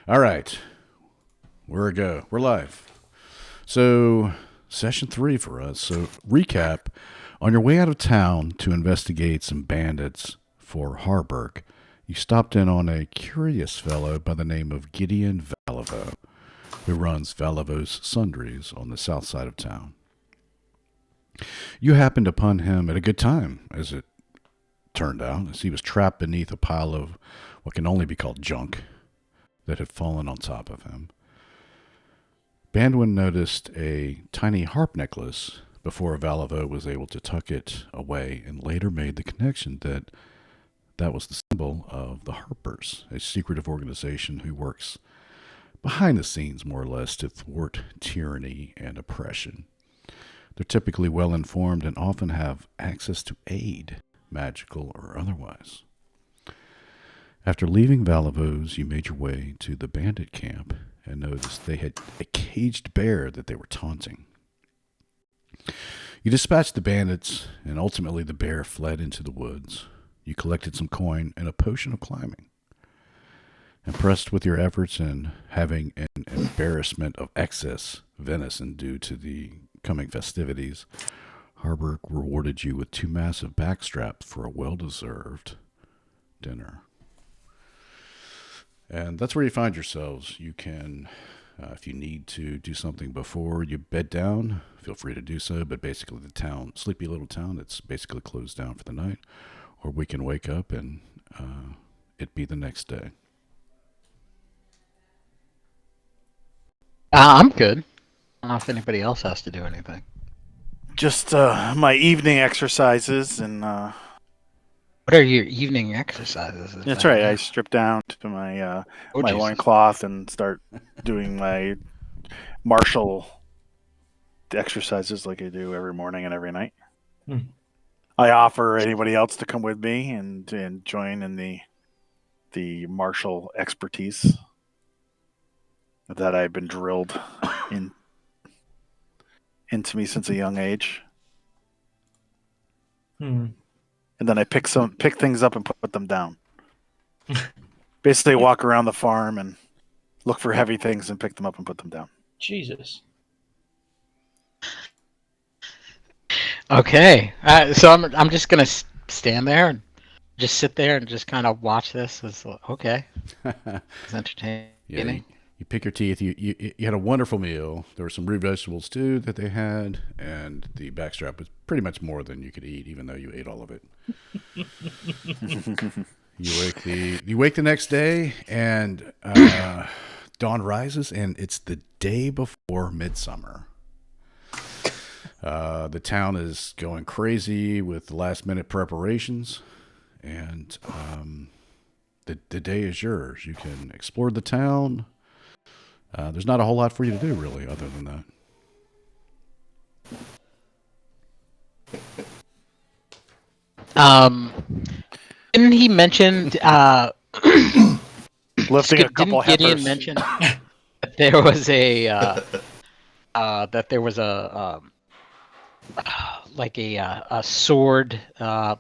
All right. We're a go. We're live. So, session 3 for us. So, recap. On your way out of town to investigate some bandits for Harburg, you stopped in on a curious fellow by the name of Gideon Valivo, who runs Valivo's Sundries on the south side of town. You happened upon him at a good time, as it turned out, as he was trapped beneath a pile of what can only be called junk that had fallen on top of him. Bandwin noticed a tiny harp necklace before Valivo was able to tuck it away, and later made the connection that that was the symbol of the Harpers, a secretive organization who works behind the scenes, more or less, to thwart tyranny and oppression. They're typically well informed and often have access to aid, magical or otherwise. After leaving Valivo's, you made your way to the bandit camp and noticed they had a caged bear that they were taunting. You dispatched the bandits, and ultimately the bear fled into the woods. You collected some coin and a potion of climbing. Impressed with your efforts and having an embarrassment of excess venison due to the coming festivities, Harburg rewarded you with 2 massive backstraps for a well-deserved dinner. And that's where you find yourselves. You can, if you need to do something before you bed down, feel free to do so. But basically the town, sleepy little town, it's basically closed down for the night. Or we can wake up and it be the next day. I'm good. I don't know if anybody else has to do anything. Just my evening exercises and... What are your evening exercises? That's right. I strip down to my my loincloth and start doing my martial exercises like I do every morning and every night. I offer anybody else to come with me and join in the martial expertise that I've been drilled into me since a young age. And then I pick things up and put them down. Basically, walk around the farm and look for heavy things and pick them up and put them down. Jesus. Okay, so I'm just gonna stand there and just sit there and just kind of watch this. It's okay. It's entertaining. Yeah, you pick your teeth. You had a wonderful meal. There were some root vegetables too that they had, and the backstrap was pretty much more than you could eat, even though you ate all of it. You wake the next day, and dawn rises, and it's the day before midsummer. The town is going crazy with last-minute preparations, and the day is yours. You can explore the town. There's not a whole lot for you to do, really, other than that. Didn't he mention lifting a couple didn't Gideon heifers? mention that there was a sword,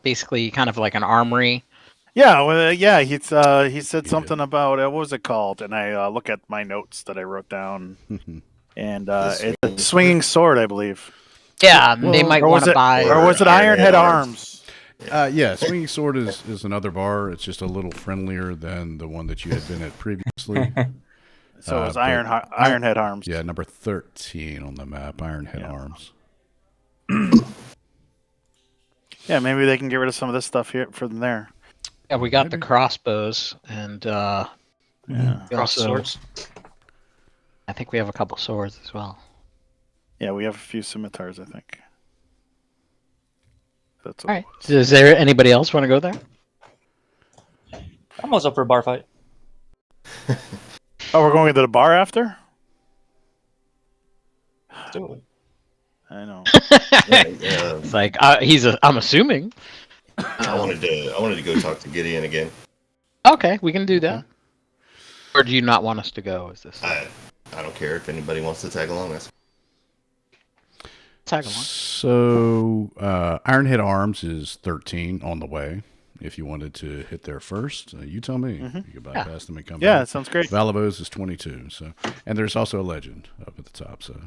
basically kind of like an armory. Yeah, well, yeah. He said something about what was it called? And I look at my notes that I wrote down, and it's a swinging sword, I believe. Yeah, they might want to buy. Or was it Ironhead Arms? Yeah, swinging sword is another bar. It's just a little friendlier than the one that you had been at previously. So it was Ironhead Arms. Yeah, number 13 on the map, Ironhead Arms. Yeah, maybe they can get rid of some of this stuff here from there. Yeah, we got the crossbows and Cross swords. I think we have a couple swords as well. Yeah, we have a few scimitars, I think. That's all right. So is there anybody else want to go there? I'm always up for a bar fight. Oh, we're going to the bar after? Do it. I know. It's like I'm assuming. I wanted to go talk to Gideon again. Okay, we can do that. Or do you not want us to go? Is this? I don't care if anybody wants to tag along. Tag along. So Ironhead Arms is 13 on the way. if you wanted to hit there first. You tell me. Mm-hmm. You could bypass them and come Yeah, back. that sounds great. Valavos is 22. So, and there's also a legend up at the top. So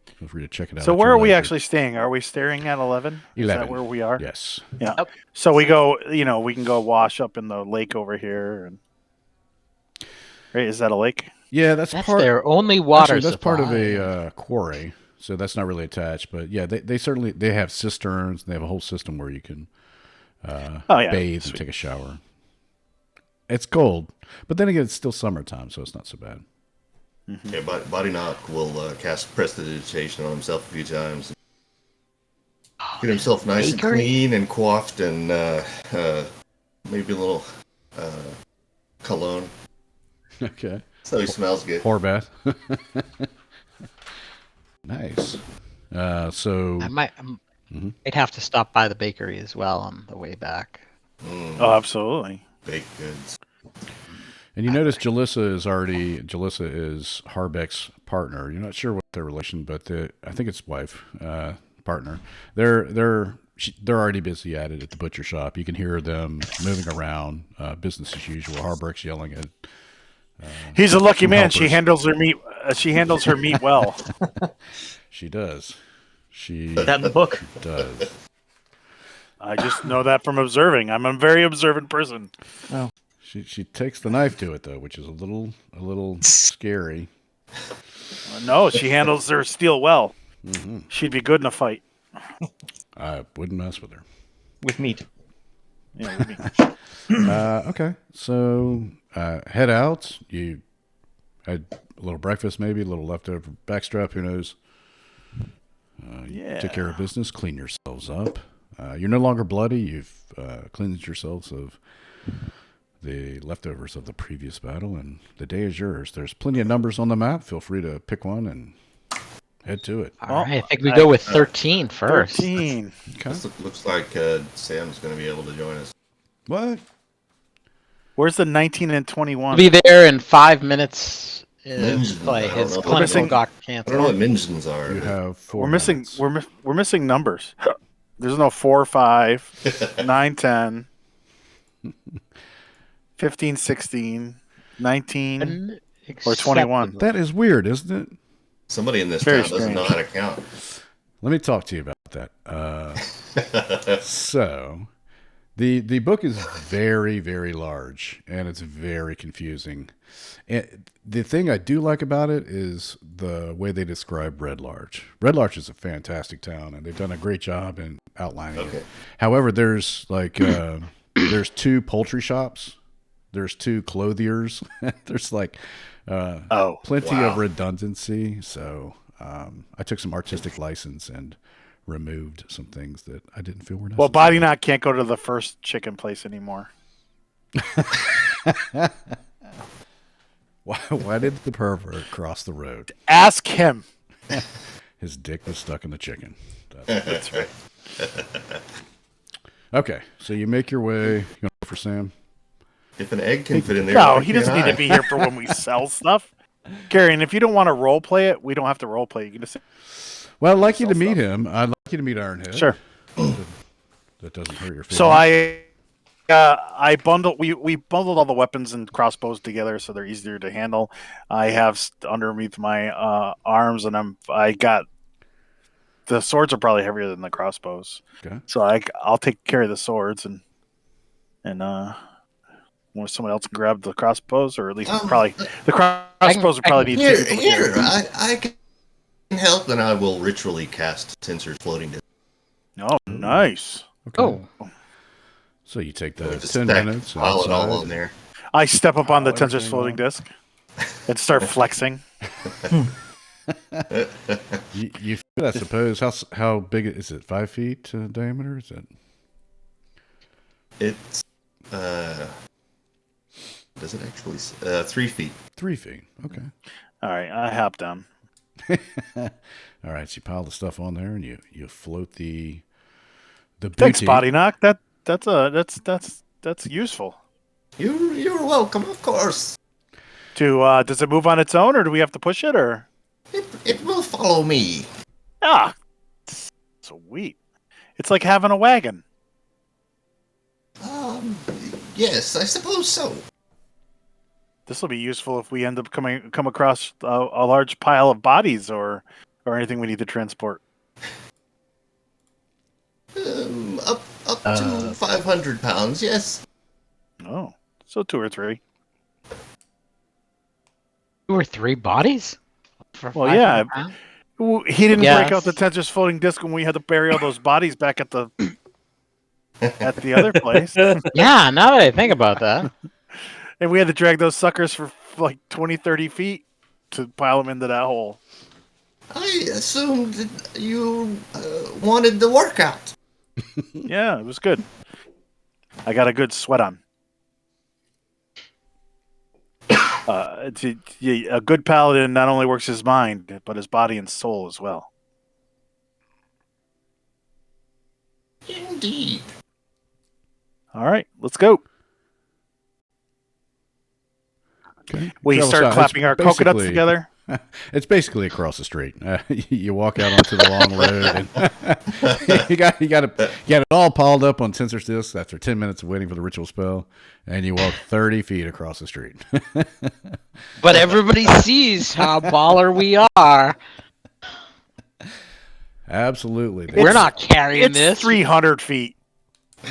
feel free to check it out. So at where your are we leisure. actually staying? Are we staring at 11? 11. Is that where we are? Yes. Yeah. Yep. So we go, we can go wash up in the lake over here. Right? Is that a lake? Yeah, that's part. their only water Actually, that's part of supply. a quarry. So that's not really attached, but yeah, they certainly they have cisterns. They have a whole system where you can bathe and take a shower. It's cold, but then again, it's still summertime, so it's not so bad. Mm-hmm. Yeah, Body Knock will cast prestidigitation on himself a few times. Get himself nice and clean and coiffed, and maybe a little cologne. Okay. So he smells good. Whore bath. Nice. So I might I'd have to stop by the bakery as well on the way back. Oh, absolutely. Baked goods. And you notice Jalissa is Harbeck's partner. You're not sure what their relation, but I think it's wife, partner. They're already busy at it at the butcher shop. You can hear them moving around, business as usual. Harbeck's yelling at. He's a lucky man. Helpers. She handles her meat. She handles her meat well. She does. She Put that in the book. does. I just know that from observing. I'm a very observant person. Oh. She takes the knife to it though, which is a little scary. No, she handles her steel well. Mm-hmm. She'd be good in a fight. I wouldn't mess with her. With meat. Yeah, with me. Okay, so head out. You had a little breakfast, maybe a little leftover backstrap. Who knows? You take care of business. Clean yourselves up. You're no longer bloody. You've cleansed yourselves of the leftovers of the previous battle, and the day is yours. There's plenty of numbers on the map. Feel free to pick one and head to it. All right, I think we go with 13 first. 13. Okay. Looks like Sam's going to be able to join us. What? Where's the 19 and 21? We'll be there in 5 minutes. Minjins, Play I don't his know. clinical got I don't know canceled. what Minjins are. You have 4 We're missing. minutes. We're missing numbers. There's no 4, 5, 9, 10, 15, 16, 19, or 21. That is weird, isn't it? Somebody in this Very town doesn't know how to count. Let me talk to you about that. So, the book is very, very large, and it's very confusing. And the thing I do like about it is the way they describe Red Larch. Red Larch is a fantastic town, and they've done a great job in outlining it. However, there's there's 2 poultry shops, there's 2 clothiers, there's plenty of redundancy. So I took some artistic license and removed some things that I didn't feel were necessary. Well, Body Knot can't go to the first chicken place anymore. Why did the pervert cross the road? Ask him. His dick was stuck in the chicken. That's right. Okay, so you make your way. You go for Sam? If an egg can fit in there. No, why he can't doesn't need I? to be here for when we sell stuff. Gary, and if you don't want to role play it, we don't have to role play. You can just. Well, I'd like you to meet him. I'd like you to meet Ironhead. Sure. That doesn't hurt your feelings. So I bundled. We bundled all the weapons and crossbows together, so they're easier to handle. I have underneath my arms, and I got the swords are probably heavier than the crossbows. Okay. So I'll take care of the swords and when someone else can grab the crossbows, or at least probably the crossbows would probably be Here, I can help, and I will ritually cast Tensor's floating disc. Oh, nice. Okay. Oh. So you take the Just 10 stack- minutes. pile it all outside. in there. I step up on the Everything tensor's floating on. disc and start flexing. You fit, I suppose. How big is it? 5 feet diameter? Is it? It's does it actually 3 feet? 3 feet. Okay. All right, I hop down. All right. So you pile the stuff on there, and you float the Thanks, booty. Body Knock. That's useful. You're welcome, of course. Does it move on its own, or do we have to push it, or? It will follow me. Ah, sweet. It's like having a wagon. Yes, I suppose so. This will be useful if we end up come across a large pile of bodies or anything we need to transport. Up to 500 pounds, yes. Oh, so 2 or 3. 2 or 3 bodies? For Well, yeah. 500 pounds? He didn't break out the Yes. Tetris floating disc when we had to bury all those bodies back at the other place, Yeah, now that I think about that. and we had to drag those suckers for like 20, 30 feet to pile them into that hole. I assumed that you wanted the workout. Yeah, it was good. I got a good sweat on. A good paladin not only works his mind, but his body and soul as well. Indeed. All right, let's go. Okay. We Travel start south. clapping our coconuts together. It's basically across the street. You walk out onto the long road, and you got it all piled up on sensor discs after 10 minutes of waiting for the ritual spell, and you walk 30 feet across the street. But everybody sees how baller we are. Absolutely. We're not carrying It's this. 300 feet.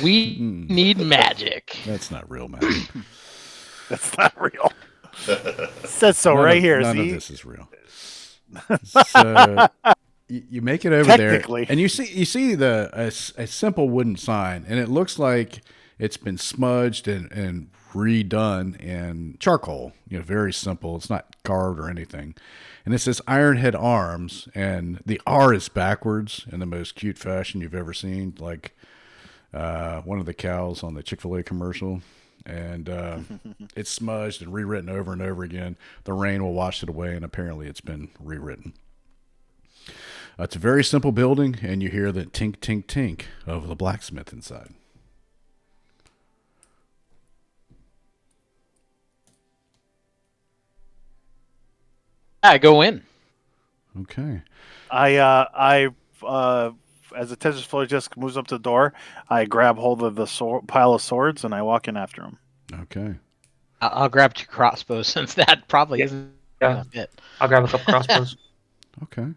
We need magic. That's not real magic. That's not real. Says so right here. None See? of this is real. So you make it over there, Technically. and you see a simple wooden sign, and it looks like it's been smudged and redone in charcoal. Very simple. It's not carved or anything. And it says Ironhead Arms, and the R is backwards in the most cute fashion you've ever seen, like one of the cows on the Chick-fil-A commercial. And it's smudged and rewritten over and over again. The rain will wash it away, and apparently it's been rewritten. It's a very simple building, and you hear the tink, tink, tink of the blacksmith inside. Yeah, go in. Okay. I as the Tetris floor disc moves up to the door, I grab hold of the pile of swords and I walk in after him. Okay. I'll grab 2 crossbows since that probably isn't Yeah. it. I'll grab a couple crossbows. Okay.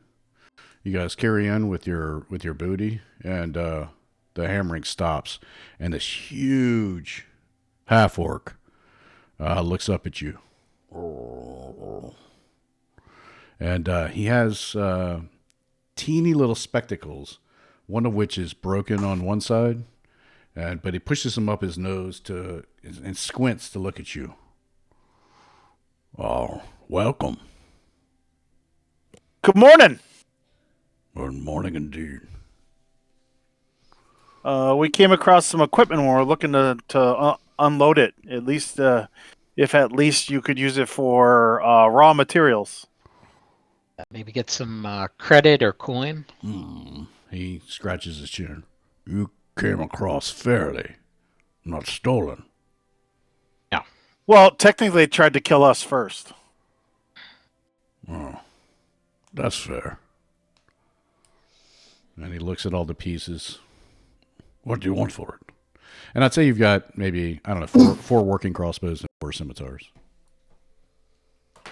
You guys carry in with your booty, and the hammering stops, and this huge half orc looks up at you, and he has teeny little spectacles, one of which is broken on one side, but he pushes them up his nose and squints to look at you. Oh, welcome. Good morning. Good morning indeed. We came across some equipment and we're looking to unload it. At least, if you could use it for raw materials. Maybe get some credit or coin. He scratches his chin. You came across fairly, not stolen. Well, technically, they tried to kill us first. Oh, that's fair. And he looks at all the pieces. What do you want for it? And I'd say you've got maybe, I don't know, four working crossbows and 4 scimitars. I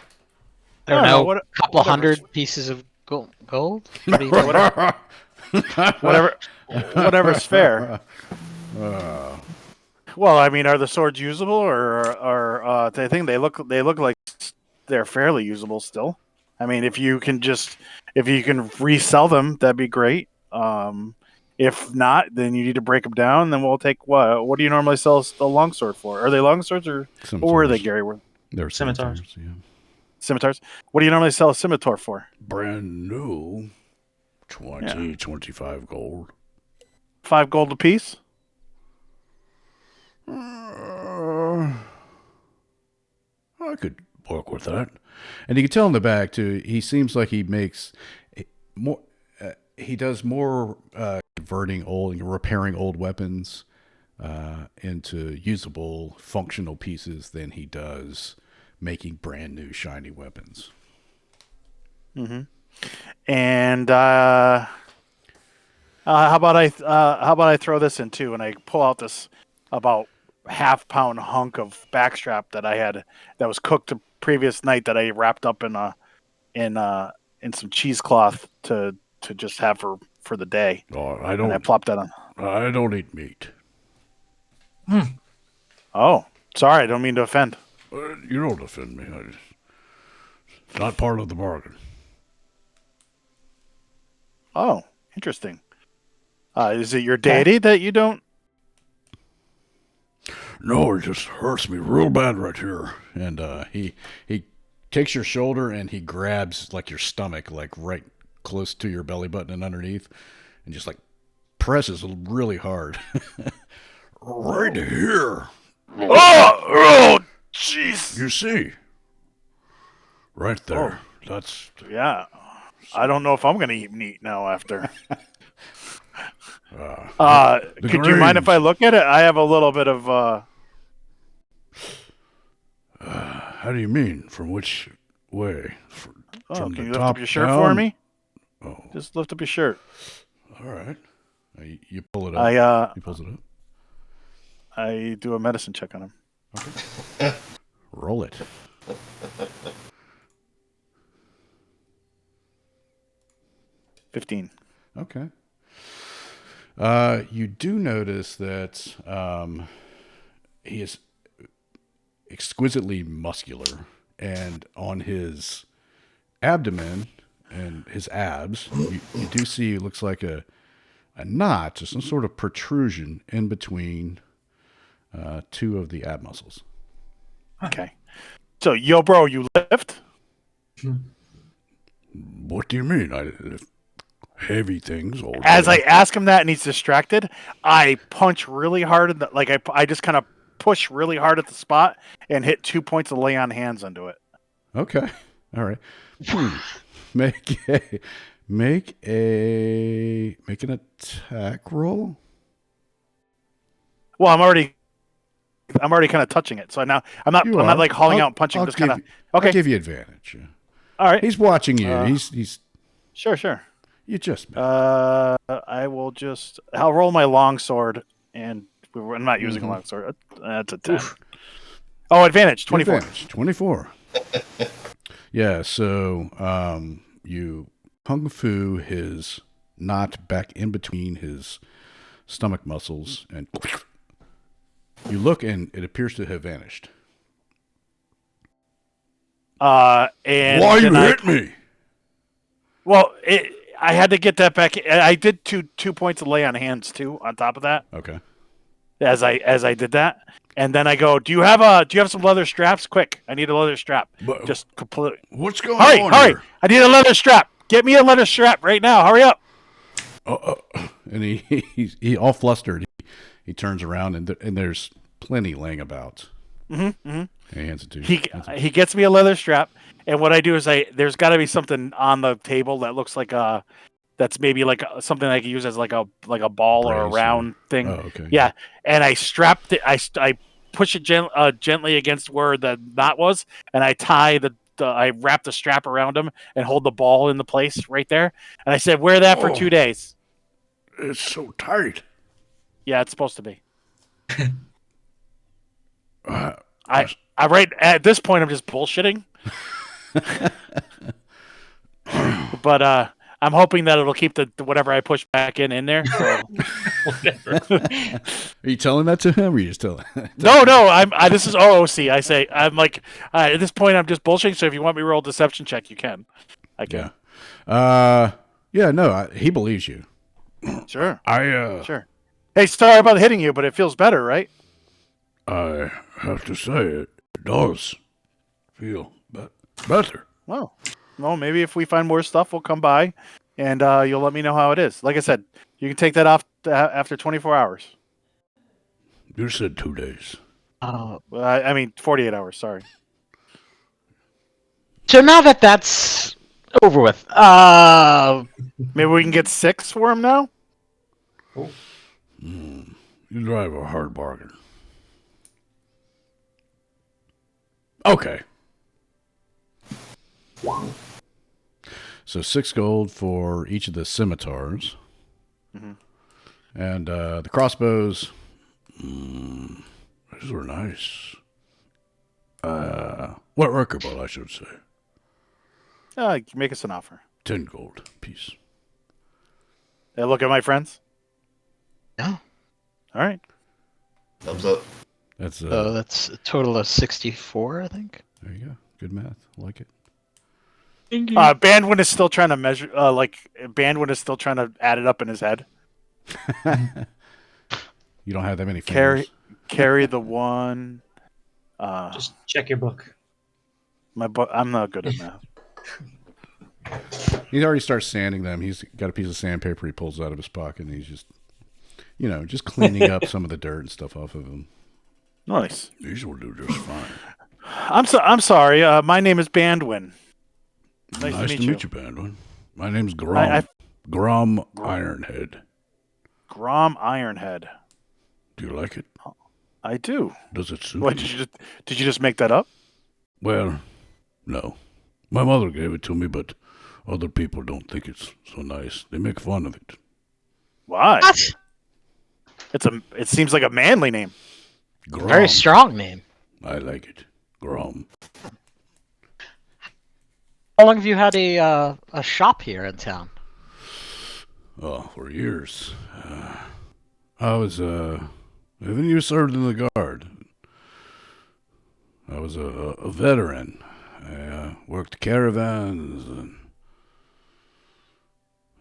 don't know, what- a couple whatever's- hundred pieces of gold? What do you think? Whatever's fair. Well, I mean, are the swords usable, or I think they look like they're fairly usable still. I mean, if you can resell them, that'd be great. If not, then you need to break them down. Then we'll take what? What do you normally sell the longsword for? Are they longswords or what were they, Gary? They're Scimitars. Yeah. Scimitars. What do you normally sell a scimitar for? Brand new. 25 gold. 5 gold apiece. I could work with that. And you can tell in the back too. He seems like he makes more. He does more repairing old weapons into usable, functional pieces than he does making brand new, shiny weapons. Mm-hmm. And how about I throw this in too, and I pull out this about half-pound hunk of backstrap that I had that was cooked the previous night that I wrapped up in some cheesecloth to just have for the day. Oh, And I plopped that on. I don't eat meat. Oh, sorry, I don't mean to offend. You don't offend me. It's not part of the bargain. Oh, interesting. Is it your deity that you don't? No, it just hurts me real bad right here. And he takes your shoulder and he grabs like your stomach, like right close to your belly button and underneath, and just like presses really hard. Right here. Oh, jeez. You see, right there. Yeah. I don't know if I'm gonna eat meat now after. Could you mind if I look at it? I have a little bit of. How do you mean? From which way? From can the you lift top up your shirt down? for me? Oh, Just lift up your shirt. all right. You pull it up. He pulls it up. I do a medicine check on him. Okay. Roll it. $15. Okay. You do notice that he is exquisitely muscular, and on his abdomen and his abs, you do see it looks like a notch or some sort of protrusion in between two of the ab muscles. Okay. So, yo, bro, you lift? What do you mean? I lift heavy things all day. As I ask him that and he's distracted, I punch really hard. I just kind of push really hard at the spot and hit 2 points of lay on hands into it. Okay. All right. Make an attack roll. Well, I'm already kind of touching it, so now I'm not like hauling out and punching. I'll Just kind of I'll give you advantage. All right. He's watching you. He's sure. You just I will just. I'll roll my long sword, and I'm not using a long sword. That's a 10. Oof. Oh, advantage 24. Advantage 24. Yeah. So you kung fu his knot back in between his stomach muscles, and you look, and it appears to have vanished. And why you hit me? Well, I had to get that back. I did two points of lay on hands too. On top of that, okay. As I did that, and then I go, do you have some leather straps? Quick, I need a leather strap. But, just completely. What's going on? Hurry! Here? I need a leather strap. Get me a leather strap right now. Hurry up! And he all flustered. He turns around and there's plenty laying about. Mm-hmm. And he hands it to you. He gets me a leather strap, and what I do is there's got to be something on the table that looks like that's maybe like something I could use as like a ball or a round thing. Oh, okay. Yeah, and I strapped it. I push it gently against where the knot was, and I tie I wrap the strap around him and hold the ball in the place right there. And I said, wear that for 2 days. It's so tight. Yeah, it's supposed to be. I right at this point I'm just bullshitting. But I'm hoping that it'll keep the whatever I push back in there. So. Whatever. Are you telling that to him, or are you just telling? No. This is OOC. I say I'm like at this point I'm just bullshitting. So if you want me to roll a deception check, you can. I can. Yeah. No, he believes you. Sure. Sure. Hey, sorry about hitting you, but it feels better, right? I have to say it does feel better. Well, maybe if we find more stuff, we'll come by, and you'll let me know how it is. Like I said, you can take that off after 24 hours. You said 2 days. I mean 48 hours. Sorry. So now that's over with, maybe we can get 6 for him now. You drive a hard bargain. Okay. So 6 gold for each of the scimitars. Mm-hmm. And the crossbows, These are nice. What workable, I should say. Make us an offer. 10 gold piece. Hey, look at my friends. No. All right. Thumbs up. That's So that's a total of 64, I think. there you go. Good math. I like it. Bandwin is still trying to measure. Bandwin is still trying to add it up in his head. You don't have that many fingers. Carry the one. Just check your book. My book. I'm not good at math. He already starts sanding them. He's got a piece of sandpaper he pulls out of his pocket, and he's just, just cleaning up some of the dirt and stuff off of them. Nice. These will do just fine. I'm sorry. My name is Bandwin. Nice to meet you, Bandwin. My name's Grom. Grom Ironhead. Grom Ironhead. Do you like it? I do. Does it suit What you? did you just make that up? Well, no. My mother gave it to me, but other people don't think it's so nice. They make fun of it. Why? What? It seems like a manly name. Grom. Very strong name. I like it. Grom. How long have you had a shop here in town? Oh, for years. I was, even you served in the guard. I was a veteran. I worked caravans, and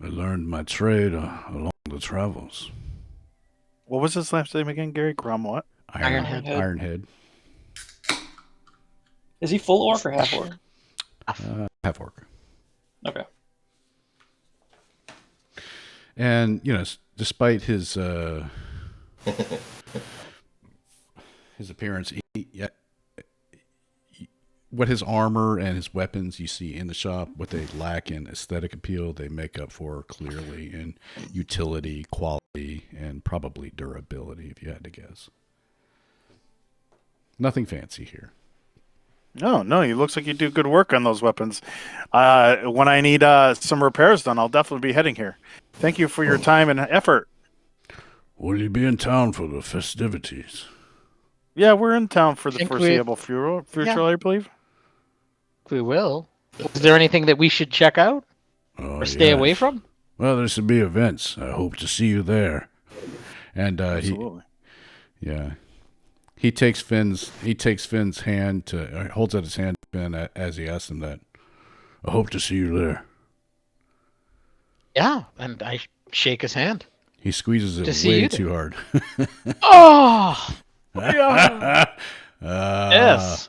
I learned my trade along the travels. What was his last name again, Gary? Grom what? Ironhead. Ironhead. Is he full orc or half orc? Half orc. Okay. And, despite his his appearance, what his armor and his weapons you see in the shop, what they lack in aesthetic appeal, they make up for clearly in utility, quality, and probably durability, if you had to guess. Nothing fancy here. No, he looks like you do good work on those weapons. When I need some repairs done, I'll definitely be heading here. Thank you for your time and effort. Will you be in town for the festivities? Yeah, we're in town for the Think foreseeable future, Yeah. I believe. We will. Is there anything that we should check out or stay away yes. from? Well, there should be events. I hope to see you there. And Absolutely. he takes Finn's hand holds out his hand to Finn as he asks him that. I hope to see you there. Yeah, and I shake his hand. He squeezes To it see way you too hard. Oh! Yes.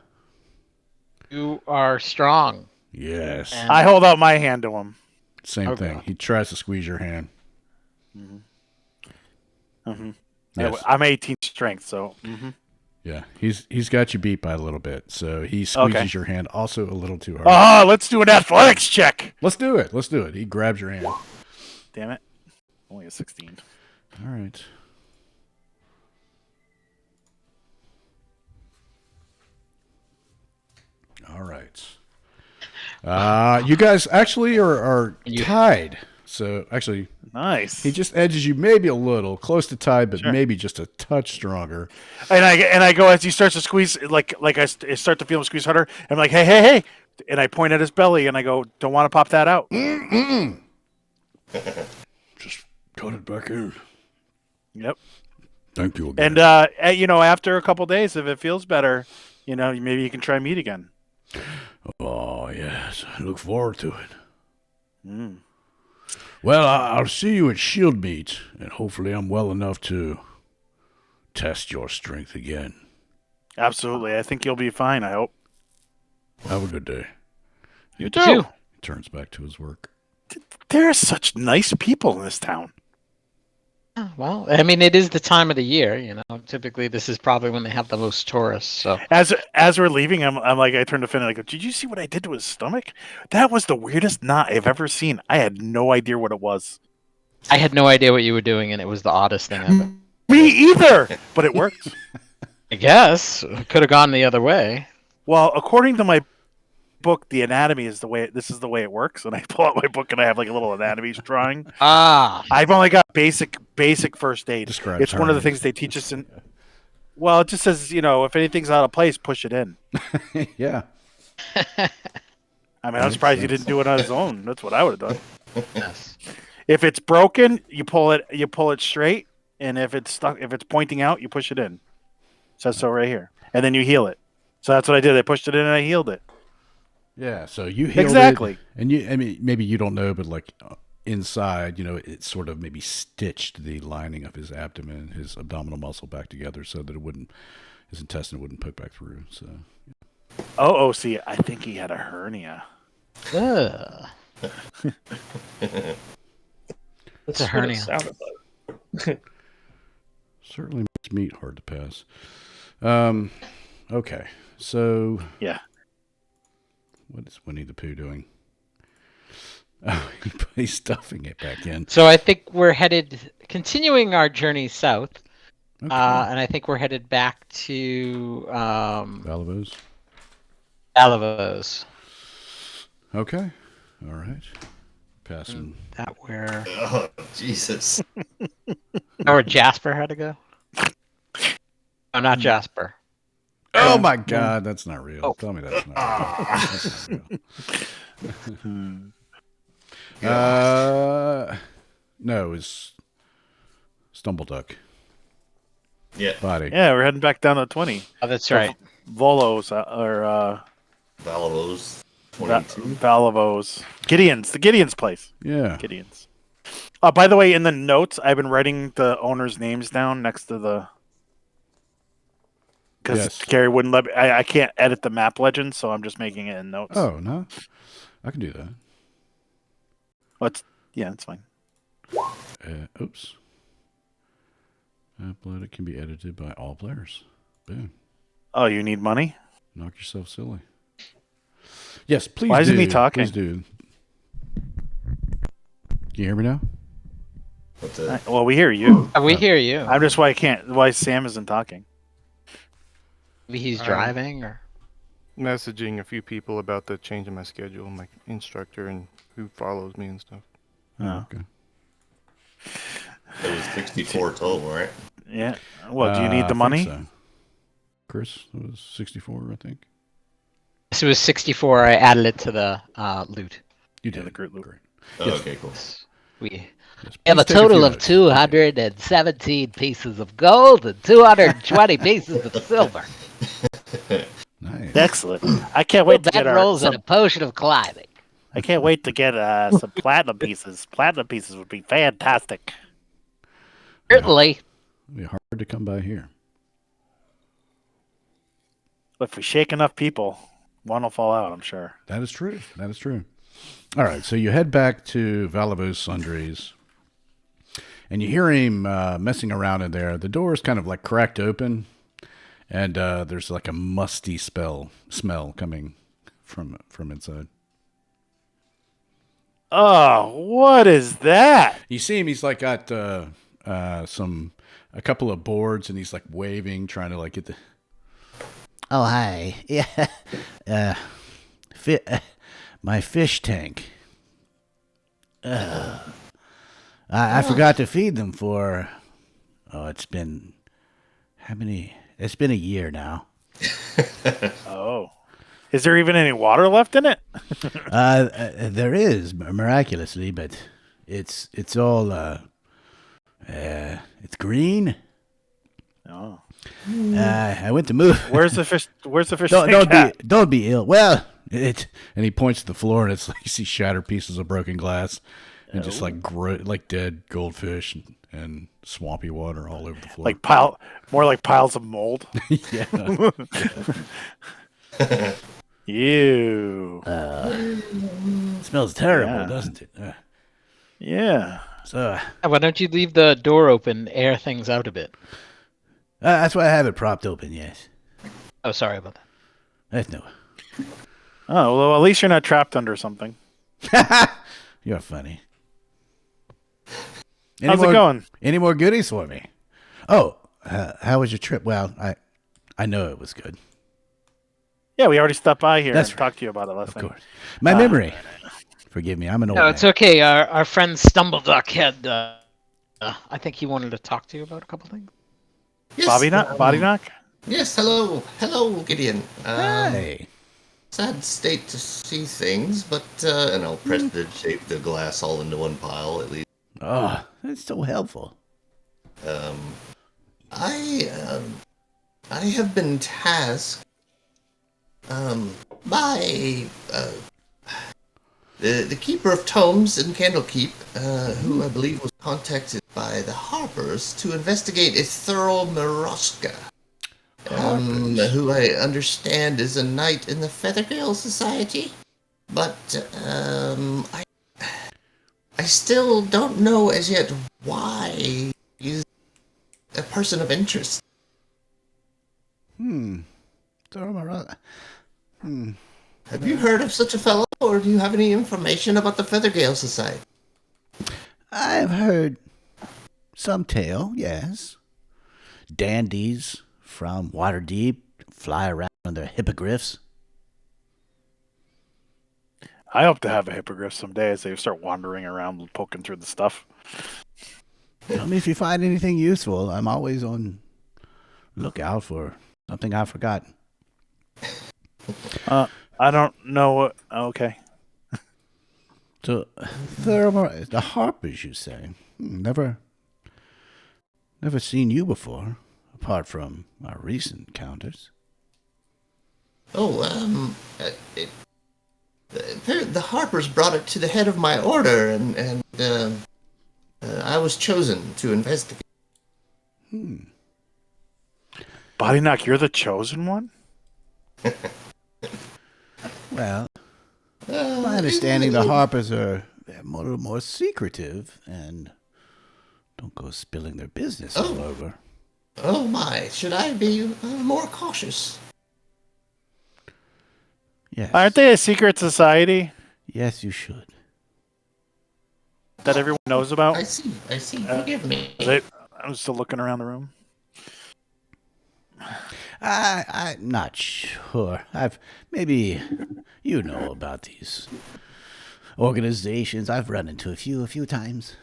You are strong. Yes. And I hold out my hand to him. Same Okay. thing. He tries to squeeze your hand. Yes. I'm 18 strength, so. Yeah. He's got you beat by a little bit, so he squeezes Okay. your hand also a little too hard. Let's do an athletics check. Let's do it. He grabs your hand. Damn it. Only a 16. All right. All right. You guys actually are tied. So actually, Nice. he just edges you maybe a little, close to tied, but maybe just a touch stronger. And I go as he starts to squeeze, like I start to feel him squeeze harder. I'm like, hey, and I point at his belly and I go, don't want to pop that out. Just cut it back in. Yep. Thank you again. And after a couple days, if it feels better, maybe you can try meat again. Oh yes, I look forward to it. Well, I'll see you at Shield Meet, and hopefully I'm well enough to test your strength again. Absolutely. I think you'll be fine, I hope. Have a good day. You too. He turns back to his work. There are such nice people in this town. well, I mean, it is the time of the year. Typically this is probably when they have the most tourists. So As we're leaving, I'm like, I turn to Finn and I go, did you see what I did to his stomach? That was the weirdest knot I've ever seen. I had no idea what it was. I had no idea what you were doing, and it was the oddest thing ever. Me either, but it worked. I guess could have gone the other way. Well, according to my book, the anatomy is this is the way it works. And I pull out my book and I have like a little anatomy drawing. Ah, I've only got basic first aid. Describes It's one of the hernias. things they teach us in. Well, it just says, if anything's out of place, push it in. Yeah. I mean, I'm surprised he didn't do it on his own. That's what I would have done. Yes. If it's broken, you pull it straight, and if it's stuck, if it's pointing out, you push it in. It says so right here, and then you heal it. So that's what I did. I pushed it in and I healed it. Yeah, so you healed Exactly. it, and I mean, maybe you don't know, but like inside, it sort of maybe stitched the lining of his abdomen, his abdominal muscle back together, so that his intestine wouldn't poke back through. So. Oh, see, I think he had a hernia. Ugh. What's a hernia? Sounded like. Certainly makes meat hard to pass. Okay, so Yeah. what is Winnie the Pooh doing? Oh, he's stuffing it back in. So I think we're continuing our journey south, Okay. and I think we're headed back to Valavos. Alavos. Okay, all right. Passing. That where Oh, Jesus. where Jasper had to go? Oh, not Jasper. Oh my God, that's not real. Oh. Tell me that's not real. That's not real. No, it was Stumbleduck. Yeah. Body. Yeah, we're heading back down to 20. Oh, that's right. Volos or Valavos 22. Valavos. The Gideon's place. Yeah. Gideon's. By the way, in the notes, I've been writing the owners' names down next to the. Because Yes. Gary wouldn't let me. I can't edit the map legend, so I'm just making it in notes. Oh, no. I can do that. Yeah, that's fine. Oops. Upload it can be edited by all players. Boom. Oh, you need money? Knock yourself silly. Yes, please. Why isn't he talking? Please do. Can you hear me now? What's that? Well, we hear you. We hear you. I'm just why Sam isn't talking. Maybe he's driving or. Messaging a few people about the change in my schedule, my instructor, and who follows me and stuff. Oh. Okay. It was 64 total, right? Yeah. Well, do you I need the think money? so. Chris, it was 64, I think. This was 64. I added it to the loot. You Yeah, did. the group loot. Great. Oh, Yes. okay, cool. We Yes, have a please take few total of notes. 217 pieces of gold and 220 pieces of silver. Nice. Excellent. I can't wait to That get rolls and a potion of climbing. I can't wait to get some platinum pieces. Platinum pieces would be fantastic. Certainly. It'll be hard to come by here. But if we shake enough people, one will fall out, I'm sure. That is true. That is true. All right, so you head back to Valavos Sundries, and you hear him messing around in there. The door is kind of like cracked open, and there's like a musty smell coming from inside. Oh, what is that? You see him; he's like got a couple of boards, and he's like waving, trying to like get the. Oh hi, yeah, my fish tank. I forgot to feed them for. Oh, it's been how many? It's been a year now. Oh. Is there even any water left in it? There is miraculously, but it's all it's green. Oh. I went to move. Where's the fish? Where's the fish? Don't be ill. Well, and he points to the floor, and it's like you see shattered pieces of broken glass, and just like dead goldfish and swampy water all over the floor. More like piles of mold. Yeah. Ew. It smells terrible, Yeah. doesn't it? Yeah. So Why don't you leave the door open, air things out a bit? that's why I have it propped open. Yes. Oh, sorry about that. That's no. Oh, well, at least you're not trapped under something. You're funny. How's it going? Any more goodies for me? Oh, how was your trip? Well, I know it was good. Yeah, we already stopped by here That's and talked to you about it last Of night. course. My memory. Forgive me. I'm an old No, man. it's okay. Our friend Stumbleduck had. I think he wanted to talk to you about a couple things. Yes, Body knock? Yes, hello. Hello, Gideon. Hey. Sad state to see things, but, and I'll press to shape the glass all into one pile, at least. Oh, that's so helpful. I have been tasked, by, the keeper of tomes in Candlekeep, who I believe was contacted by the Harpers to investigate a thorough Maroshka. Who I understand is a knight in the Feathergale Society, but I still don't know as yet why he's a person of interest. Have you heard of such a fellow, or do you have any information about the Feathergale Society? I've heard some tale, yes. Dandies from Waterdeep fly around on their hippogriffs. I hope to have a hippogriff someday as they start wandering around poking through the stuff. Tell me if you find anything useful. I'm always on lookout for something I forgot. I don't know what... Okay. So, the Harpers, you say? Never seen you before, apart from our recent encounters. Oh, the Harpers brought it to the head of my order, and I was chosen to investigate. Body knock, you're the chosen one? Well, my understanding the Harpers are a little more secretive and don't go spilling their business all over. Oh my, should I be more cautious? Yes. Aren't they a secret society Yes, you should. that everyone knows about? I see. Forgive me. I'm still looking around the room. I'm not sure. Maybe you know about these organizations. I've run into a few times.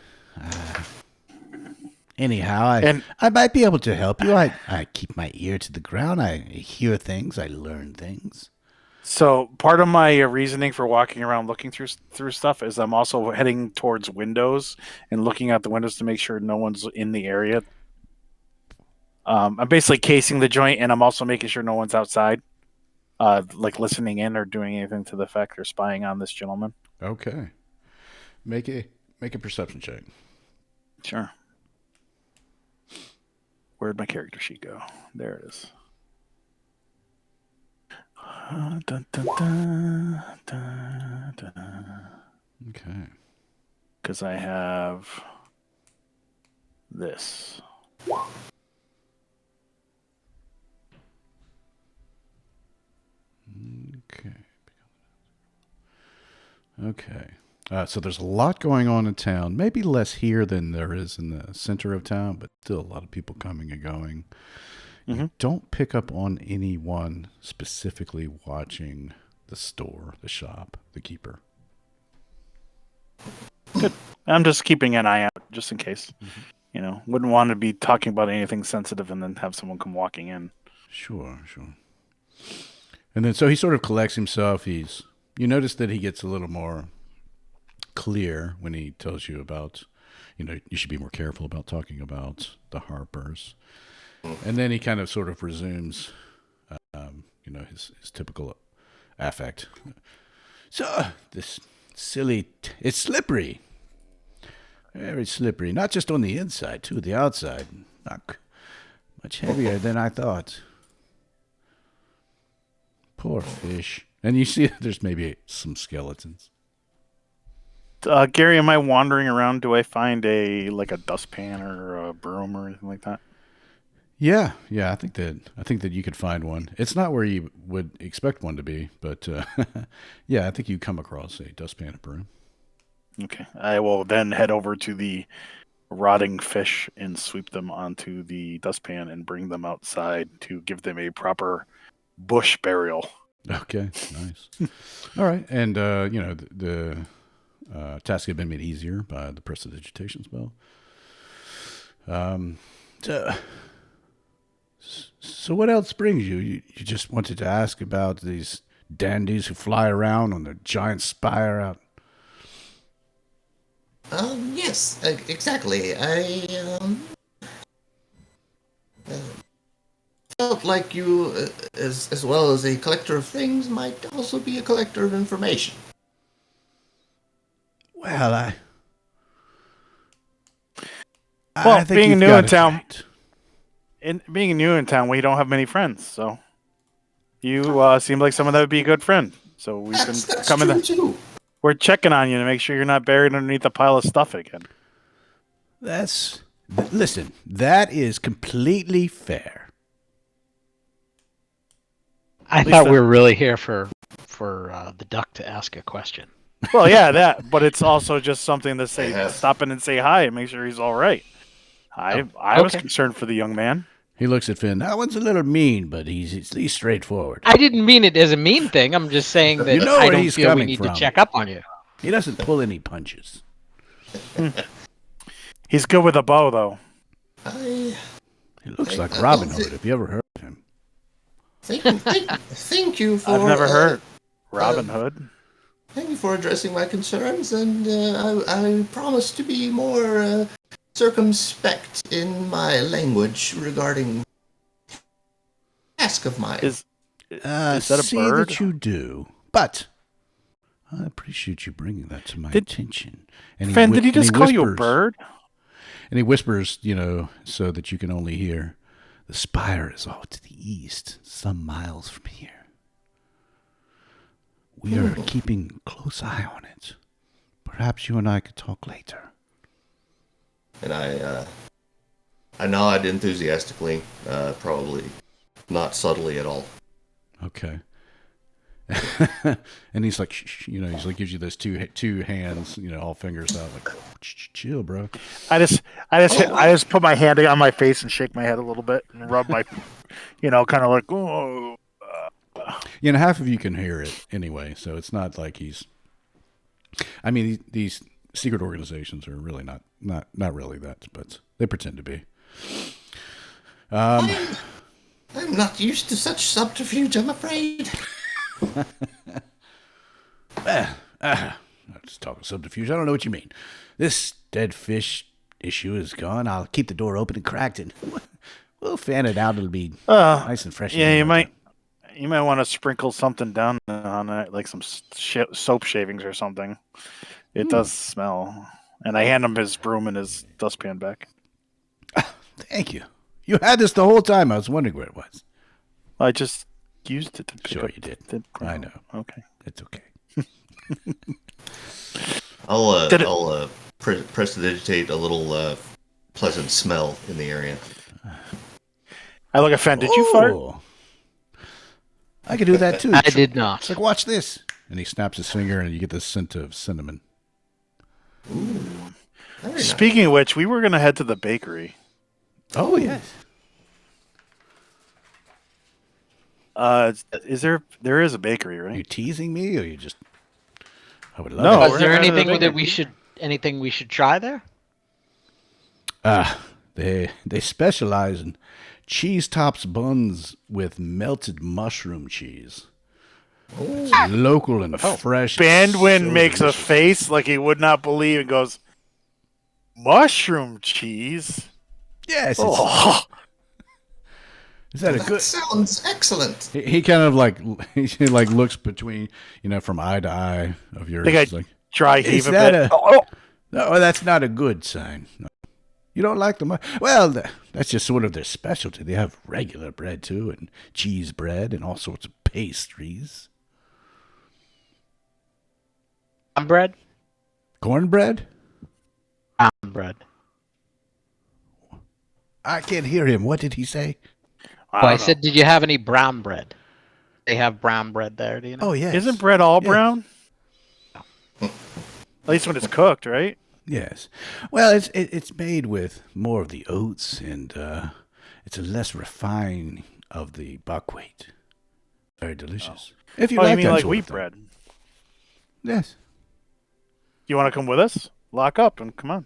Anyhow, I might be able to help you. I keep my ear to the ground. I hear things. I learn things. So part of my reasoning for walking around looking through stuff is I'm also heading towards windows and looking out the windows to make sure no one's in the area. I'm basically casing the joint, and I'm also making sure no one's outside, like listening in or doing anything to the effect or spying on this gentleman. Okay. Make a perception check. Sure. Where'd my character sheet go? There it is. Dun, dun, dun, dun, dun. Okay. Because I have this. Okay. So there's a lot going on in town. Maybe less here than there is in the center of town, but still a lot of people coming and going. Mm-hmm. You don't pick up on anyone specifically watching the store, the shop, the keeper. Good. I'm just keeping an eye out just in case. Mm-hmm. You know, wouldn't want to be talking about anything sensitive and then have someone come walking in. Sure. And then so he sort of collects himself. You notice that he gets a little more clear when he tells you about, you should be more careful about talking about the Harpers. And then he kind of sort of resumes, his typical affect. So, this it's slippery. Very slippery. Not just on the inside, too, the outside. Not much heavier than I thought. Poor fish. And you see there's maybe some skeletons. Gary, am I wandering around? Do I find a dustpan or a broom or anything like that? Yeah. I think that you could find one. It's not where you would expect one to be, but yeah, I think you come across a dustpan or broom. Okay, I will then head over to the rotting fish and sweep them onto the dustpan and bring them outside to give them a proper bush burial. Okay, nice. All right, and the task had been made easier by the prestidigitation spell. So So what else brings you? You just wanted to ask about these dandies who fly around on their giant spire out. Yes, exactly. I felt like you, as well as a collector of things, might also be a collector of information. Well, I think being you've new got in it town, right. being new in town, we don't have many friends, so you seem like someone that would be a good friend. So we've been That's coming. true too. We're checking on you to make sure you're not buried underneath a pile of stuff again. Listen, that is completely fair. I thought we were really here for the duck to ask a question. Well, yeah, that, but it's also just something to say, have. stop in and say hi and make sure he's all right. I was okay. concerned for the young man. He looks at Finn. That one's a little mean, but he's straightforward. I didn't mean it as a mean thing. I'm just saying that You know I where don't he's feel we coming need to from. check up on you. He doesn't pull any punches. He's good with a bow, though. He looks like Robin Hood. Have you ever heard of him? Thank you for. I've never heard Robin Hood. Thank you for addressing my concerns, and I promise to be more circumspect in my language regarding task of mine. Is that a see bird? that you do, but I appreciate you bringing that to my attention. And Finn, did he just call you a whispers- bird? And he whispers, so that you can only hear, the spire is off to the east, some miles from here. We are keeping a close eye on it. Perhaps you and I could talk later. And I nod enthusiastically, probably not subtly at all. Okay. And he's like, he's like, gives you those two hands, all fingers out, like, chill, bro. I just put my hand on my face and shake my head a little bit and rub my, kind of like, oh. Half of you can hear it anyway, so it's not like he's. I mean, these secret organizations are really not really that, but they pretend to be. I'm not used to such subterfuge, I'm afraid. Just talking subterfuge. I don't know what you mean. This dead fish issue is gone. I'll keep the door open and cracked, and we'll fan it out. It'll be nice and fresh. Yeah, you might want to sprinkle something down on it, like some soap shavings or something. It does smell. And I hand him his broom and his dustpan back. Thank you. You had this the whole time. I was wondering where it was. I just used it to pick Sure up you did. I know. Okay. It's okay. I'll prestidigitate a little pleasant smell in the area. I look at Fen. Did you fart? I could do that too. I did not. It's like, watch this. And he snaps his finger, and you get the scent of cinnamon. Ooh. Speaking of which, we were going to head to the bakery. Oh, yes. There is a bakery, right? Are you teasing me, or you just? I would love. No. it. Is there anything we should try there? They specialize in cheese tops buns with melted mushroom cheese. It's local and fresh. Bandwin so makes delicious. a face like he would not believe and goes, mushroom cheese? Yes. Oh. Is that a good? Sounds excellent. He kind of like he like looks between from eye to eye of yours. I think I It's like, dry heave is a that bit. no, that's not a good sign. No. You don't like them? Well, that's just sort of their specialty. They have regular bread too, and cheese bread, and all sorts of pastries. Bread? Cornbread? Bread. I can't hear him. What did he say? I said, did you have any brown bread? They have brown bread there, do you know? Oh, yes. Isn't bread all Yes. brown? At least when it's cooked, right? Yes. Well, it's made with more of the oats, and it's a less refined of the buckwheat. Very delicious. If you Oh, like you mean that like sort wheat of thing. bread? Yes. You want to come with us? Lock up and come on.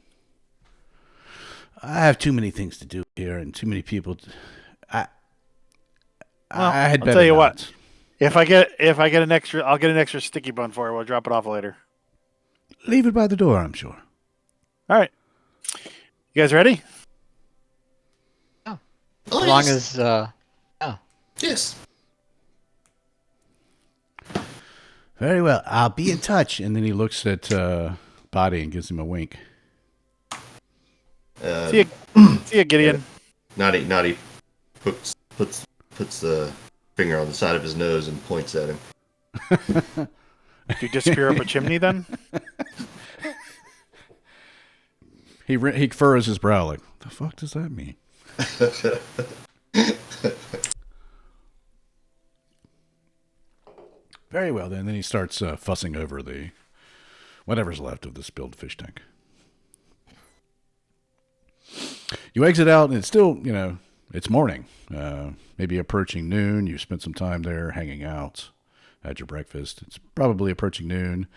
I have too many things to do here, and too many people. I had I'll better tell you not. what. If I get an extra, I'll get an extra sticky bun for you. We'll drop it off later. Leave it by the door, I'm sure. All right. You guys ready? As Oh, long yes. as Yes. Very well. I'll be in touch. And then he looks at Body and gives him a wink. See ya, Gideon. Naughty puts the finger on the side of his nose and points at him. Do you disappear up a chimney then? He furrows his brow like, the fuck does that mean? Very well, then. Then he starts fussing over the whatever's left of the spilled fish tank. You exit out, and it's still, it's morning. Maybe approaching noon. You spent some time there hanging out, had your breakfast. It's probably approaching noon.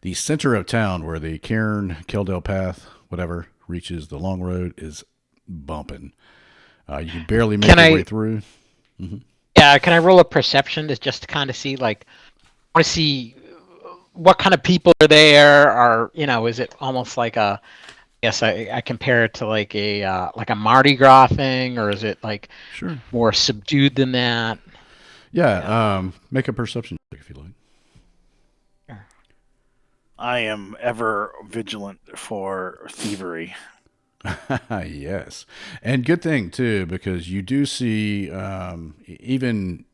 The center of town, where the Cairn, Keldale Path, whatever, reaches the long road, is bumping. You can barely make your way through. Mm-hmm. Yeah, can I roll a perception just to kind of see, like, I want to see what kind of people are there, or is it almost like a, yes, I compare it to like a Mardi Gras thing, or is it like more subdued than that? Yeah, make a perception check if you like. Sure. I am ever vigilant for thievery. Yes, and good thing too, because you do see even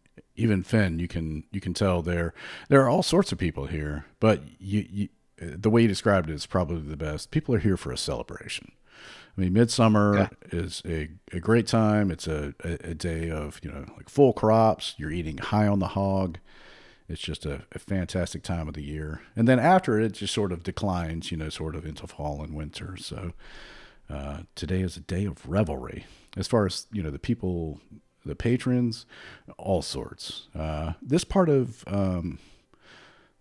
Finn. You can tell there are all sorts of people here, but you the way you described it is probably the best. People are here for a celebration. I mean, midsummer is a great time. It's a day of like full crops. You're eating high on the hog. It's just a fantastic time of the year, and then after it just sort of declines, sort of into fall and winter. So. Today is a day of revelry. As far as the people, the patrons, all sorts. This part of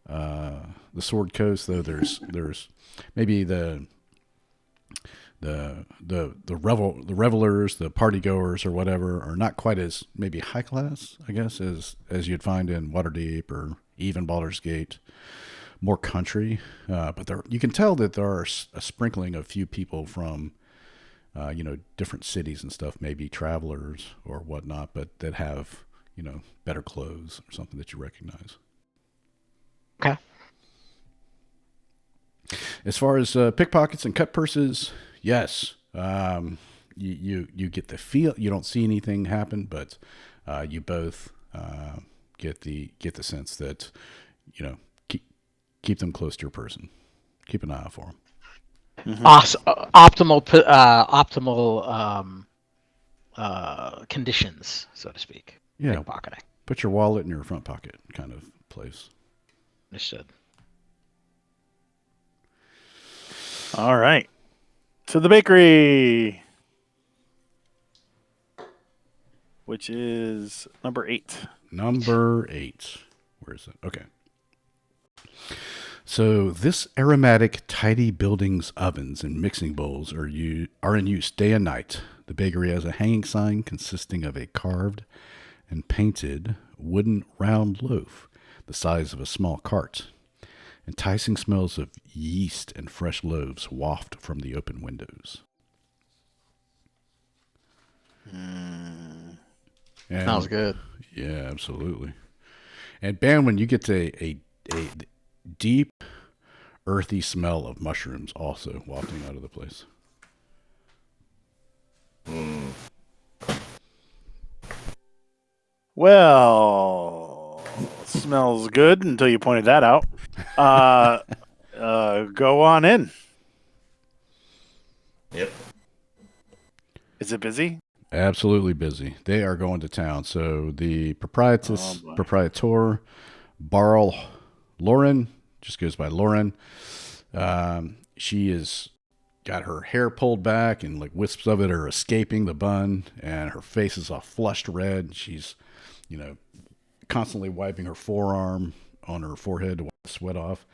the Sword Coast, though, there's maybe the revelers, the party goers, or whatever, are not quite as maybe high class, I guess, as you'd find in Waterdeep or even Baldur's Gate. More country, but you can tell that there are a sprinkling of few people from, different cities and stuff, maybe travelers or whatnot, but that have, better clothes or something that you recognize. Okay. As far as pickpockets and cut purses, yes, you get the feel. You don't see anything happen, but you both get the sense that keep them close to your person. Keep an eye out for them. Mm-hmm. Optimal conditions, so to speak. Yeah. Pickpocketing. Put your wallet in your front pocket kind of place. Understood. All right. To the bakery, which is number 8. Number 8. Where is it? Okay. So this aromatic, tidy building's ovens and mixing bowls are in use day and night. The bakery has a hanging sign consisting of a carved and painted wooden round loaf the size of a small cart. Enticing smells of yeast and fresh loaves waft from the open windows. Smells good. Yeah, absolutely. And Banwin, you get a deep, earthy smell of mushrooms also wafting out of the place. Well, smells good until you pointed that out. Go on in. Yep. Is it busy? Absolutely busy. They are going to town. So the proprietor, Barl Lauren, just goes by Lauren. She is got her hair pulled back and like wisps of it are escaping the bun, and her face is all flushed red. She's, constantly wiping her forearm on her forehead to wipe the sweat off.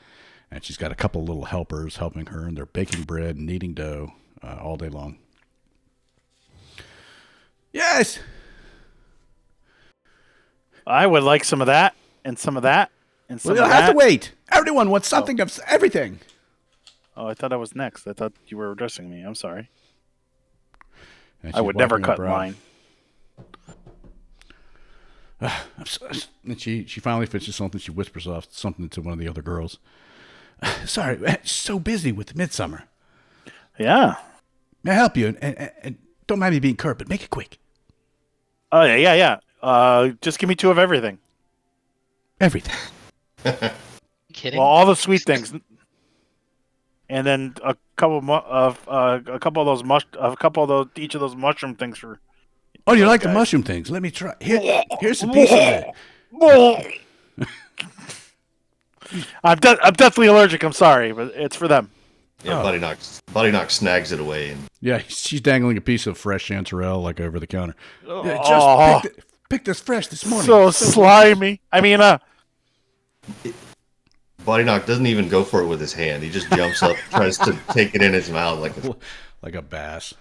And she's got a couple little helpers helping her, and they're baking bread and kneading dough all day long. Yes. I would like some of that, and some of that, and some Well, of you'll have that. to wait. Everyone wants something of everything. Oh, I thought I was next. I thought you were addressing me. I'm sorry. And I she's would never wiping her cut in brow. line. And she finally finishes something. She whispers off something to one of the other girls. Sorry, so busy with Midsummer. Yeah. May I help you? And don't mind me being curt, but make it quick. Oh yeah. Just give me 2 of everything. Everything. Kidding? Well, all the sweet things, and then a couple of those each of those mushroom things for. Oh, you those like the guys. mushroom things? Let me try. Here's a piece of it. I'm definitely allergic. I'm sorry, but it's for them. Yeah, Buddy Knock snags it away, and Yeah, she's dangling a piece of fresh chanterelle like over the counter. Yeah, Oh, just picked this fresh this morning. so slimy. I mean, Buddy Knock doesn't even go for it with his hand. He just jumps up, tries to take it in his mouth like a bass.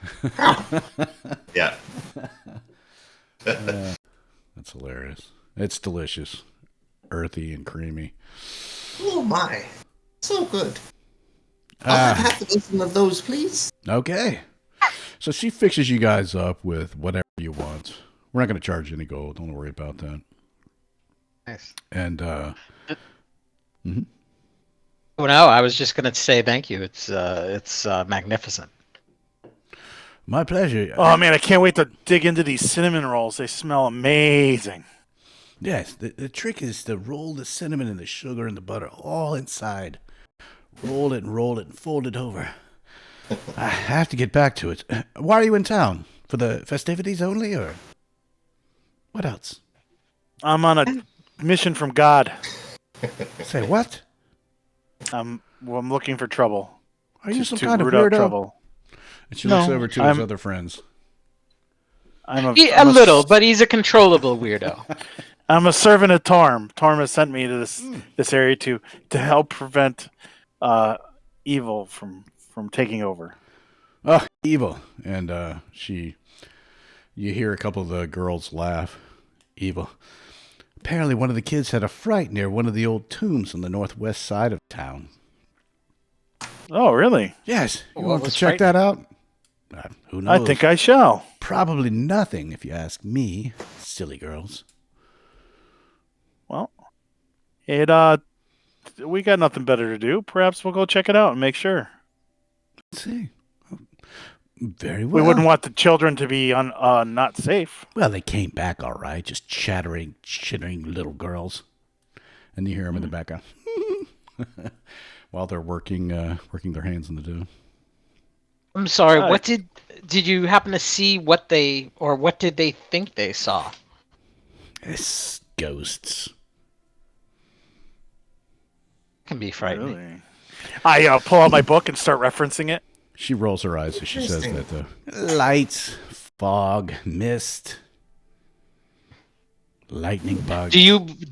yeah. That's hilarious. It's delicious, earthy and creamy. Oh my, so good. I'll have half a dozen of those, please. Okay. So she fixes you guys up with whatever you want. We're not going to charge any gold. Don't worry about that. Nice. And Oh no, I was just gonna say thank you. It's magnificent. my pleasure. oh man, I can't wait to dig into these cinnamon rolls. They smell amazing. Yes, the trick is to roll the cinnamon and the sugar and the butter all inside. Roll it and fold it over. I have to get back to it. Why are you in town? For the festivities only, or what else? I'm on a mission from God. Say what? I'm looking for trouble. Are you some to kind of root out weirdo? trouble. And she looks No, over to his I'm- other friends. I'm A I'm little, but he's a controllable weirdo. I'm a servant of Torm. Torm has sent me to this area to help prevent evil from taking over. Oh, evil. And you hear a couple of the girls laugh. Evil. Apparently one of the kids had a fright near one of the old tombs on the northwest side of town. Oh, really? Yes. You What want to was check that out? Who knows? I think I shall. Probably nothing, if you ask me. Silly girls. Well, we got nothing better to do. Perhaps we'll go check it out and make sure. Let's see. Very well. We wouldn't want the children to be not safe. Well, they came back all right, just chittering little girls. And you hear them in the background. While they're working their hands in the dough. I'm sorry. What did you happen to see? What did they think they saw? It's ghosts. Can be frightening. Really? I pull out my book and start referencing it. She rolls her eyes as she says that, though. Lights, fog, mist, lightning bugs. Do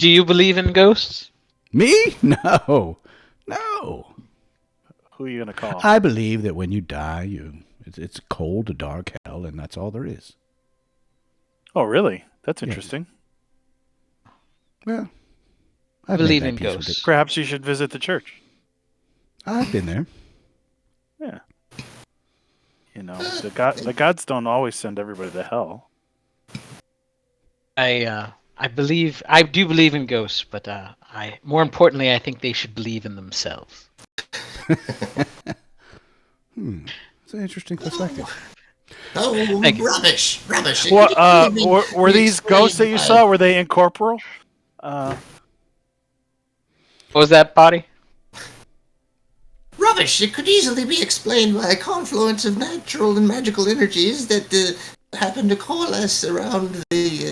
you believe in ghosts? Me? No. Who are you gonna call? I believe that when you die, it's a cold, dark hell, and that's all there is. Oh, really? That's Yes. interesting. Well, I I've believe made in that peace with ghosts. Perhaps you should visit the church. it. I've been there. Yeah. You know, the gods don't always send everybody to hell. I do believe in ghosts, but more importantly, I think they should believe in themselves. It's an interesting perspective. Oh, Thank you. rubbish! What were these ghosts that you saw? Were they incorporeal? What was that, Body? Rubbish! It could easily be explained by a confluence of natural and magical energies that happen to coalesce around the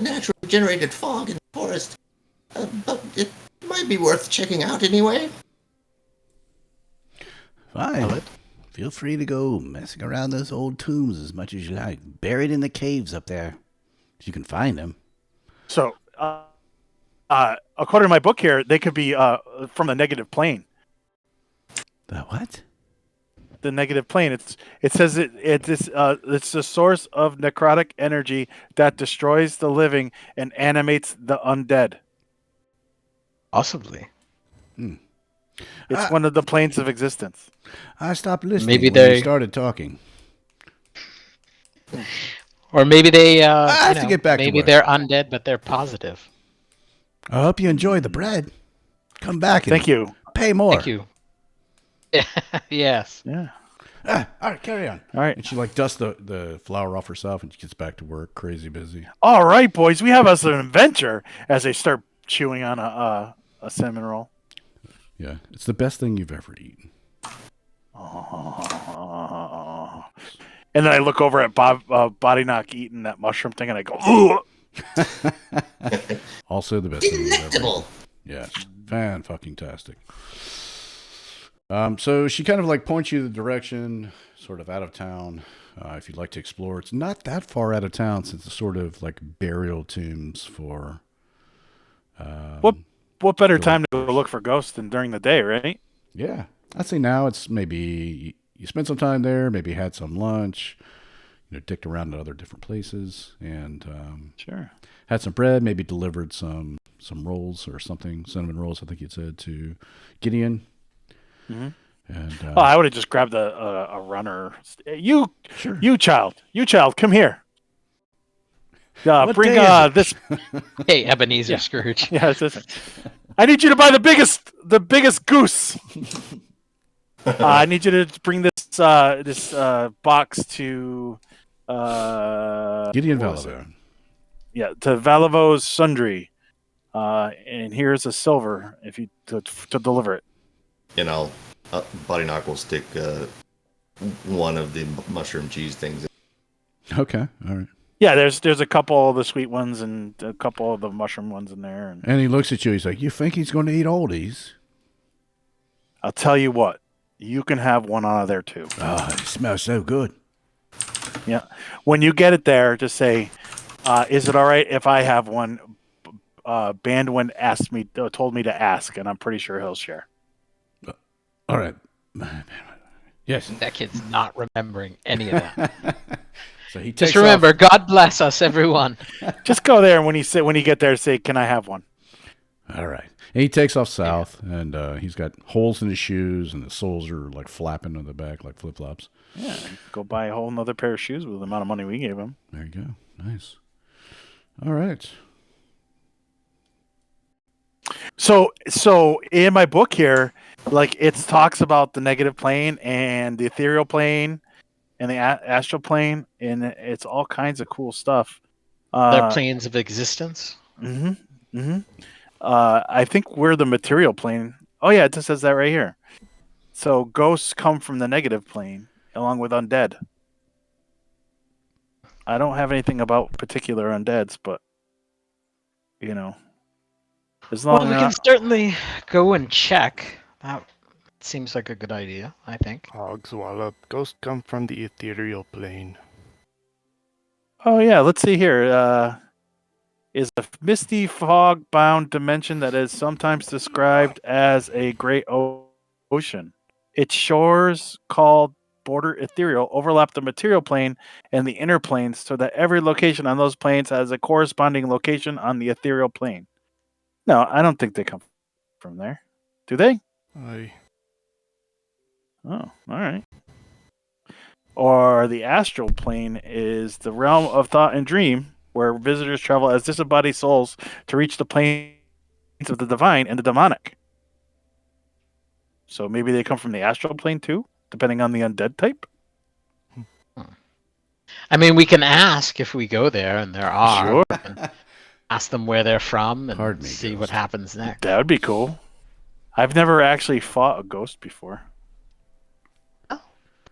naturally generated fog in the forest. But it might be worth checking out anyway. Fine. Feel free to go messing around those old tombs as much as you like. Buried in the caves up there. If you can find them. So, according to my book here, they could be from the negative plane. The what? the negative plane. It says it's the source of necrotic energy that destroys the living and animates the undead. Possibly. It's one of the planes of existence. I stopped listening Maybe when you they- started talking. Or maybe they, I have to get back to maybe work. they're undead, but they're positive. I hope you enjoyed the bread. Come back and Thank you. pay more. Thank you. Yes. Yeah. All right, carry on. All right. And she like dusts the flour off herself and she gets back to work, crazy busy. All right, boys, we have us an adventure as they start chewing on a cinnamon roll. Yeah, it's the best thing you've ever eaten. Oh. And then I look over at Body Knock eating that mushroom thing, and I go, "Ooh!" Also the best thing you've ever eaten. Delectable. Yeah, fan-fucking-tastic. So she kind of like points you the direction, sort of out of town, if you'd like to explore. It's not that far out of town since it's sort of like burial tombs for... What better time to go look for ghosts than during the day, right? Yeah, I'd say now it's maybe you spent some time there, maybe had some lunch, dicked around at other different places, and Sure. had some bread, maybe delivered some rolls or something, cinnamon rolls, I think you said, to Gideon. Mm-hmm. And I would have just grabbed a runner. Sure. You child, come here. What Bring day is it? this. Hey, Ebenezer Scrooge. Yeah, I need you to buy the biggest goose. I need you to bring this box to Gideon what was it? Valavo. Yeah, to Valavo's Sundry. And here's a silver if you to deliver it. And I'll Body Knock will stick one of the mushroom cheese things. Okay, all right. Yeah, there's a couple of the sweet ones and a couple of the mushroom ones in there. And he looks at you. He's like, "You think he's going to eat all these?" I'll tell you what, you can have one out of there too. Oh, it smells so good. Yeah, when you get it there, just say, "Is it all right if I have one?" Bandwin told me to ask, and I'm pretty sure he'll share. All right. Yes. That kid's not remembering any of that. So he takes Just remember, God bless us, everyone. Just go there, and when you get there, say, "Can I have one?" All right. And he takes off south, and he's got holes in his shoes, and the soles are like flapping on the back like flip-flops. Yeah, go buy a whole another pair of shoes with the amount of money we gave him. There you go. Nice. All right. So in my book here, like it talks about the negative plane and the ethereal plane and the astral plane, and it's all kinds of cool stuff. They're planes of existence. Mm-hmm. Mm-hmm. I think we're the material plane. Oh yeah, it just says that right here. So ghosts come from the negative plane along with undead. I don't have anything about particular undeads, but as long Well, we can certainly go and check. That seems like a good idea, I think. Hogswallop. Ghosts come from the ethereal plane. Oh yeah, let's see here. Is a misty fog-bound dimension that is sometimes described as a great ocean. Its shores, called border ethereal, overlap the material plane and the inner planes, so that every location on those planes has a corresponding location on the ethereal plane. No, I don't think they come from there. Do they? Aye. Oh, all right. Or the astral plane is the realm of thought and dream, where visitors travel as disembodied souls to reach the planes of the divine and the demonic. So maybe they come from the astral plane too, depending on the undead type? I mean, we can ask if we go there, and there are. Sure. We can ask them where they're from and Pardon me, see ghost. what happens next. That would be cool. I've never actually fought a ghost before.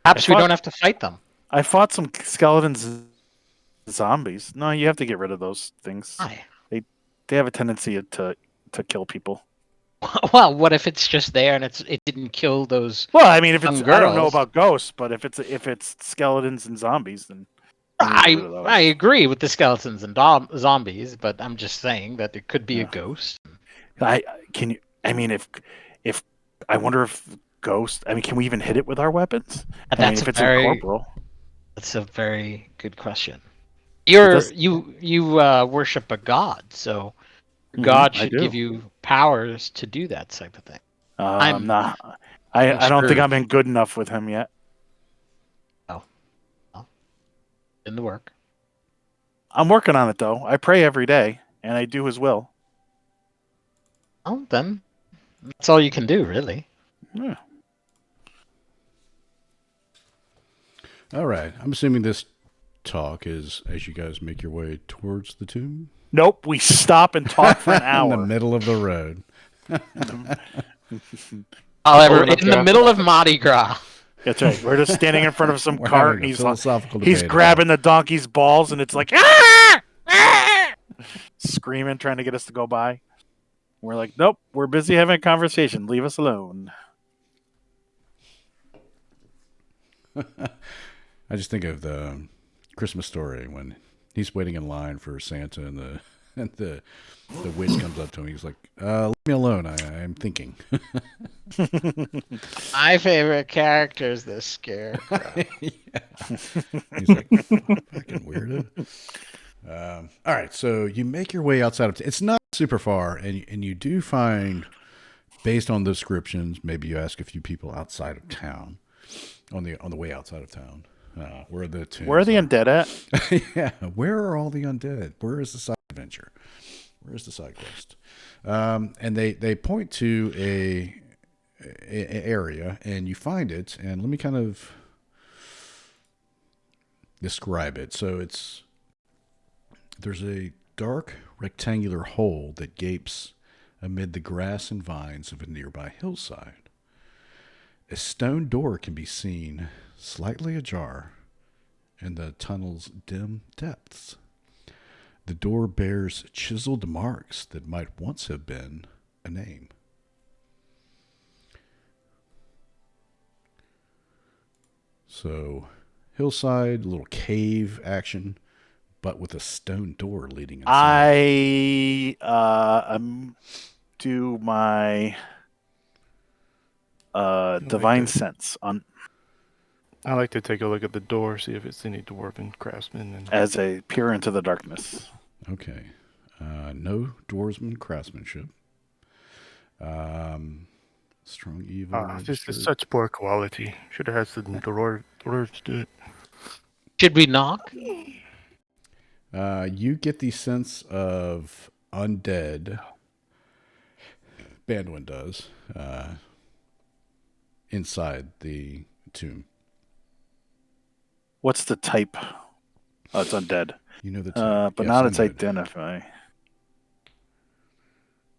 Perhaps we don't have to fight them. I fought some skeletons and zombies. No, you have to get rid of those things. Why? They have a tendency to kill people. Well, what if it's just there and it didn't kill those? Well, I mean, if it's Some I don't know girls. about ghosts, but if it's skeletons and zombies, then you need to get rid of those. I agree with the skeletons and zombies, but I'm just saying that it could be a ghost. I mean, if I wonder if ghost? I mean, can we even hit it with our weapons? And I mean, if it's incorporeal. That's a very good question. does- You worship a god, so Mhm, God I should do. give you powers to do that type of thing. Nah, I don't think I'm in good enough with him yet. Oh, well, in the work. I'm working on it though. I pray every day, and I do his will. Oh, then that's all you can do, really. Yeah. All right. I'm assuming this talk is as you guys make your way towards the tomb. Nope, we stop and talk for an hour. In the middle of the road. However, in the middle of Mardi Gras. That's right. We're just standing in front of some We're cart, having and a philosophical he's debate grabbing the donkey's balls, and it's like, screaming, trying to get us to go by. We're like, nope, we're busy having a conversation. Leave us alone. I just think of the Christmas Story when he's waiting in line for Santa, and the witch comes up to him. He's like, "Leave me alone. I'm thinking." My favorite character is the Scarecrow. He's like, "Fucking weirdo." All right, so you make your way outside of. It's not super far, and you do find, based on the descriptions, maybe you ask a few people outside of town, on the way outside of town. Where are the tombs? Where are the undead at? Yeah, where are all the undead? Where is the side adventure? Where is the side quest? And they point to a area, and you find it. And let me kind of describe it. So there's a dark rectangular hole that gapes amid the grass and vines of a nearby hillside. A stone door can be seen slightly ajar in the tunnel's dim depths. The door bears chiseled marks that might once have been a name. So, hillside, little cave action, but with a stone door leading inside. I do my divine sense on I like to take a look at the door, see if it's any dwarven craftsmen. And as I peer into the darkness. Okay. No dwarfsman craftsmanship. Strong evil. this is such poor quality. Should have had some dwarves do it. Should we knock? You get the sense of undead. Bandwin does. Inside the tomb. What's the type? Oh, it's undead. You know the type. But Yes, not its undead. identify.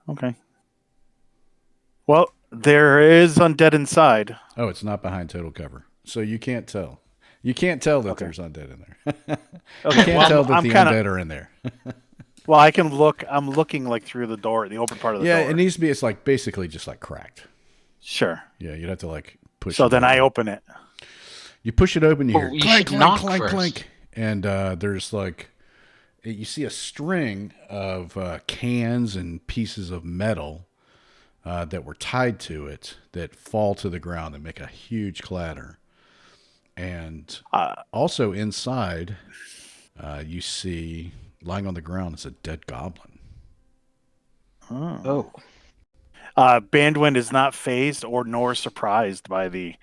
Okay. Well, there is undead inside. Oh, it's not behind total cover, so you can't tell. You can't tell that there's undead in there. Okay, You can't tell that the undead are in there. Well, I can look. I'm looking like through the door, the open part of the door. Yeah, it needs to be. It's like basically just like cracked. Sure. Yeah, you'd have to like push. So it then open. I open it. You push it open, you hear you clank, should clank, knock clank, first. clank, and there's like you see a string of cans and pieces of metal that were tied to it that fall to the ground and make a huge clatter. And also inside, you see lying on the ground is a dead goblin. Oh. Bandwind is not phased or nor surprised by the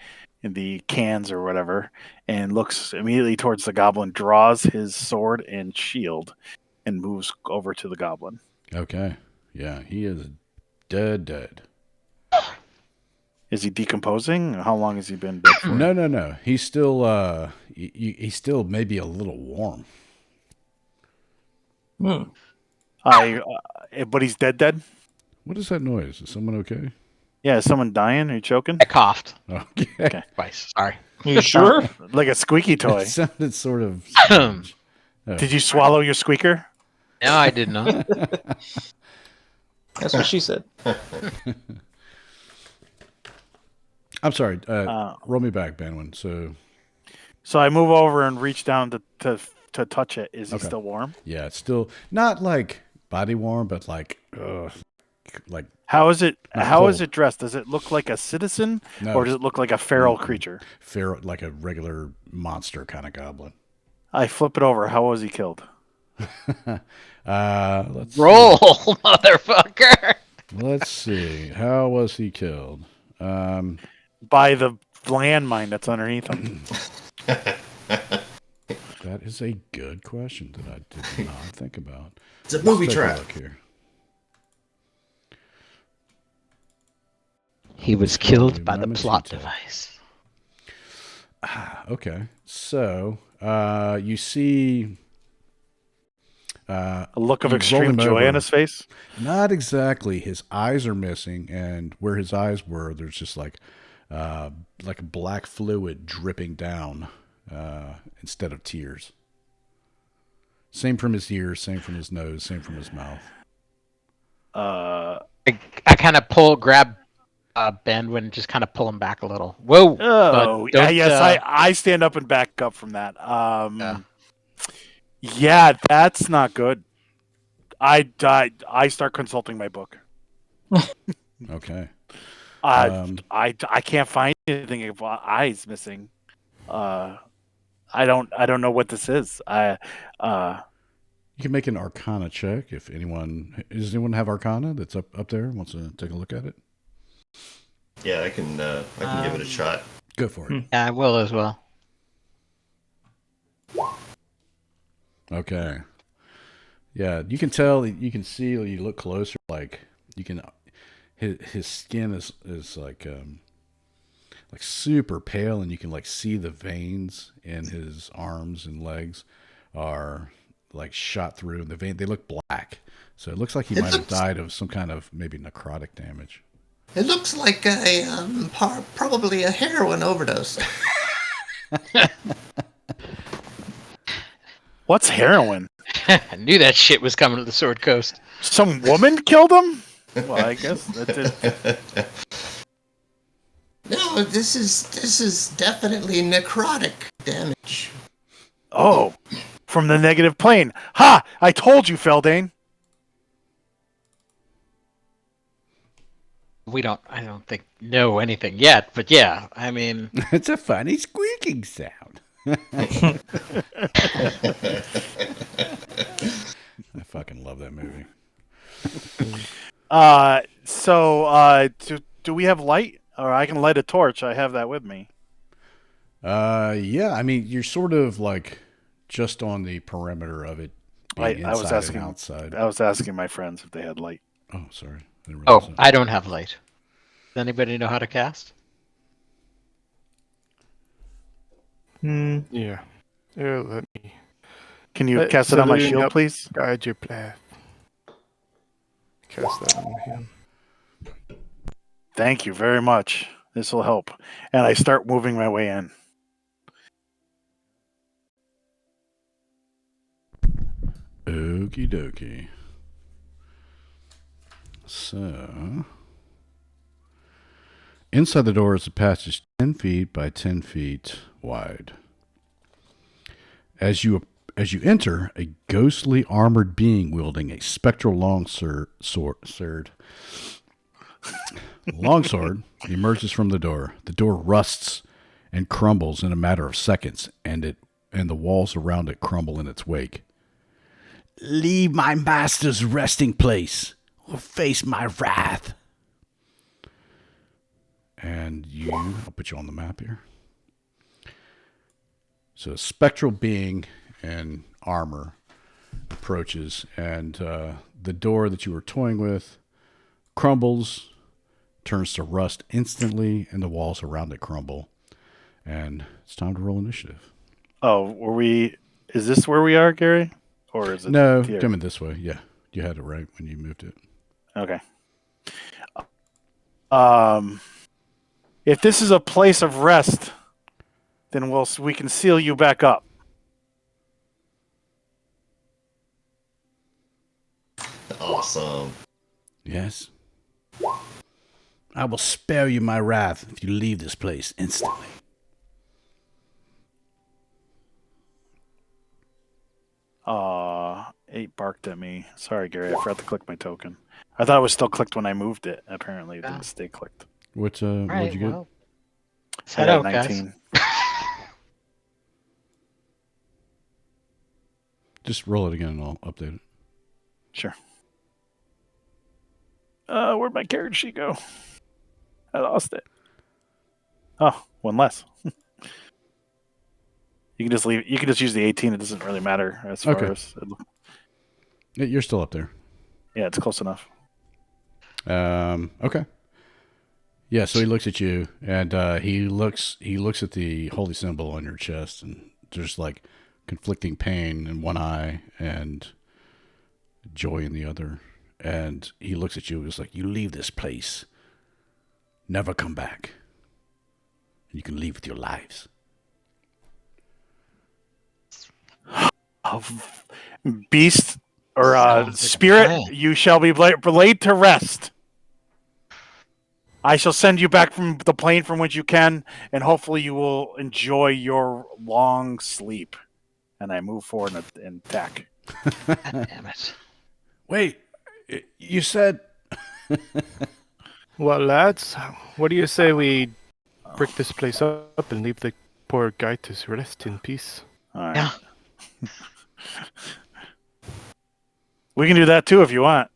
cans or whatever, and looks immediately towards the goblin, draws his sword and shield, and moves over to the goblin. Okay. Yeah, he is dead. Is he decomposing? How long has he been dead for? No. He's still he's still maybe a little warm. But he's dead. What is that noise? Is someone okay? Yeah, is someone dying? Are you choking? I coughed Okay. twice. Sorry. You sure? Like a squeaky toy. It sounded sort of No, strange. Did you swallow your squeaker? I did not. That's what she said. I'm sorry. Roll me back, Banwin. So I move over and reach down to touch it. Is he Okay. still warm? Yeah, it's still not like body warm, but like like How is it? Not How is cold. it dressed? Does it look like a citizen, No. or does it look like a feral creature? fair, like a regular monster kind of goblin. I flip it over. How was he killed? Let's Roll, motherfucker. Let's see. How was he killed? By the landmine that's underneath him. That is a good question that I did not think about. It's a movie Let's take a trap. look here. He was killed by the plot device. Okay. So, you see A look of you roll extreme him joy over. on his face. Not exactly. His eyes are missing, and where his eyes were, there's just like a black fluid dripping down instead of tears. Same from his ears, same from his nose, same from his mouth. I kind of grab Ben and just kind of pull him back a little. Whoa! Oh, yes. I stand up and back up from that. Yeah, that's not good. I start consulting my book. Okay. I can't find anything of eyes missing. I don't know what this is. You can make an Arcana check if anyone. Does anyone have Arcana that's up there? Wants to take a look at it? Yeah, I can give it a shot. Go for it. Yeah, I will as well. Okay. Yeah, you can tell. You can see. You look closer. Like you can. His skin is like super pale, and you can like see the veins in his arms and legs are like shot through, and they look black. So it looks like he might have died of some kind of maybe necrotic damage. It looks like probably a heroin overdose. What's heroin? I knew that shit was coming to the Sword Coast. Some woman killed him? Well, I guess that's it. No, this is definitely necrotic damage. Oh, from the negative plane. Ha! I told you, Feldane. I don't think know anything yet, but yeah, I mean, It's a funny squeaking sound. I fucking love that movie. Do we have light? Or I can light a torch. I have that with me. Yeah, I mean, you're sort of like just on the perimeter of it, being I was inside asking. and outside. I was asking my friends if they had light. Oh, sorry. I didn't realize that. I don't have light. Does anybody know how to cast? Yeah. Here, let me Can you Let cast it on my Saloon shield, help please? guide your path. Cast that on him. Thank you very much. This will help. And I start moving my way in. Okie dokie. So, inside the door is a passage 10 feet by 10 feet wide. As you enter, a ghostly armored being wielding a spectral longsword emerges from the door. The door rusts and crumbles in a matter of seconds, and the walls around it crumble in its wake. Leave my master's resting place, or face my wrath. And I'll put you on the map here. So a spectral being in armor approaches, and the door that you were toying with crumbles, turns to rust instantly, and the walls around it crumble. And it's time to roll initiative. Oh, is this where we are, Gary? Or is it No, here? coming this way. Yeah, you had it right when you moved it. Okay. If this is a place of rest, then we can seal you back up. Awesome. Yes. I will spare you my wrath if you leave this place instantly. 8 barked at me. Sorry, Gary. I forgot to click my token. I thought it was still clicked when I moved it. Apparently, it didn't stay clicked. What'd Right, you get? well, I set got out, guys. 19. Just roll it again and I'll update it. Sure. Where'd my carriage sheet go? I lost it. Oh, one less. You can just leave. You can just use the 18. It doesn't really matter as far as. Yeah, you're still up there. Yeah, it's close enough. Okay. Yeah, so he looks at you, and he looks at the holy symbol on your chest, and there's like conflicting pain in one eye and joy in the other. And he looks at you. He's like, "You leave this place, never come back. You can leave with your lives." Beast or Sounds like a spirit, plan. you shall be laid to rest. I shall send you back from the plane from which you can, and hopefully you will enjoy your long sleep. And I move forward and attack. God damn it. Wait, you said. Well, lads, what do you say we break this place up and leave the poor guy to rest in peace? All right. Yeah. We can do that too if you want.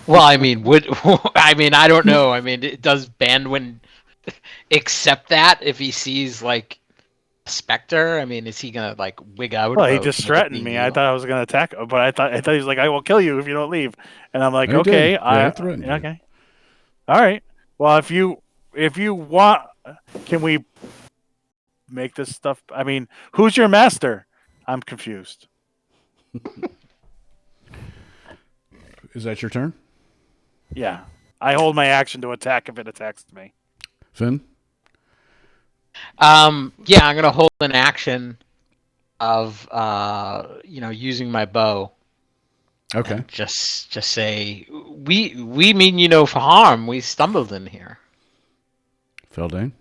Well, I mean, I don't know. I mean, does Bandwin accept that if he sees like a specter? I mean, is he gonna like wig out? Well, he about just make it threatened being me. I real? thought I was going to attack him, but I thought he was like, "I will kill you if you don't leave." And I'm like, Oh, he "Okay, did. Yeah, he threatened you. okay, all right. Well, if you want, can we make this stuff? I mean, who's your master? I'm confused. Is that your turn, Yeah, I hold my action to attack if it attacks me. Finn? Yeah, I'm gonna hold an action of using my bow. Okay. And just say we mean you no harm. We stumbled in here. Feldane?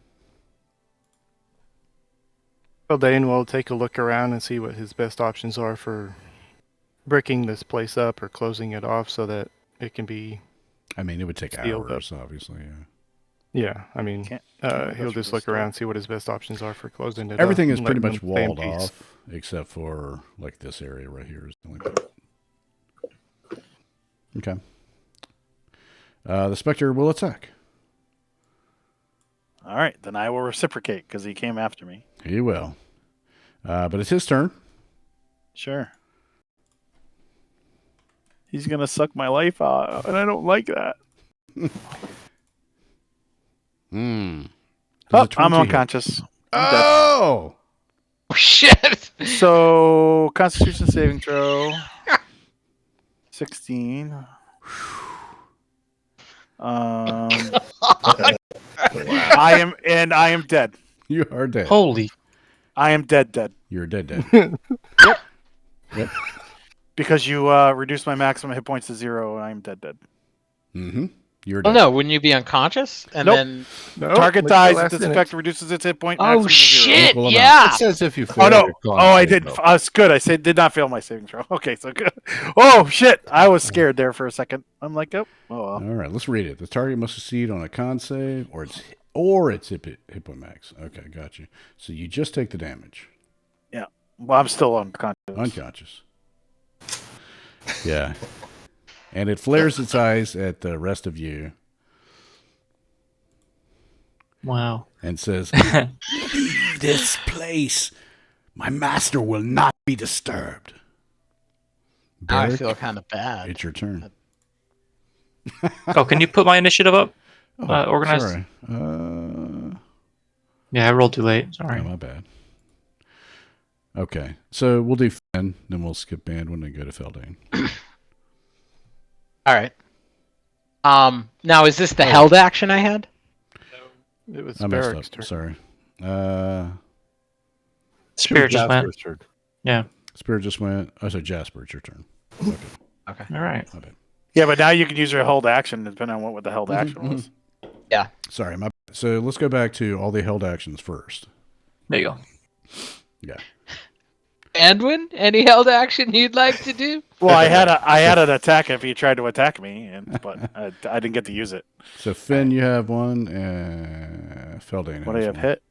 Well, Dane will take a look around and see what his best options are for breaking this place up or closing it off so that it can be. I mean, it would take Sealed hours, obviously. Yeah. Yeah, I mean, Can't he'll go just through look the around, see what his best options are for closing it Everything up. is and pretty letting much them stay in walled peace. off, except for like this area right here is the only thing. Okay. The Spectre will attack. All right, then I will reciprocate because he came after me. He will. But it's his turn. Sure. He's gonna suck my life out, and I don't like that. Hmm. Oh, I'm unconscious. I'm dead. Oh! Oh, shit! So, Constitution saving throw. 16. I am dead. You are dead. Holy. I am dead. You're dead. Yep. Because you reduced my maximum hit points to 0, and I am dead. Mm-hmm. You're Oh dead. no, wouldn't you be unconscious? And Nope. then No, Target look at dies the if this last effect reduces its hit point. oh maximum to 0. shit, Equal amount. yeah. It says if you Oh fail no! your con Oh, I save, did. though. It's good. I did not fail my saving throw. Okay, so good. Oh shit! I was scared there for a second. I'm like, oh well. All right, let's read it. The target must succeed on a con save or its hit point max. Okay, got you. So you just take the damage. Well, I'm still unconscious. Unconscious. Yeah. And it flares its eyes at the rest of you Wow. and says, "Leave this place. My master will not be disturbed." Now I Beric, feel kind of bad. it's your turn. Oh, can you put my initiative up? Organized. Sorry. Yeah, I rolled too late. Sorry. Oh, my bad. Okay, so we'll do Finn, then we'll skip Bandwin and go to Feldane. All right. Now is this the held action I had? It was I messed Beric's up. turn. Sorry. Spirit just went. Jasper's turn. Yeah. Spirit just went. Oh, so Jasper, it's your turn. Okay, Okay. All right. my bad. Yeah, but now you can use your held action depending on what the held action was. Yeah. Sorry, my. So let's go back to all the held actions first. There you go. Yeah. Bandwin, any held action you'd like to do? Well, I had an attack if he tried to attack me, but I didn't get to use it. So Finn, you have one, and Feldane Would I has have one. hit?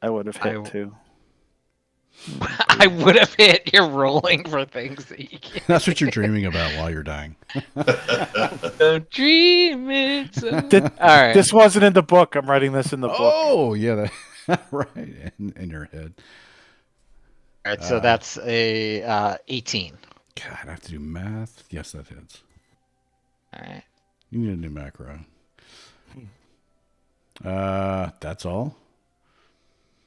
I would have hit too. I would have hit. You're rolling for things that you can't. That's what you're dreaming about while you're dying. Don't dream it. All right. This wasn't in the book. I'm writing this in the book. Oh, yeah, right, in your head. All right, so that's a 18. God, I have to do math. Yes, that hits. All right. You need a new macro. That's all.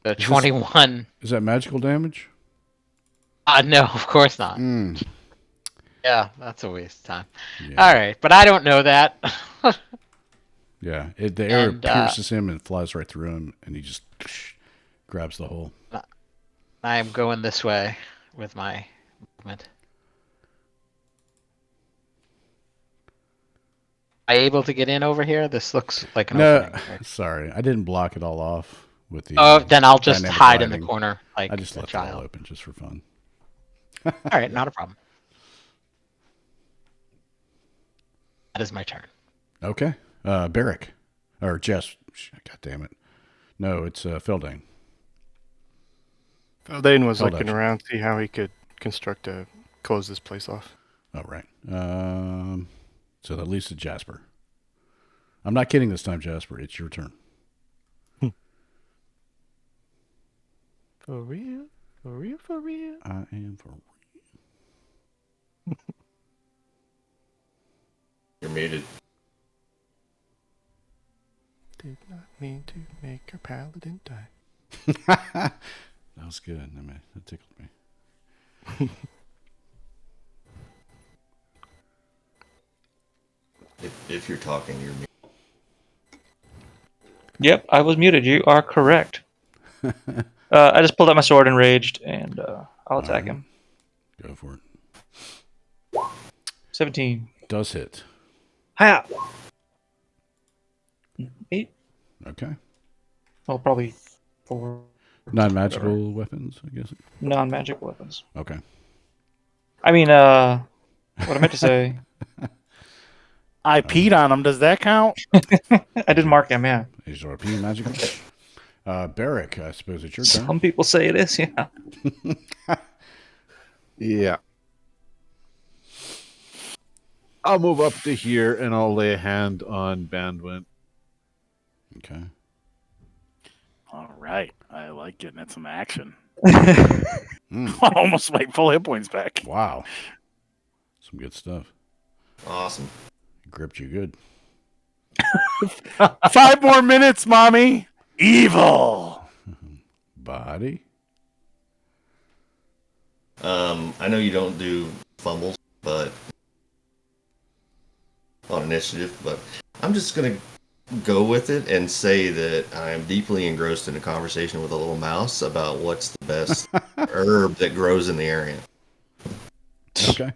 The 21. Is that magical damage? No, of course not. Mm. Yeah, that's a waste of time. Yeah. All right, but I don't know that. Yeah, the arrow And, pierces him and flies right through him, and he just grabs the hole. I am going this way with my movement. Am I able to get in over here? This looks like an opening. Sorry, I didn't block it all off with the. Oh, then I'll just dynamic hide in the lighting. corner like I just a left it all child. open just for fun. All right, not a problem. That is my turn. Okay, Barrick or Jess. God damn it! No, it's Feldane. Feldane was Hold looking on. around to see how he could construct a close this place off. Oh right. So that leads to Jasper. I'm not kidding this time, Jasper. It's your turn. For real? For real? For real? I am for. You're muted. Did not mean to make our paladin die. That was good. That tickled me. If you're talking, you're muted. Yep, I was muted. You are correct. I just pulled out my sword and raged, and I'll attack him. Go for it. 17. Does hit. Hiya! 8. Okay. Well, probably 4 Non-magical weapons, I guess. non-magical weapons. Okay. I mean, what I meant to say. I peed on him. Does that count? I did mark him, yeah. Is RP magical? Barrick, I suppose it's your turn. Some people say it is, yeah. Yeah. I'll move up to here and I'll lay a hand on Bandwidth. Okay. All right. I like getting at some action. Mm. Almost my full hit points back. Wow. Some good stuff. Awesome. Gripped you good. 5 more minutes, mommy. Evil. Body. I know you don't do fumbles, but on initiative, but I'm just gonna go with it and say that I am deeply engrossed in a conversation with a little mouse about what's the best herb that grows in the area. Okay.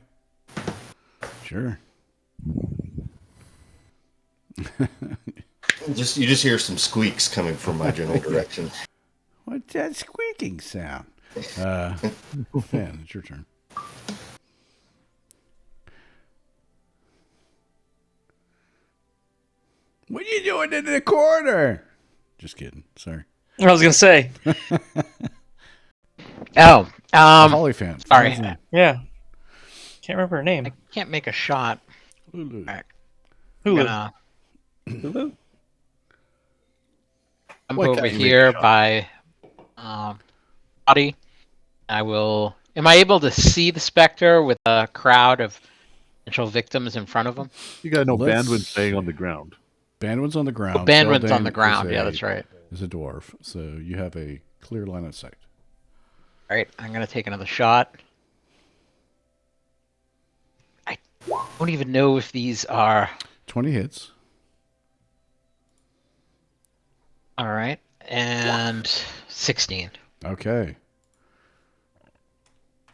Sure. You just hear some squeaks coming from my general direction. What's that squeaking sound? Fan, it's your turn. What are you doing in the corner? Just kidding. Sorry. I was going to say. Oh, Holly fan. sorry. Yeah. Can't remember her name. I can't make a shot. Lulu. Alright. Hulu. Gonna Hulu? jump Why over can't you make here a shot? by body. I will. Am I able to see the specter with a crowd of potential victims in front of him? You gotta know Let's- Bandwidth staying on the ground. Bandwidth's on the ground. Oh, Bandwidth's on the Feldane ground. is Yeah, a- that's right. Is a dwarf, so you have a clear line of sight. All right, I'm gonna take another shot. I don't even know if these are 20 hits. all right, and 16. Okay.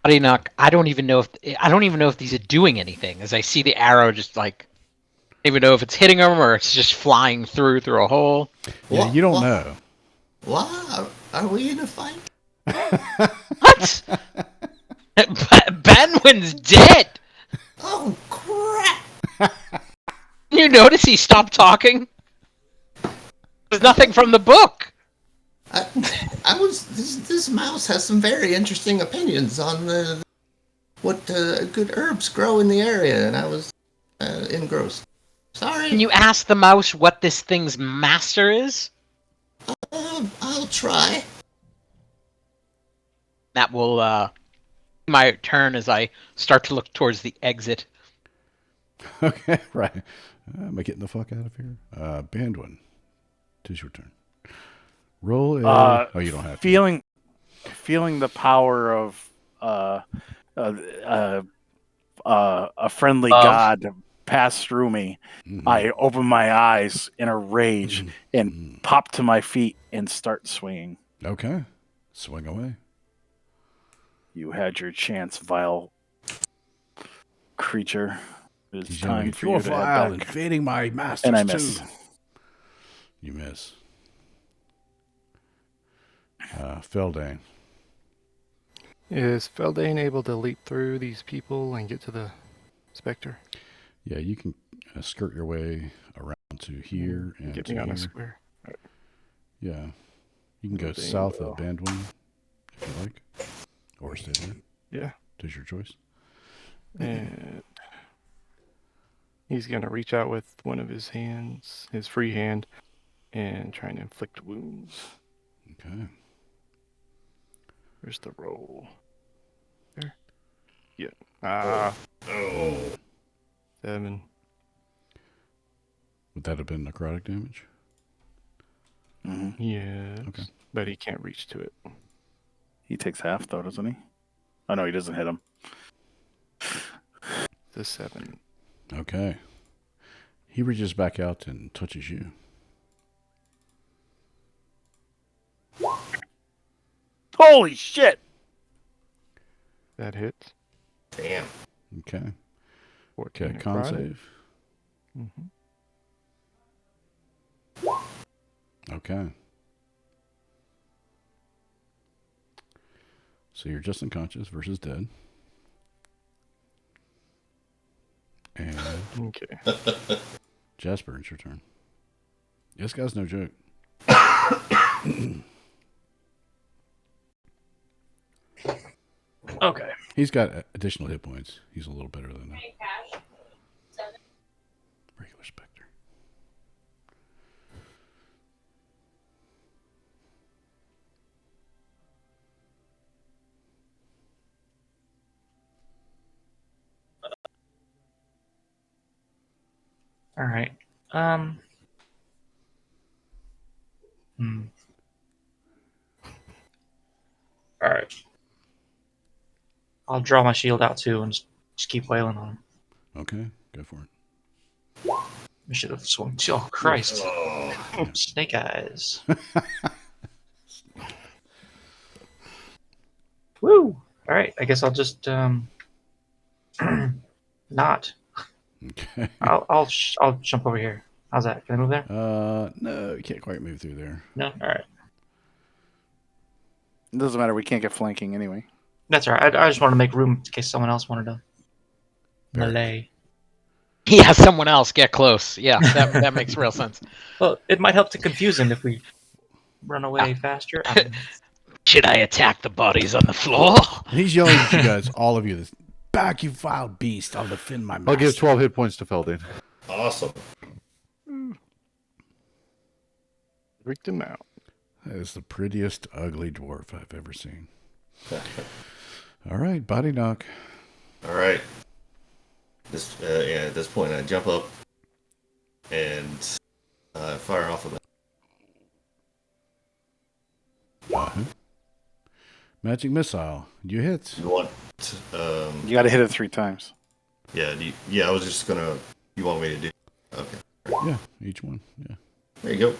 Body knock. I don't even know if these are doing anything. As I see the arrow, just like I don't even know if it's hitting them or it's just flying through a hole. Yeah, you don't know. What? Are we in a fight? What? Benwin's dead. notice he stopped talking? There's nothing from the book. I was. This mouse has some very interesting opinions on what good herbs grow in the area, and I was engrossed. Sorry. Can you ask the mouse what this thing's master is? I'll try. That will my turn as I start to look towards the exit. Okay, right. Am I getting the fuck out of here? Bandwin, tis your turn. Roll a... oh, you don't have to. Feeling the power of a friendly god pass through me, I open my eyes in a rage and pop to my feet and start swinging. Okay. Swing away. You had your chance, vile creature. It's time for you to head back. Invading my masters, and I miss. Too. You miss. Feldane. Is Feldane able to leap through these people and get to the Spectre? Yeah, you can skirt your way around to here and get to me on here. A square. Right. Yeah, you can go south of Bandwin if you like, or stay there. Yeah, it's your choice. And he's gonna reach out with one of his hands, his free hand, and try and inflict wounds. Okay. Where's the roll? There. Yeah. Oh. 7. Would that have been necrotic damage? Mm-hmm. Yes. Okay. But he can't reach to it. He takes half, though, doesn't he? Oh, no, he doesn't hit him. The 7. Okay. He reaches back out and touches you. Holy shit! That hits. Damn. Okay. 14 Okay, con save. Mm-hmm. Okay. So you're just unconscious versus dead. And okay. Jasper, it's your turn. This guy's no joke. Okay. He's got additional hit points. He's a little better than that. Regular Spectre. All right. All right. I'll draw my shield out too and just keep wailing on him. Okay, go for it. I should have swung. Oh, Christ. Oh. Snake eyes. Woo! All right, I guess I'll just not. Okay. I'll jump over here. How's that? Can I move there? No, you can't quite move through there. No. All right. It doesn't matter. We can't get flanking anyway. That's all right. I just wanted to make room in case someone else wanted to melee. Yeah, someone else get close. Yeah, that makes real sense. Well, it might help to confuse him if we run away faster. Should I attack the bodies on the floor? And he's yelling at you guys, all of you. This, back, you vile beast! I'll defend my master. I'll give 12 hit points to Feldane. Awesome. Freaked him out. That is the prettiest ugly dwarf I've ever seen. All right, body knock. All right. At this point, I jump up and fire off of it. Magic missile. You hit. You want? You got to hit it 3 times. Yeah. I was just gonna. You want me to do? Okay. Yeah, each one. Yeah. There you go.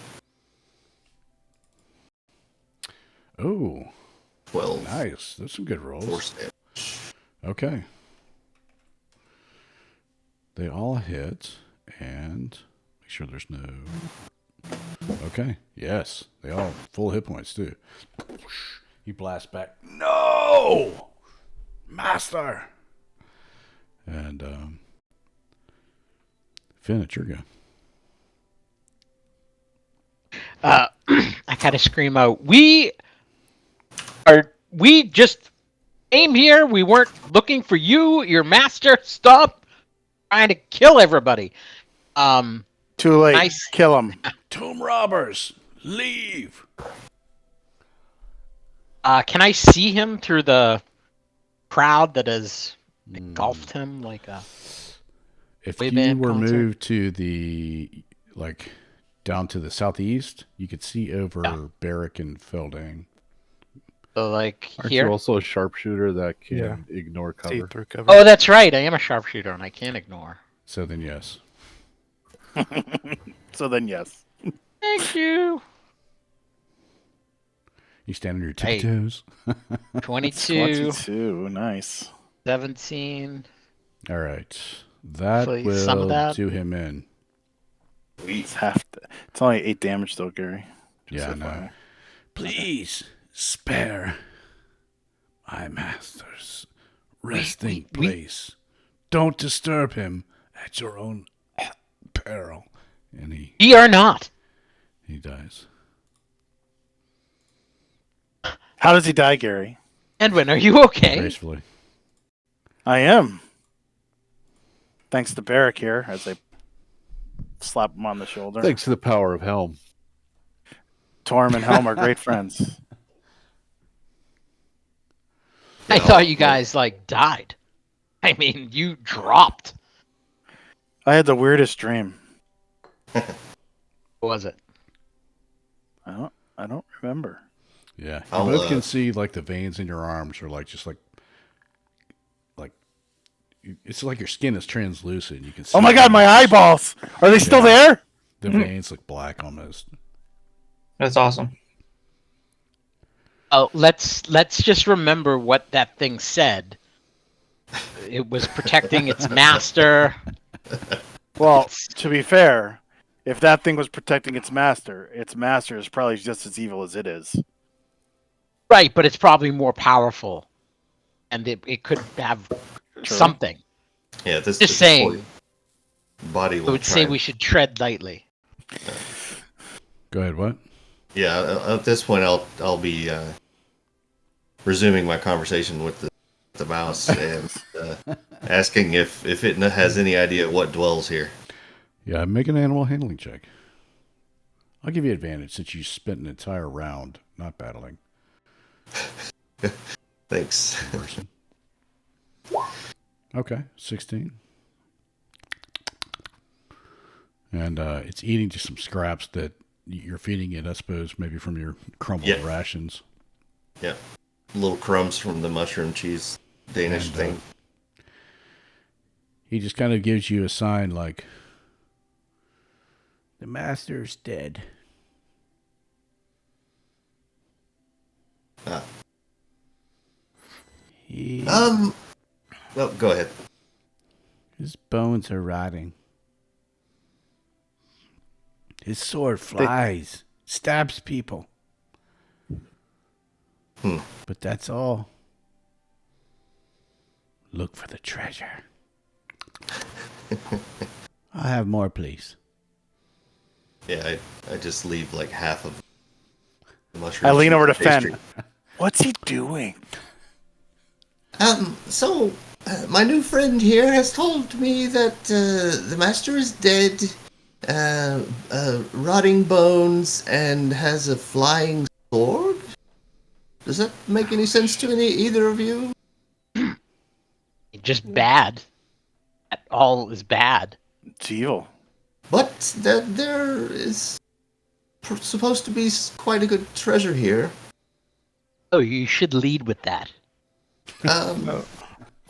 Oh. 12. Nice. Those are some good rolls. Force damage. Okay. They all hit, and make sure there's no... Okay. Yes. They all full hit points, too. You blast back. No! Master! And, Finn, it's your go. I kind of scream out, we just came here. We weren't looking for you, your master. Stop trying to kill everybody. Too late. Nice. Kill him. Tomb robbers, leave. Can I see him through the crowd that has engulfed him like a If boy you band were concert? moved to the down to the southeast, you could see over Barrack and Feldane. So like Aren't here? you also a sharpshooter that can Yeah. ignore See cover? through cover. Oh, that's right. I am a sharpshooter and I can't ignore. So then, yes. So then, yes. Thank you. You stand on your Hey. tippy toes. 22, 22. Nice. 17. All right. That Hopefully some of will that. do him in. It's it's only 8 damage though, Gary. Yeah, I know. FYI. Please spare my master's resting we- place. Don't disturb him at your own peril. And We are not. he dies. How does he die, Gary? Edwin, are you okay? Gracefully. I am. Thanks to Barrack here, as I slap him on the shoulder. Thanks to the power of Helm. Torm and Helm are great friends. I thought you guys like died. I mean, you dropped. I had the weirdest dream. What was it? I don't remember. Yeah. You I'll, both can see like the veins in your arms are like just like it's like your skin is translucent. You can see Oh my god, my eyeballs! Are they still there? The veins look black almost. That's awesome. Oh, let's just remember what that thing said. It was protecting its master. Well, to be fair, if that thing was protecting its master is probably just as evil as it is. Right, but it's probably more powerful. And it could have True. something. Yeah, this Just saying. Body I will would try say and- we should tread lightly. Go ahead, what? Yeah, at this point, I'll be resuming my conversation with the mouse and asking if it has any idea what dwells here. Yeah, make an animal handling check. I'll give you advantage since you spent an entire round not battling Thanks. a person. Okay, 16. And it's eating just some scraps that you're feeding it, I suppose, maybe from your crumbled rations. Yeah, little crumbs from the mushroom cheese Danish And, thing. He just kind of gives you a sign like, the master's dead. He, Oh, go ahead. his bones are rotting. His sword flies, stabs people. But that's all. Look for the treasure. I'll have more, please. Yeah, I just leave like half of the mushroom. I lean over to pastry. Fen. What's he doing? So, my new friend here has told me that the master is dead, rotting bones, and has a flying sword. Does that make any sense to either of you? Just bad. That all is bad. It's evil. But there is supposed to be quite a good treasure here. Oh, you should lead with that.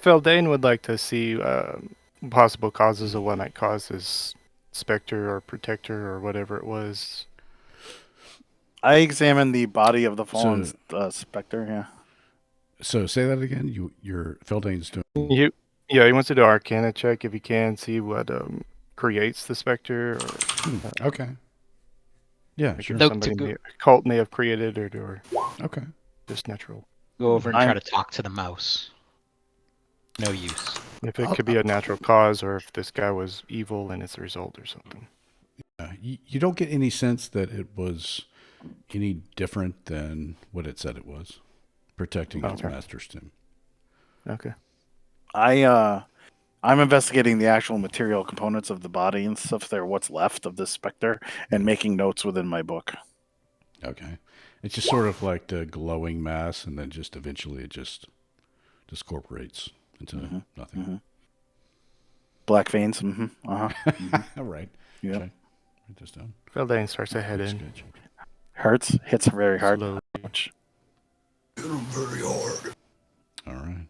Feldane would like to see possible causes of what might cause this specter or protector or whatever it was. I examined the body of the fallen specter, yeah. So say that again. Your Feldane's doing. He wants to do an Arcana check if he can see what creates the specter, or Okay. Yeah, sure. So- somebody cult may have created it, or Okay. just natural. Go over and I'm- try to talk to the mouse. No use. If it could be a natural cause, or if this guy was evil and it's the result or something. You don't get any sense that it was any different than what it said it was, protecting its master's tomb. Okay. I'm investigating the actual material components of the body and stuff there, what's left of this specter, and making notes within my book. Okay. It's just sort of like the glowing mass, and then just eventually it just discorporates into nothing. Mm-hmm. Black veins. Mm-hmm. Uh-huh. All right. Yep. Okay. Write this down. Feldane starts to head in. Sketch. Hurts. Hits very hard. Slowly. Hit him very hard. All right.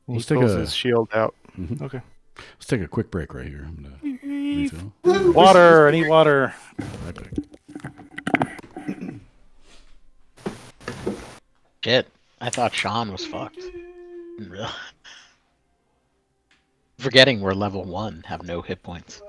He pulls his shield out. Mhm. Okay. Let's take a quick break right here. I'm gonna refill. Water. I need water. Right back. Shit. I thought Sean was fucked. Forgetting we're level 1, have no hit points.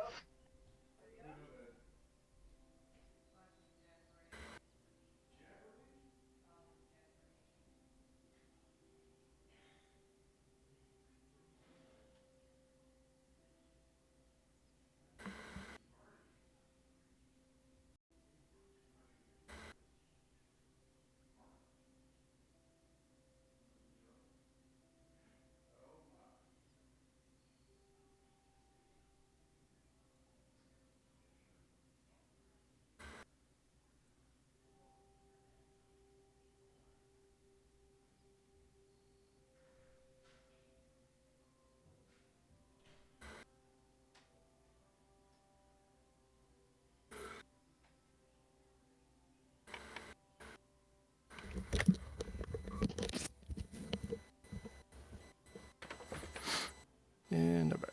And I'm back.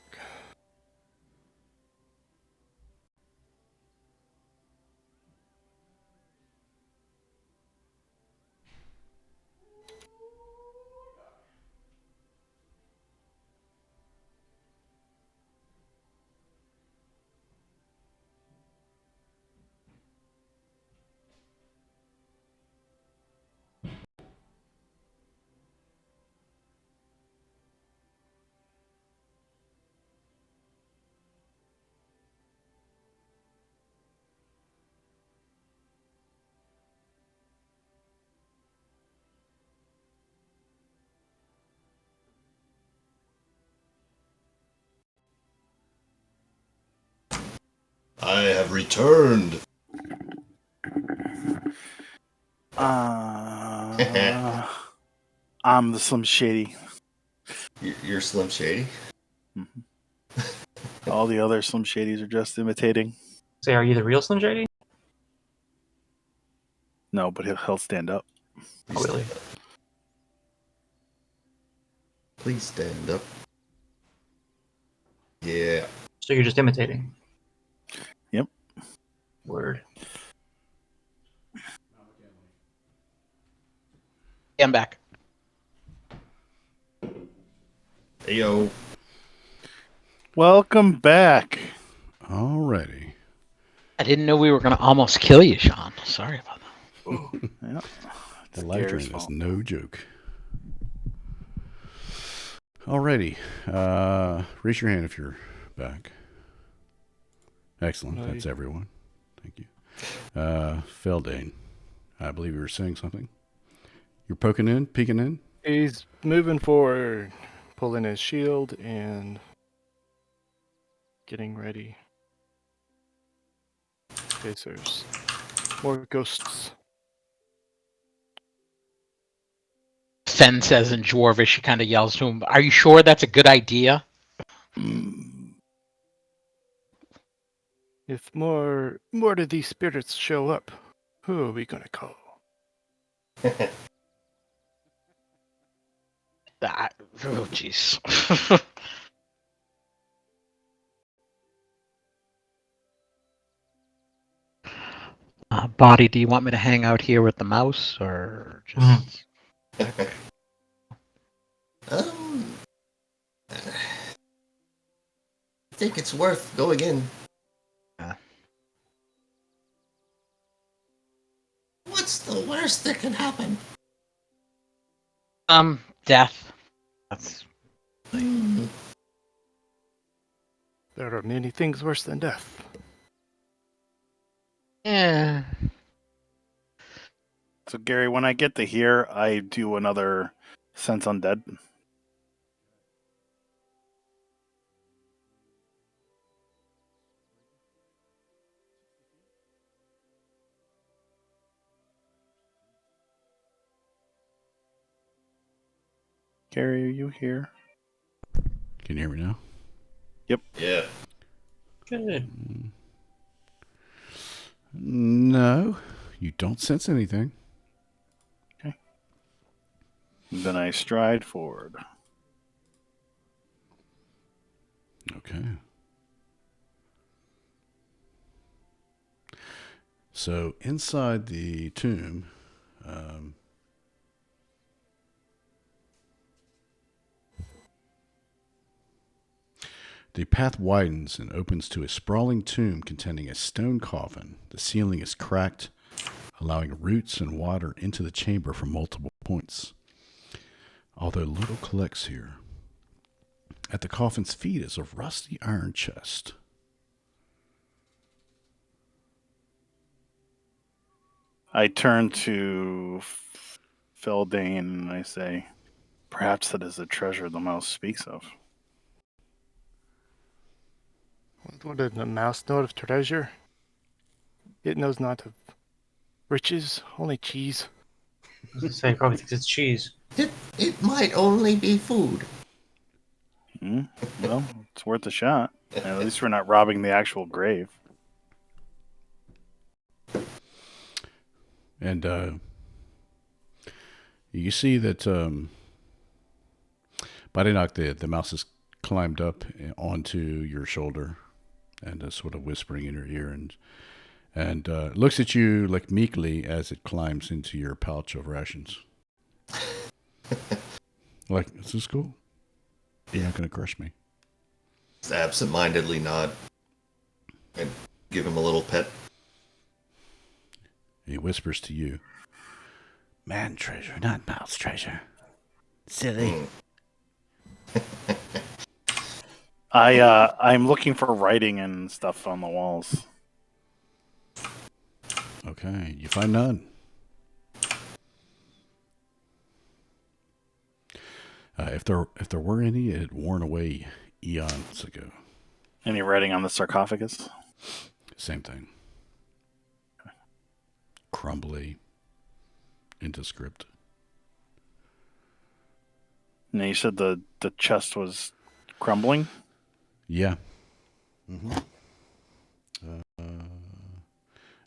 I have returned. I'm the Slim Shady. You're Slim Shady? Mm-hmm. All the other Slim Shadys are just imitating. Say, are you the real Slim Shady? No, but he'll stand up. Oh, really? Please stand up. Yeah. So you're just imitating? Yep. Word. Yeah, I'm back. Heyo. Welcome back. Alrighty. I didn't know we were going to almost kill you, Sean. Sorry about that. Yeah. The light drain is no joke. Alrighty. Raise your hand if you're back. Excellent. That's everyone. Thank you. Feldane, I believe you were saying something. You're peeking in? He's moving forward, pulling his shield and getting ready. Okay, so there's more ghosts. Fen says in Dwarvish, she kind of yells to him, "Are you sure that's a good idea?" If more of these spirits show up, who are we gonna call? Oh, jeez. Body, do you want me to hang out here with the mouse, or just... I think it's worth going in. What's the worst that can happen? Death. That's... There are many things worse than death. Yeah. So Gary, when I get to here, I do another sense undead. Gary, are you here? Can you hear me now? Yep. Yeah. Good. No, you don't sense anything. Then I stride forward. Okay. So inside the tomb, the path widens and opens to a sprawling tomb containing a stone coffin. The ceiling is cracked, allowing roots and water into the chamber from multiple points. Although little collects here. At the coffin's feet is a rusty iron chest. I turn to Feldane and I say, perhaps that is the treasure the mouse speaks of. What did the mouse know of treasure? It knows not of riches, only cheese. I was gonna say, probably thinks it's cheese. It might only be food. Well, it's worth a shot. At least we're not robbing the actual grave. And you see that Badinok, the mouse has climbed up onto your shoulder and sort of whispering in your ear and looks at you like meekly as it climbs into your pouch of rations. Like, is this cool? You're not going to crush me. Just absent-mindedly nod and give him a little pet. He whispers to you, man treasure, not mouse treasure. Silly. I'm looking for writing and stuff on the walls. Okay, you find none. If there were any, it had worn away eons ago. Any writing on the sarcophagus? Same thing. Crumbly, indescript. And you said the chest was crumbling? Yeah. Mm-hmm.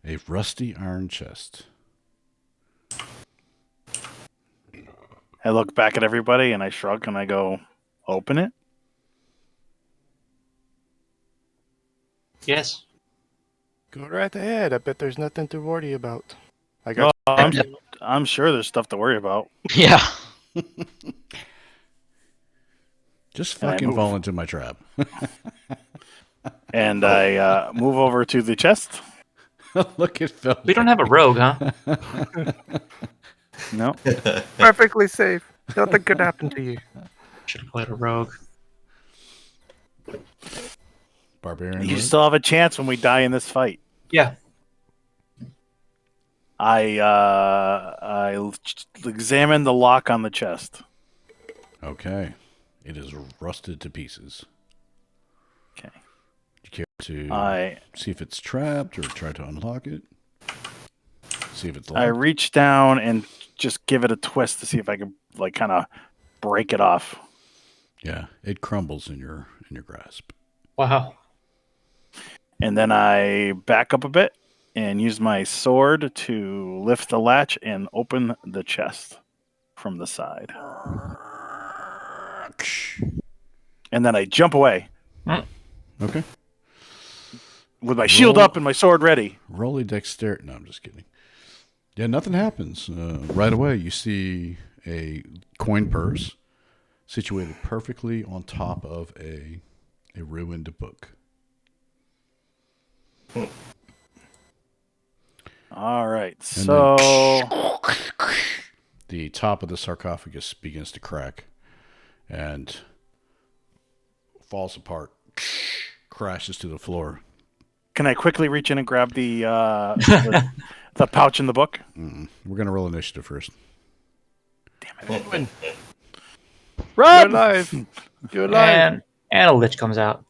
A rusty iron chest. I look back at everybody and I shrug and I go, open it? Yes. Go right ahead. I bet there's nothing to worry about. I got I'm sure there's stuff to worry about. Yeah. Just And I fucking move. fall into my trap. And I move over to the chest. Look at Phil. We don't have a rogue, huh? No. perfectly safe. Nothing could happen to you. Should have played a rogue. Barbarian. You rogue? still have a chance when we die in this fight. Yeah. I examine the lock on the chest. Okay. It is rusted to pieces. Okay. Do you care to see if it's trapped or try to unlock it? See if it's locked? I reach down and just give it a twist to see if I can like kind of break it off. Yeah, it crumbles in your grasp. Wow. And then I back up a bit and use my sword to lift the latch and open the chest from the side. And then I jump away Okay. with my shield up and my sword ready. Roll a dexterity. No, I'm just kidding. Yeah, nothing happens. Right away, you see a coin purse situated perfectly on top of a ruined book. All right. And So the top of the sarcophagus begins to crack and falls apart, crashes to the floor. Can I quickly reach in and grab the pouch in the book? We're gonna roll initiative first. Damn it! Run! Run! You're alive! You're alive! And a lich comes out.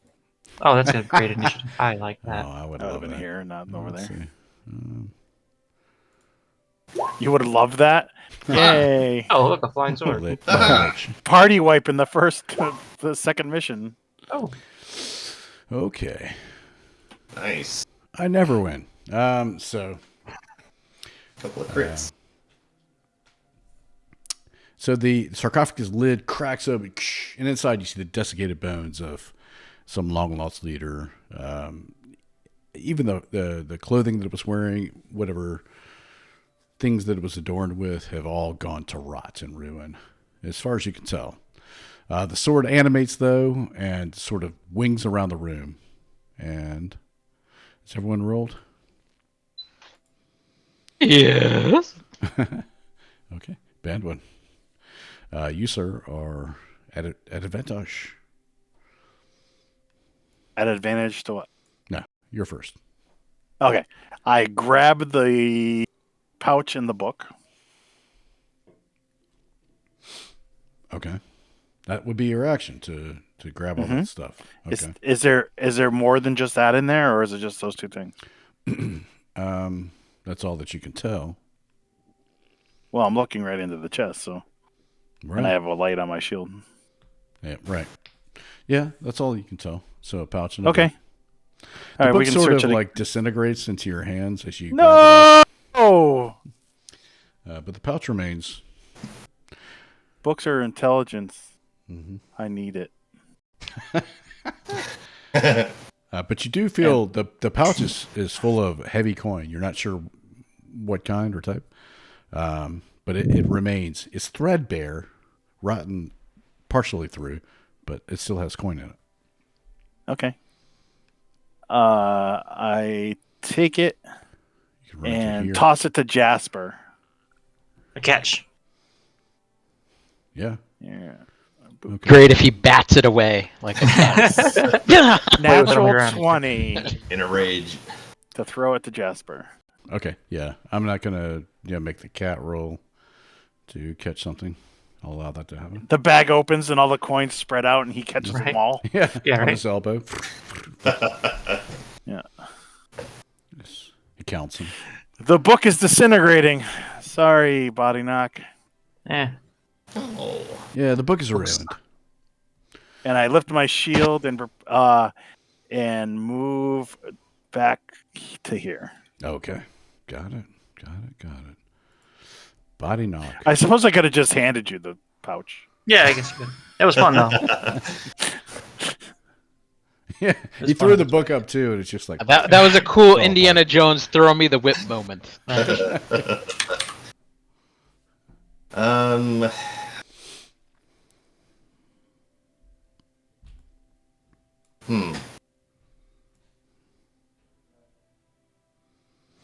Oh, that's a great initiative. I like that. Oh, I would I would love have been that. here, not over Let's there. see. You would have loved that. Yay! Oh, look, a flying sword. Lich. Party wipe in the second mission. Oh, Okay. Nice. I never win. So Couple of crits. So the sarcophagus lid cracks open, and inside you see the desiccated bones of some long lost leader. Even the clothing that it was wearing, whatever things that it was adorned with, have all gone to rot and ruin, as far as you can tell. The sword animates, though, and sort of wings around the room. And is everyone rolled? Yes. Okay, bad one. You, sir, are at advantage. At advantage to what? No, you're first. Okay. I grab the pouch in the book. Okay. That would be your action to grab all that stuff. Okay. Is there more than just that in there, or is it just those two things? That's all that you can tell. Well, I'm looking right into the chest, so Right. and I have a light on my shield. Yeah, right. Yeah, that's all you can tell. So a pouch and a Okay. book. All The right, book we can sort search of it. like disintegrates into your hands as you grab No. it up. But the pouch remains. Books are intelligence. Mm-hmm. I need it. But you do feel the pouch is full of heavy coin. You're not sure what kind or type. But it remains. It's threadbare, rotten partially through, but it still has coin in it. Okay. I take it You can run through and here. toss it to Jasper. a catch. Yeah. Okay. Great if he bats it away like a cat. Yeah. Play with it on the Natural ground. 20 In a rage. to throw it to Jasper. Okay, yeah. I'm not going to make the cat roll to catch something. I'll allow that to happen. The bag opens and all the coins spread out, and he catches Right. them all. Yeah, Yeah, on right. his elbow. Yeah. He counts them. The book is disintegrating. Sorry, body knock. Oh. Yeah, the book is ruined. And I lift my shield and move back to here. Okay. Got it. Body knock. I suppose I could have just handed you the pouch. Yeah, I guess you could. That was fun, though. Yeah, he threw the book up too, and it's just like That was a cool Oh, Indiana Jones throw me the whip moment.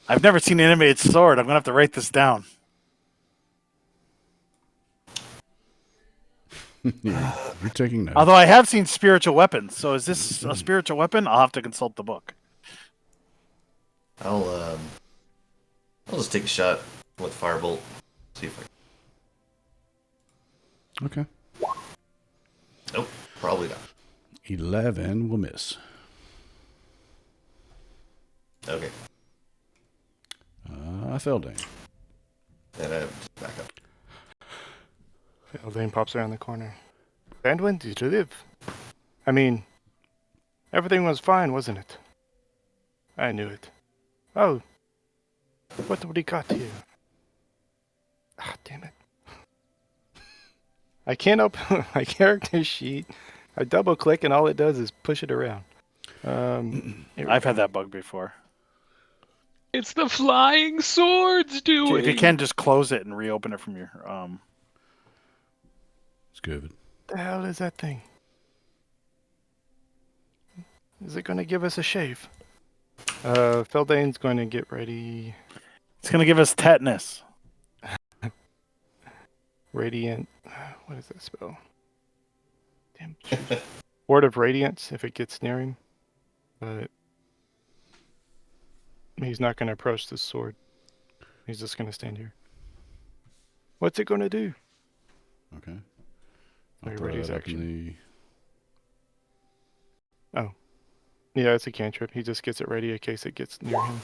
I've never seen an animated sword. I'm going to have to write this down. Yeah, you're taking notes. Although I have seen spiritual weapons. So is this a spiritual weapon? I'll have to consult the book. I'll just take a shot with firebolt. See if I. Okay. Nope, probably not. 11 will miss. Okay, Feldane. then I have to back up. Feldane pops around the corner. Bandwin, did you live? I mean, everything was fine, wasn't it? I knew it. Oh, what have we got here? Ah, damn it. I can't open my character sheet. I double click and all it does is push it around. I've had that bug before. It's the flying swords doing. If you can, just close it and reopen it from your. It's good. The hell is that thing? Is it going to give us a shave? Feldane's going to get ready. It's going to give us tetanus. Radiant. What is that spell? Damn. Word of Radiance if it gets near him. But He's not going to approach this sword. He's just going to stand here. What's it going to do? Okay. Are you throw ready? His that up action. in Oh. Yeah, it's a cantrip. He just gets it ready in case it gets near him.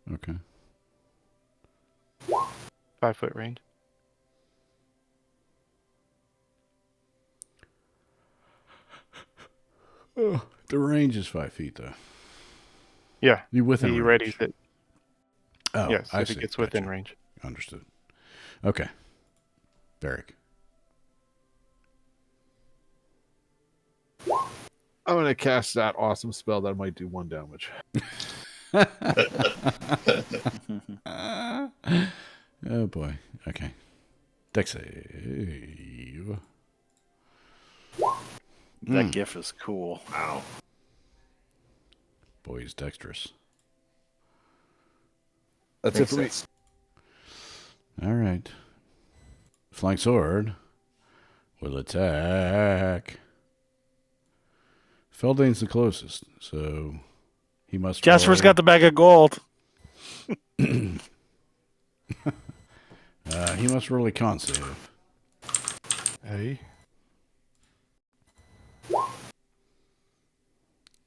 the... Okay. 5-foot range. Oh, the range is 5 feet, though. Yeah. You within He range? readies it. Oh, Yes, I if see. it gets within Gotcha. range. Understood. Okay. Barrick. I'm going to cast that awesome spell that might do 1 damage. Oh, boy. Okay. Dex save. That gif is cool. Wow. Boy, he's dexterous. That's Makes it for me. sense. All right. Flying sword will attack. Feldane's the closest, so he must. Jasper's roll. got the bag of gold. He must roll a con save. Hey.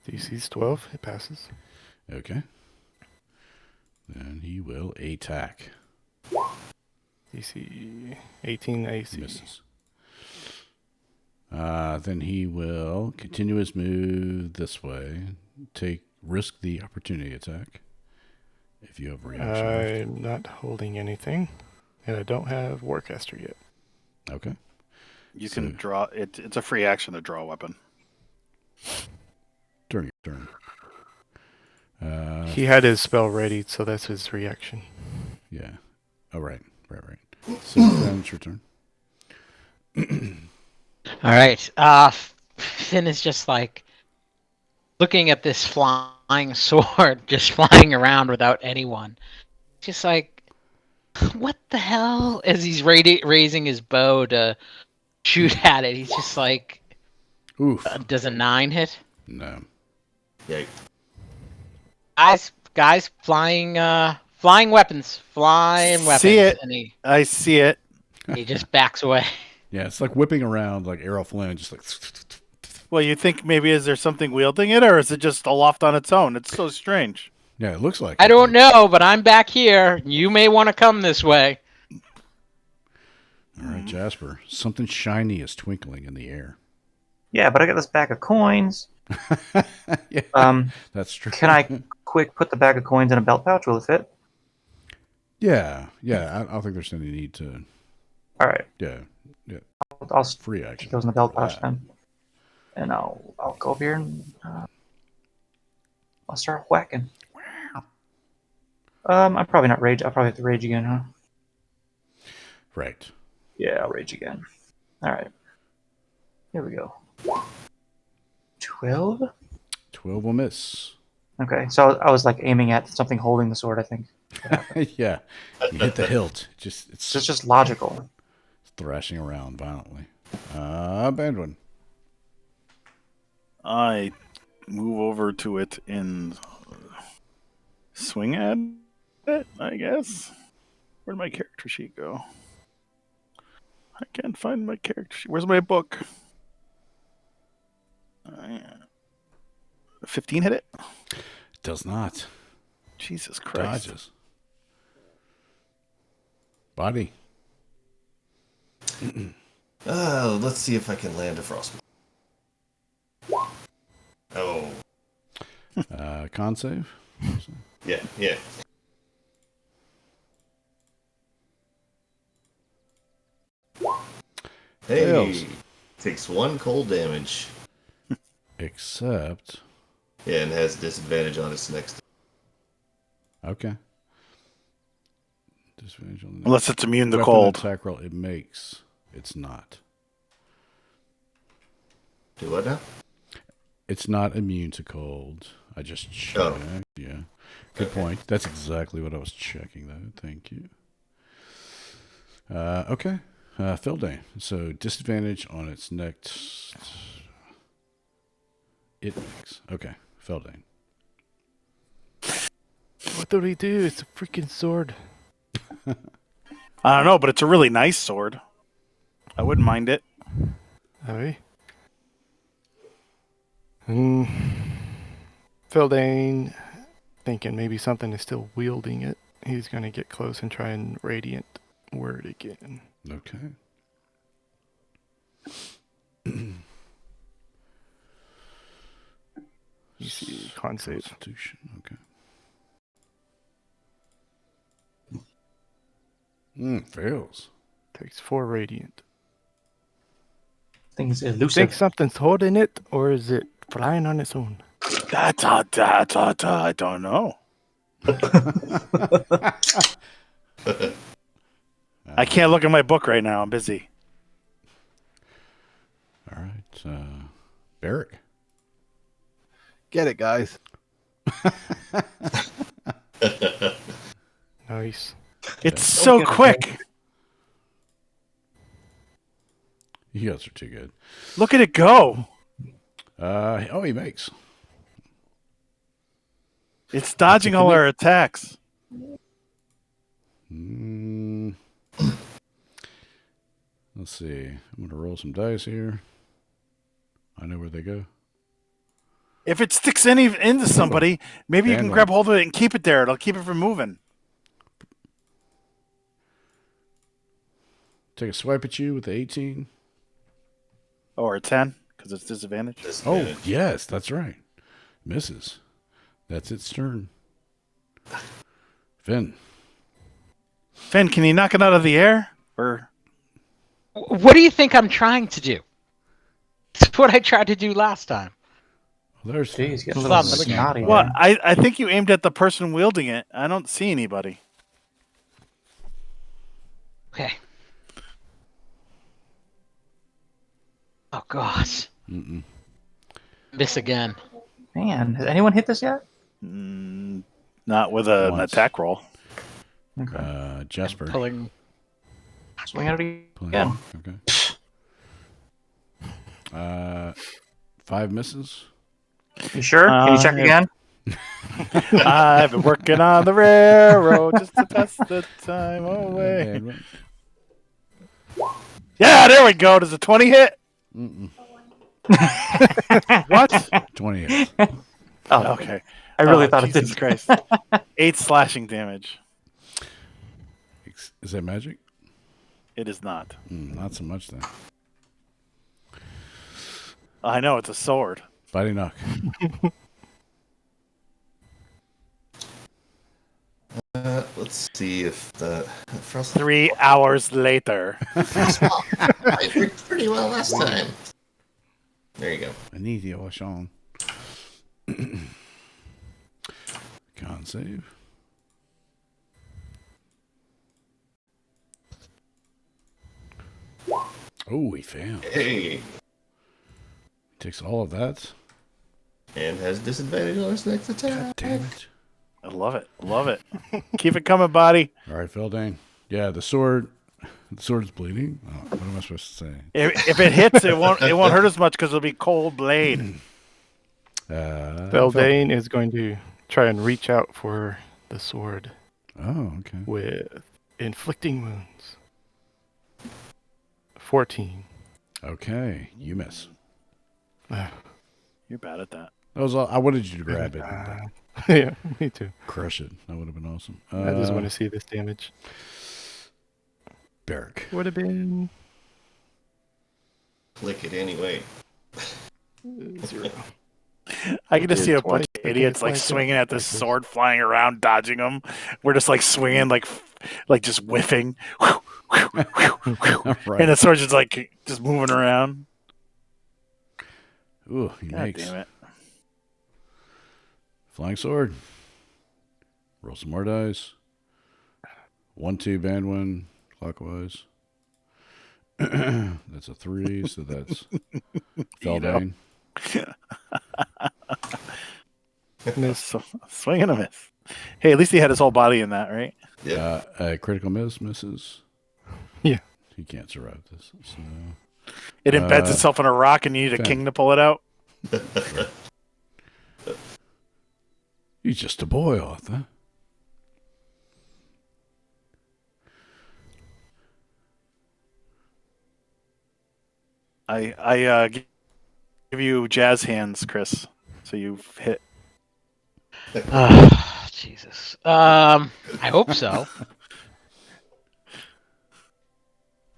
DC's 12. It passes. Okay. Then he will attack. DC 18 AC. Misses. Then he will continue his move this way. Risk the opportunity attack. If you have reaction. I'm not holding anything, and I don't have Warcaster yet. Okay. You can draw it. It's a free action to draw a weapon. During your turn. He had his spell ready, so that's his reaction. Yeah. Oh, right. So then it's your turn. All right. Finn is just like looking at this flying sword just flying around without anyone. Just like, what the hell? As he's raising his bow to shoot at it, he's just like, Oof. does a 9 hit? No. Yeah. Guys, flying weapons, See it. and I see it. he just backs away. Yeah, it's like whipping around like Errol Flynn, just like. Well, you think maybe is there something wielding it, or is it just aloft on its own? It's so strange. Yeah, it looks like. I don't know, but I'm back here. You may want to come this way. All right, Jasper. Something shiny is twinkling in the air. Yeah, but I got this bag of coins. Yeah, that's true. Can I quick put the bag of coins in a belt pouch? Will it fit? Yeah. I don't think there's any need to. All right. Yeah. I'll Free stick action. those in the belt pouch then. And I'll go over here and I'll start whacking. I'm probably not rage. I'll probably have to rage again, huh? Right. Yeah, I'll rage again. All right. Here we go. 12? 12 will miss. Okay, so I was like aiming at something holding the sword, I think. Yeah. You hit the hilt. It's just logical. thrashing around violently. Bandwin. I move over to it and swing at it, I guess. Where'd my character sheet go? I can't find my character sheet. Where's my book? 15 hit it? Does not. Jesus Christ. Dodges. Body. Let's see if I can land a frostbite. Oh. Con save. Yeah. Hey, Fails. takes 1 cold damage. Except. Yeah, and has disadvantage on its next. Okay. Disadvantage on the Unless it's immune to weapon cold. attack roll it makes. It's not. Do what now? It's not immune to cold. I just checked. Oh. Yeah. Good point. That's exactly what I was checking, though. Thank you. Okay. Feldane. So disadvantage on its next. It makes. Okay. Feldane. What do we do? It's a freaking sword. I don't know, but it's a really nice sword. I wouldn't mind it. Alright. Feldane, thinking maybe something is still wielding it. He's going to get close and try and radiant word again. Okay. You see, con save. Constitution. Okay. Fails. Takes 4 radiant. Thing's Think elusive. something's holding it, or is it flying on its own? I don't know. I can't look at my book right now. I'm busy. All right. Barrick. Get it, guys. Nice. It's so quick. You guys are too good. Look at it go. He makes. It's dodging all our attacks. Let's see. I'm going to roll some dice here. I know where they go. If it sticks into somebody, maybe you can grab hold of it and keep it there. It'll keep it from moving. Take a swipe at you with the 18. Or a 10, because it's disadvantage. Oh, yes, that's right. Misses. That's its turn. Finn. Finn, can you knock it out of the air? Or What do you think I'm trying to do? It's what I tried to do last time. Well, there's Jeez, getting a Stop little looking. snotty well, there. I think you aimed at the person wielding it. I don't see anybody. Okay. Oh gosh. Miss again. Man, has anyone hit this yet? Not with an Once. attack roll. Jasper. Pulling. Swing at it Pulling again. Okay. 5 misses. You sure? Can you check again? I've been working on the railroad just to pass the time away. Yeah, there we go. Does a 20 hit? What? 20 hits. Oh, Okay. I really thought it Jesus did. Christ. 8 slashing damage. Is that magic? It is not. Not so much then. I know, it's a sword. Fighting knock. Let's see if the frost 3 hours later. I worked pretty well last time. There you go. I need the Oshon. Con save. Oh, he failed. Hey, Takes all of that. and has disadvantage on his next attack. Damn it. I love it. Love it. Keep it coming, buddy. All right, Feldane. Yeah, the sword. The sword's bleeding. Oh, what am I supposed to say? If it hits, it won't hurt as much because it'll be cold blade. Feldane is going to try and reach out for the sword Oh, okay. with inflicting wounds. 14. Okay, you miss. You're bad at that. That was all. I wanted you to grab it. Yeah, me too. Crush it. That would have been awesome. I just want to see this damage. Barrick. Would have been Click it anyway. 0. I can just see a bunch Twice. of idiots like swinging at this sword, flying around, dodging them. We're just like swinging, like just whiffing, Right. and the sword's just like just moving around. Ooh, he God makes. damn it! Flying sword. Roll some more dice. 1, 2, Bandwin, clockwise. That's a 3, so that's Feldane. Swing and a miss. Hey, at least he had his whole body in that, right? Yeah. A critical misses. Yeah. He can't survive this. So. It embeds itself in a rock, and you need a Finn. king to pull it out. He's just a boy, Arthur. I give you jazz hands, Chris. So you've hit. Jesus. I hope so.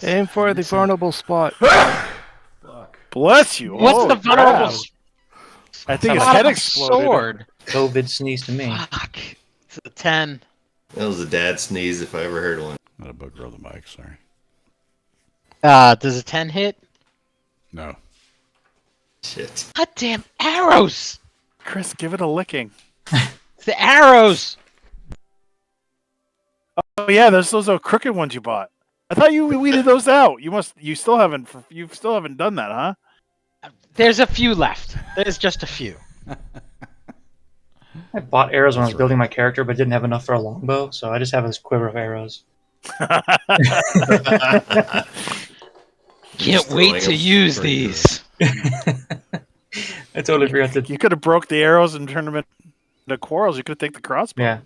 Aim for the vulnerable spot. Bless you. What's Holy the vulnerable? crap. I think his Out head of a exploded. sword. COVID sneezed to me. Fuck. It's a 10. That was a dad sneeze if I ever heard one. Not a booger on the mic. Sorry. Does a 10 hit? No. Shit. Goddamn arrows! Chris, give it a licking. It's the arrows! Oh yeah, those are crooked ones you bought. I thought you weeded those out. You still haven't done that, huh? There's a few left. There's just a few. I bought arrows when I was That's building my character, but didn't have enough for a longbow, so I just have this quiver of arrows. Can't wait to use these. I totally forgot to. You could have broke the arrows and turned them into quarrels. You could have taken the crossbow. Yeah.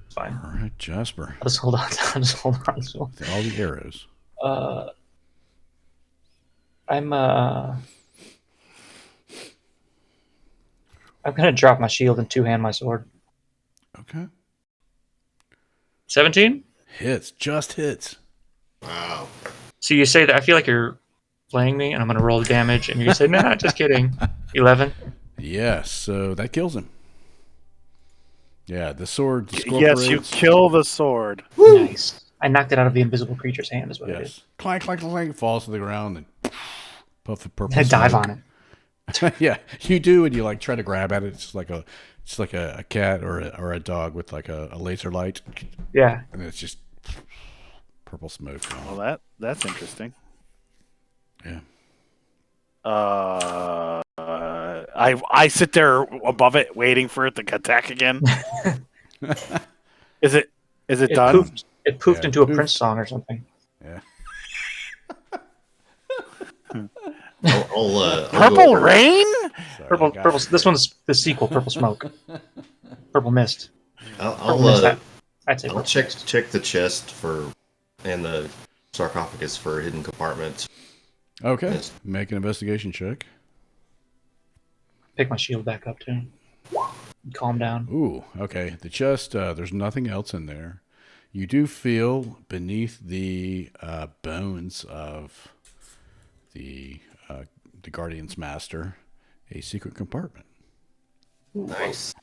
It's fine. All right, Jasper. I'll just hold on. I'll just hold on. With all the arrows. I'm gonna drop my shield and two-hand my sword. Okay. 17? Hits. Just hits. Wow. So you say that I feel like you're playing me, and I'm gonna roll the damage, and you say, "Nah, just kidding." 11. Yes. So that kills him. Yeah, the sword. Yes, you kill the sword. Nice. I knocked it out of the invisible creature's hand. Is what it is. Yes. Clank, clank, clank. Falls to the ground and puff the purple. I dive smoke. on it. Yeah, you do, and you like try to grab at it. It's like a cat or a dog with like a laser light. Yeah. And it's just purple smoke. Well, that's interesting. Yeah. I sit there above it, waiting for it to attack again. Is it done? It poofed into a Prince song or something. Yeah. I'll Purple Rain? Sorry, Purple. This one's the sequel. Purple Smoke. Purple Mist. I'd say I'll check the chest and the sarcophagus for hidden compartments. Okay. Yes. Make an investigation check. Pick my shield back up too. Calm down. Ooh, okay. The chest, there's nothing else in there. You do feel beneath the bones of the Guardian's Master a secret compartment. Nice.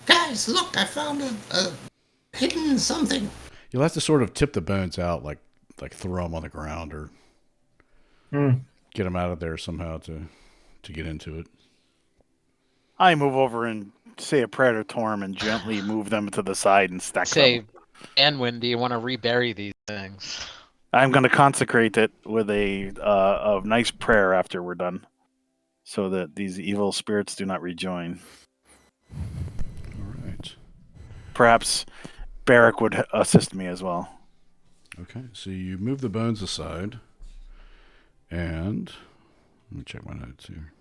Guys, look! I found a hidden something. You'll have to sort of tip the bones out, like throw them on the ground or get them out of there somehow to get into it. I move over and say a prayer to Torm and gently move them to the side and stack them. Anwin, do you want to rebury these things? I'm going to consecrate it with a nice prayer after we're done, so that these evil spirits do not rejoin. All right. Perhaps Barrack would assist me as well. Okay, so you move the bones aside, and let me check my notes here.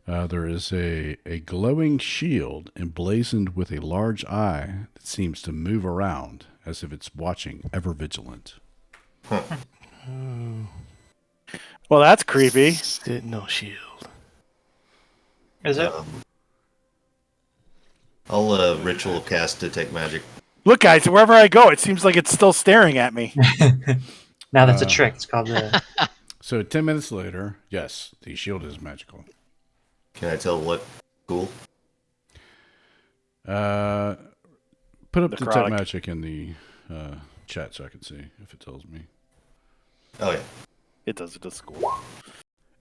There is a glowing shield emblazoned with a large eye that seems to move around as if it's watching, ever vigilant. Huh. Well, that's creepy. No shield. Is it? I'll ritual cast detect magic. Look, guys, wherever I go, it seems like it's still staring at me. Now that's a trick. It's called the. So 10 minutes later, yes, the shield is magical. Can I tell what school? Put up detect Necrotic. magic in the chat so I can see if it tells me. Oh yeah. It does it to school.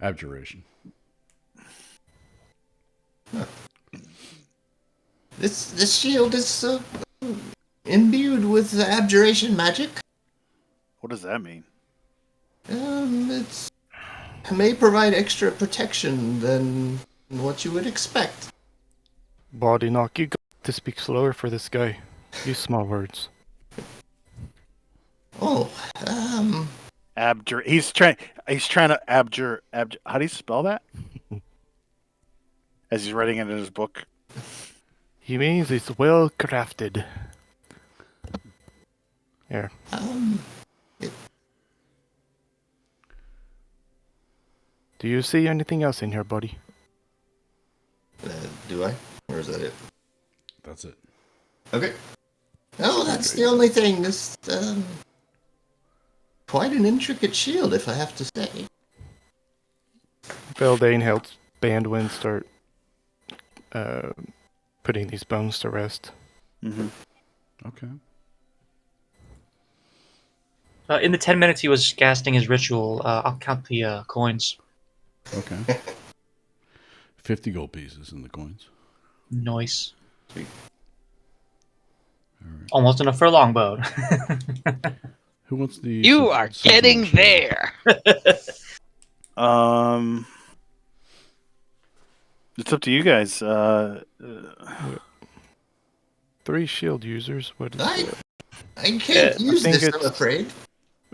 Abjuration. This shield is imbued with abjuration magic. What does that mean? It may provide extra protection than what you would expect. Body knock. You got to speak slower for this guy. Use small words. Oh, He's trying to abjure. How do you spell that? As he's writing it in his book. He means it's well crafted. Here. Do you see anything else in here, buddy? Do I? Or is that it? That's it. Okay. Oh, that's the only thing. This, quite an intricate shield, if I have to say. Beldane helps Bandwin start putting these bones to rest. Mm-hmm. Okay. In the 10 minutes he was casting his ritual, I'll count the coins. Okay. 50 gold pieces in the coins. Nice. Sweet. All right. Almost enough for a longbow. Who wants the? You are getting there. It's up to you guys. 3 shield users. What is I the can't use think this, I'm it's- afraid.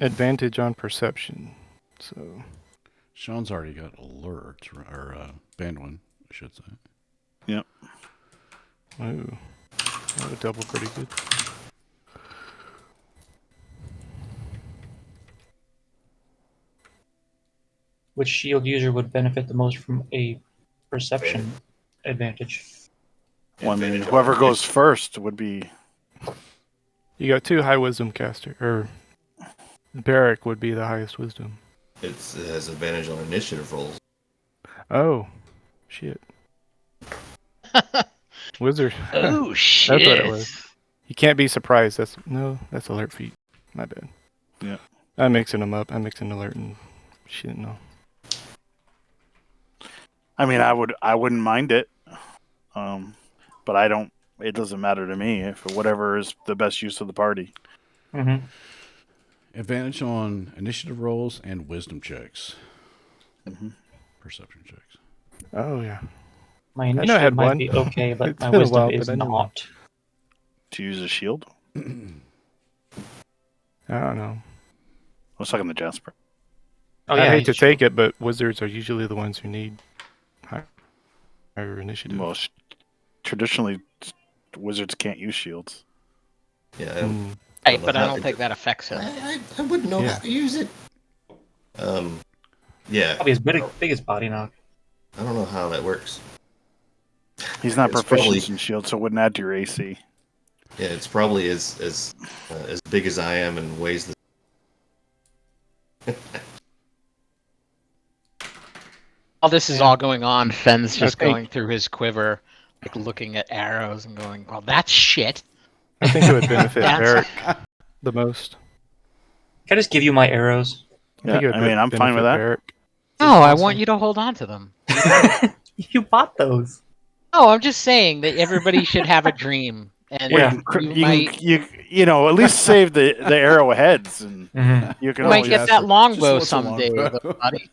advantage on perception? So Sean's already got alert or Bandwin, I should say. Yep. ooh, that would double pretty good. Which shield user would benefit the most from a perception advantage? Well, I mean, whoever goes first would be. You got 2 high wisdom caster, or Barrack would be the highest wisdom. It has advantage on initiative rolls. Oh, shit. Wizard. Oh shit! That's what it was. You can't be surprised. That's alert feat. My bad. Yeah. I'm mixing them up. I'm mixing alert and shit. No. I mean, I wouldn't mind it, but I don't. It doesn't matter to me if whatever is the best use of the party. Mm-hmm. Advantage on initiative rolls and wisdom checks. Mm-hmm. Perception checks. Oh yeah. My I initiative had might one. be okay, but It's my been a wisdom while, is but I knew not. To use a shield. I don't know. I was talking to Jasper. Oh, I yeah, hate to he's true. take it, but wizards are usually the ones who need higher initiative. Most traditionally, wizards can't use shields. Yeah, Mm. Right, but I don't think that affects it. I wouldn't know Yeah. how to use it. Yeah, Probably as big as body knock. I don't know how that works. He's not It's proficient probably- in shield, so it wouldn't add to your AC. Yeah, it's probably as big as I am and weighs the. While this is all going on, Fenn's just think- going through his quiver, like looking at arrows and going, "Well, that's shit." I think it would benefit That's- Barrack the most. Can I just give you my arrows? Yeah, think it would I mean, I'm fine with benefit that. Barrack. No, I want you to hold on to them. You bought those. No, I'm just saying that everybody should have a dream, and Yeah. you might You know, at least save the arrowheads, and Mm-hmm. you can you might always get that Jasper, longbow just what's a someday, longbow? little buddy.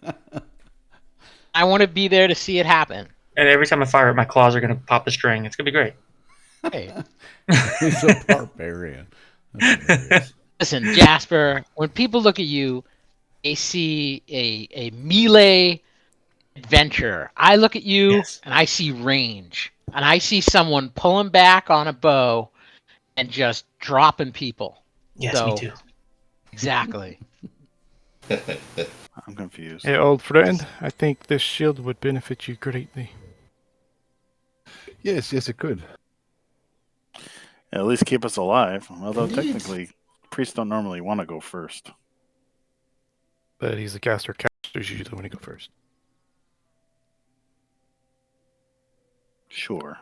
I want to be there to see it happen. And every time I fire it, my claws are gonna pop the string. It's gonna be great. Hey, He's a barbarian. That's hilarious. listen, Jasper. When people look at you, they see a melee adventurer. I look at you Yes. and I see range, and I see someone pulling back on a bow and just dropping people. Yes, So- me too. Exactly. I'm confused. Hey, old friend, I think this shield would benefit you greatly. Yes, it could. At least keep us alive. Although Indeed. technically, priests don't normally want to go first. But he's a caster. Casters usually want to go first. Sure.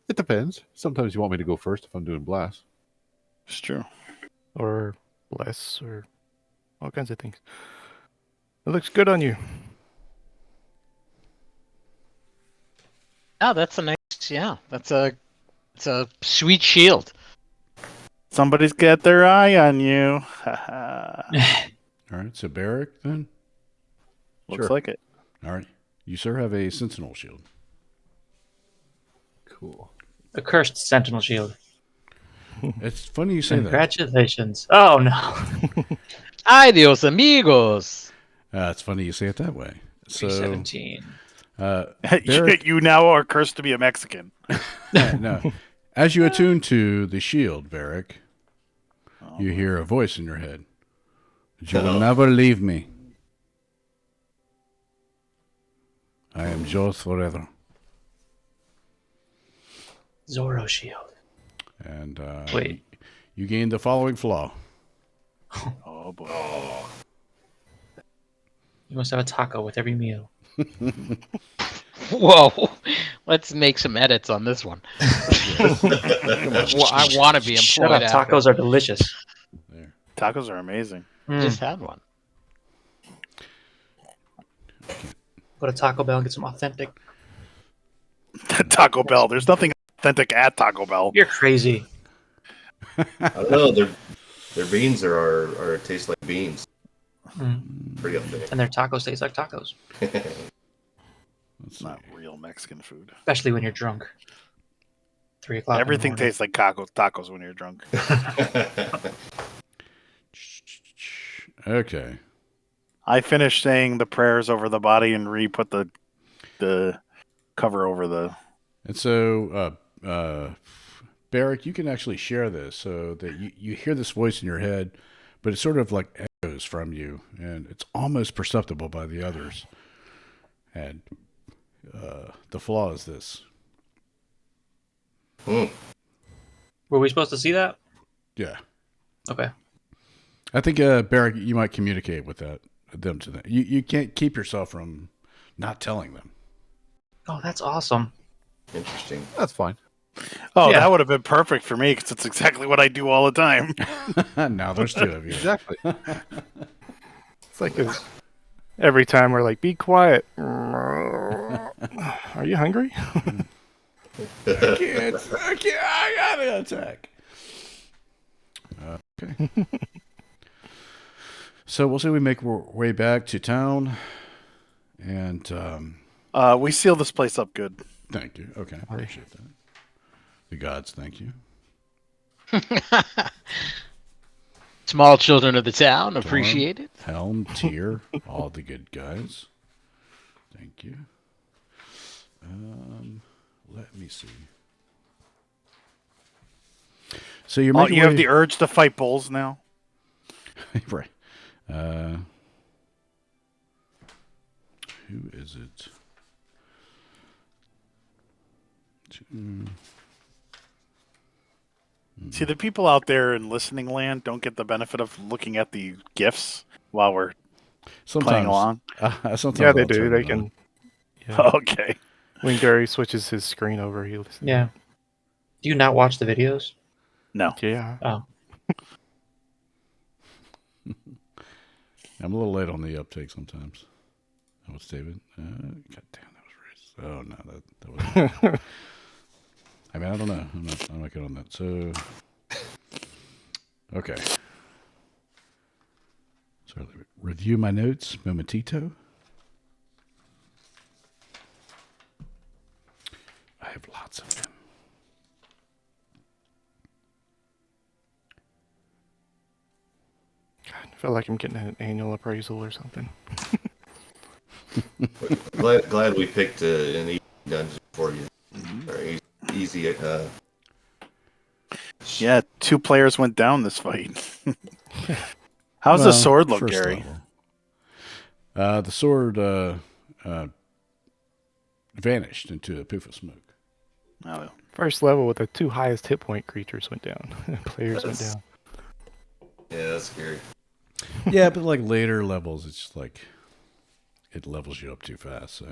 It depends. Sometimes you want me to go first if I'm doing blast. It's true. Or less, or all kinds of things. It looks good on you. Oh, that's a nice. Yeah, it's a sweet shield. Somebody's got their eye on you. Haha. All right, so Barrack then. Looks Sure. like it. All right, you sir have a sentinel shield. Cool. A cursed sentinel shield. It's funny you say that. Congratulations. Oh no. Adios, amigos. It's funny you say it that way. So, 317. Barrack- You now are cursed to be a Mexican. no, as you attune to the shield, Barrack, Oh, you hear a voice in your head. You will Uh-oh. never leave me. I am yours forever. Zoro shield. And Wait. you gain the following flaw. Oh boy. You must have a taco with every meal. Whoa. Let's make some edits on this one. I want to be Shut employed up. after. Tacos are delicious. There. Tacos are amazing. Just had one. Go to Taco Bell and get some authentic. Taco Bell. There's nothing authentic at Taco Bell. You're crazy. I don't know. Their beans are taste like beans. Pretty authentic. And their tacos taste like tacos. It's not real Mexican food. Especially when you're drunk. 3 o'clock. Everything tastes like tacos when you're drunk. Okay. I finished saying the prayers over the body and put the cover over the. And so, Barrick, you can actually share this so that you hear this voice in your head, but it sort of like echoes from you, and it's almost perceptible by the others. And the flaw is this. Were we supposed to see that? Yeah. Okay. I think, Barrick, you might communicate with them to them. You can't keep yourself from not telling them. Oh, that's awesome. Interesting. That's fine. Oh, Yeah. that would have been perfect for me because it's exactly what I do all the time. Now there's two of you. Exactly. It's like every time we're like, be quiet. Are you hungry? I gotta attack. Okay. So we'll say we make our way back to town, and We seal this place up good. thank you. Okay, I appreciate that. The gods, thank you. Small children of the town appreciate it. Helm, Tyr, all the good guys. Thank you. Let me see. So you're making You have way- the urge to fight bulls now. right. Who is it? See, the people out there in listening land don't get the benefit of looking at the gifs while we're playing along. Sometimes Yeah, they I'll do. turn They it can. on. Yeah. Okay. When Gary switches his screen over, he listens. Yeah. Do you not watch the videos? No. Yeah. Oh. I'm a little late on the uptake sometimes. Oh, it's David. God damn, that was racist. Oh no, that was. I mean, I don't know. I'm not good on that. So, okay. So let me review my notes. Momentito. I have lots of them. God, I feel like I'm getting an annual appraisal or something. glad we picked an easy dungeon for you. Or easy. Yeah, 2 players went down this fight. How's the sword look, first Gary? level. The sword vanished into a poof of smoke. Oh, First level with the 2 highest hit point creatures went down. Players went down. Yeah, that's scary. Yeah, but like later levels, it's just like it levels you up too fast.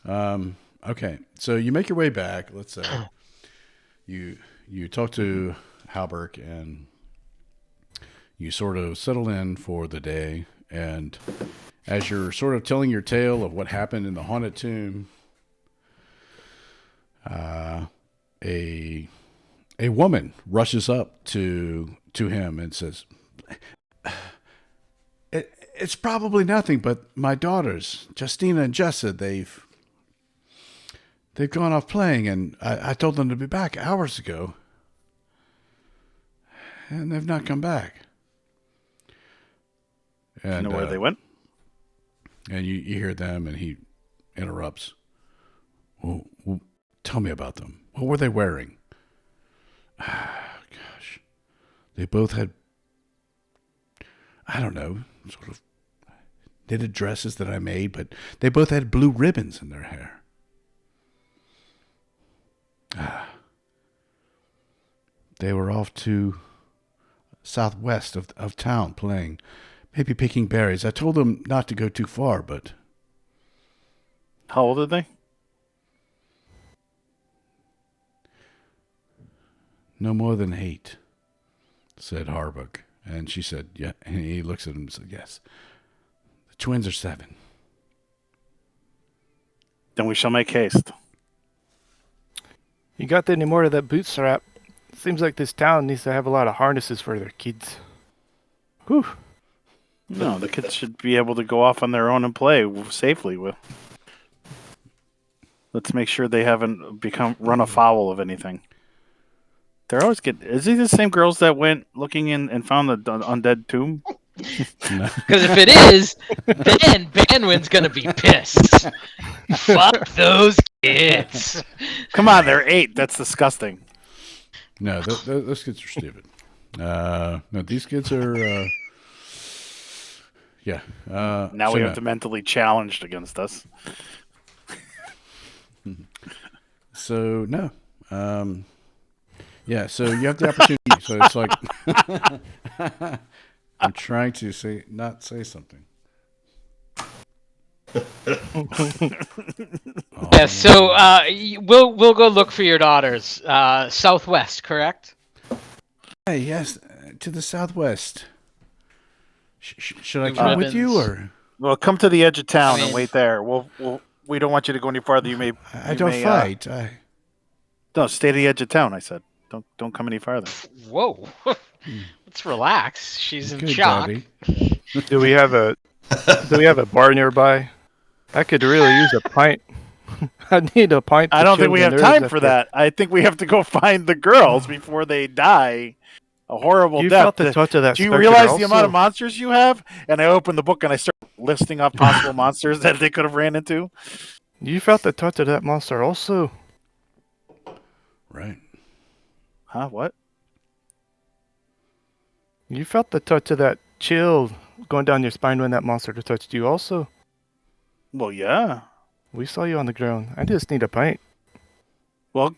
So, okay, so you make your way back. Let's say you talk to Halberg and you sort of settle in for the day. And as you're sort of telling your tale of what happened in the haunted tomb, a woman rushes up to him and says, It's probably nothing, but my daughters, Justina and Jessa, they've gone off playing, and I told them to be back hours ago, and they've not come back. And, you know where they went? And you hear them, and he interrupts. Well, tell me about them. What were they wearing? Gosh. They both had, I don't know, sort of knitted dresses that I made, but they both had blue ribbons in their hair. They were off to southwest of town playing, maybe picking berries. I told them not to go too far, but... How old are they? No more than 8, said Harbuck. And she said, yeah. And he looks at him and said, yes. The twins are 7. Then we shall make haste. You got any more of that boot strap? Seems like this town needs to have a lot of harnesses for their kids. Whew. No, the kids should be able to go off on their own and play safely with. Let's make sure they haven't run afoul of anything. They're always Is he the same girls that went looking in and found the undead tomb? Because if it is, then Banwin's gonna be pissed. Fuck those kids. Come on, they're 8. That's disgusting. No, those kids are stupid. No, these kids are... yeah. Now we have to mentally challenged against us. So, no. Yeah, so you have the opportunity. So it's like... I'm trying to not say something. Yeah, so we'll go look for your daughters. Southwest, correct? Hey, yes, to the southwest. Should I come with you, or? Well, come to the edge of town and wait there. We don't want you to go any farther. I don't fight. No, stay to the edge of town. I said, don't come any farther. Whoa, let's relax. She's in Good, shock. Daddy. Do we have a bar nearby? I could really use a pint. I need a pint. I don't think we have time for that. I think we have to go find the girls before they die a horrible you death. Felt the touch of that Do you realize the amount of monsters you have? And I open the book and I start listing off possible monsters that they could have ran into. You felt the touch of that monster also. Right. Huh? What? You felt the touch of that chill going down your spine when that monster touched you also. Well, yeah. We saw you on the ground. I just need a pint. Well,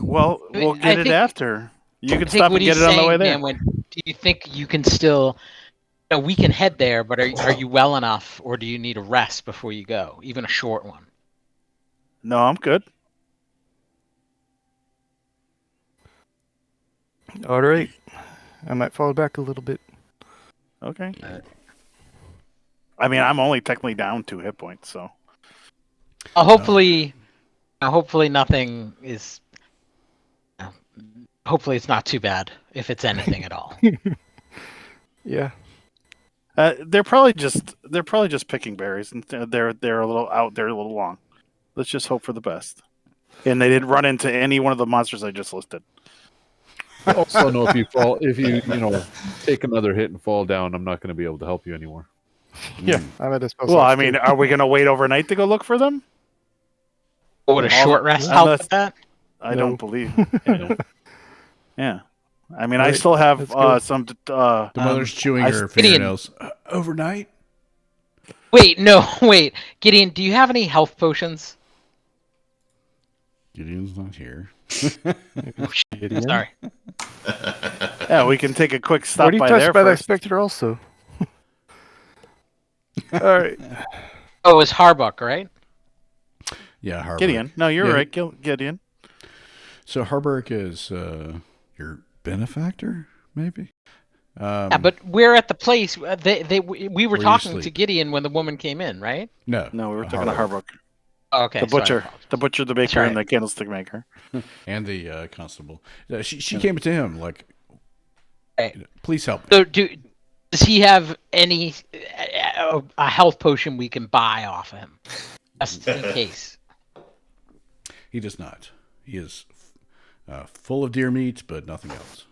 we'll get it after. You can stop and get it on the way there. Do you think you can still... we can head there, but are you well enough, or do you need a rest before you go? Even a short one? No, I'm good. All right. I might fall back a little bit. Okay. I mean, I'm only technically down 2 hit points, so. Hopefully nothing is... hopefully it's not too bad, if it's anything at all. Yeah. They're probably just picking berries, and they're a little out. They're a little long. Let's just hope for the best. And they didn't run into any one of the monsters I just listed. I also know if you take another hit and fall down, I'm not going to be able to help you anymore. Yeah, I'm at disposal. Well, I mean, are we going to wait overnight to go look for them? Would a short rest help with that? I don't believe. Yeah. I mean, I still have some. The mother's chewing her fingernails. Overnight? Wait. Gideon, do you have any health potions? Gideon's not here. Gideon? Sorry. Yeah, we can take a quick stop Already by touched there by the first. specter also. All right. Oh, it's Harbuck, right? Yeah, Harbuck. Gideon. No, you're right, Gideon. So Harbuck is your benefactor, maybe? Yeah, but we're at the place. We were Where you talking to sleep. Gideon when the woman came in, right? No, No, we were talking to Harbuck. Oh, okay. The butcher, sorry. the butcher, the baker, and the candlestick maker. and the constable. She came to him like, Right. please help me. So does he have any a health potion we can buy off of him, just in case? He does not. He is full of deer meat, but nothing else.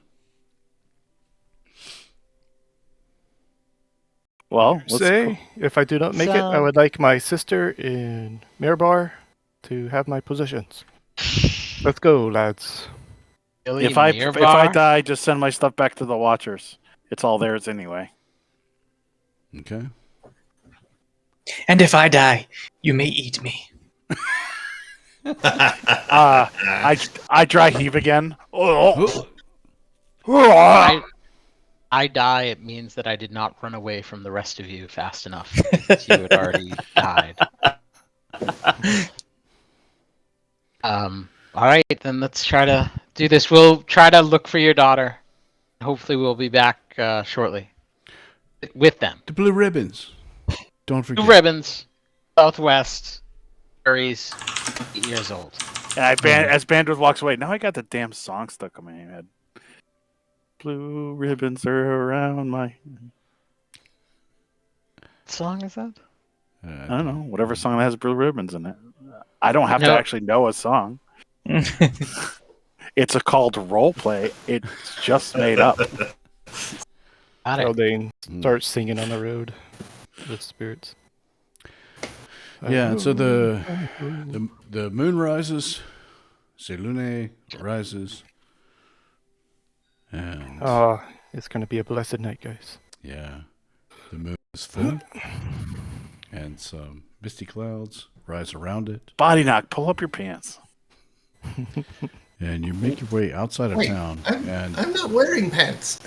Well, if I do not make it, I would like my sister in Mirabar to have my possessions. Let's go, lads. If I die, just send my stuff back to the Watchers. It's all theirs anyway. Okay. And if I die, you may eat me. I dry heave again. Oh. I die, it means that I did not run away from the rest of you fast enough because you had already died. All right, then let's try to do this. We'll try to look for your daughter. Hopefully we'll be back shortly with them. The blue ribbons. Don't forget. Blue ribbons, Southwest, Furries, 8 years old. And as Bandwidth walks away, now I got the damn song stuck in my head. Blue ribbons are around my... What song is that? I don't know. Whatever song that has blue ribbons in it. I don't have to actually know a song. It's called role play. It's just made up. Dane starts singing on the road with spirits. Yeah, and so the moon rises, Selune rises, and it's going to be a blessed night, guys. Yeah, the moon is full, and some misty clouds rise around it. Body knock, pull up your pants. And you make your way outside of town. I'm not wearing pants.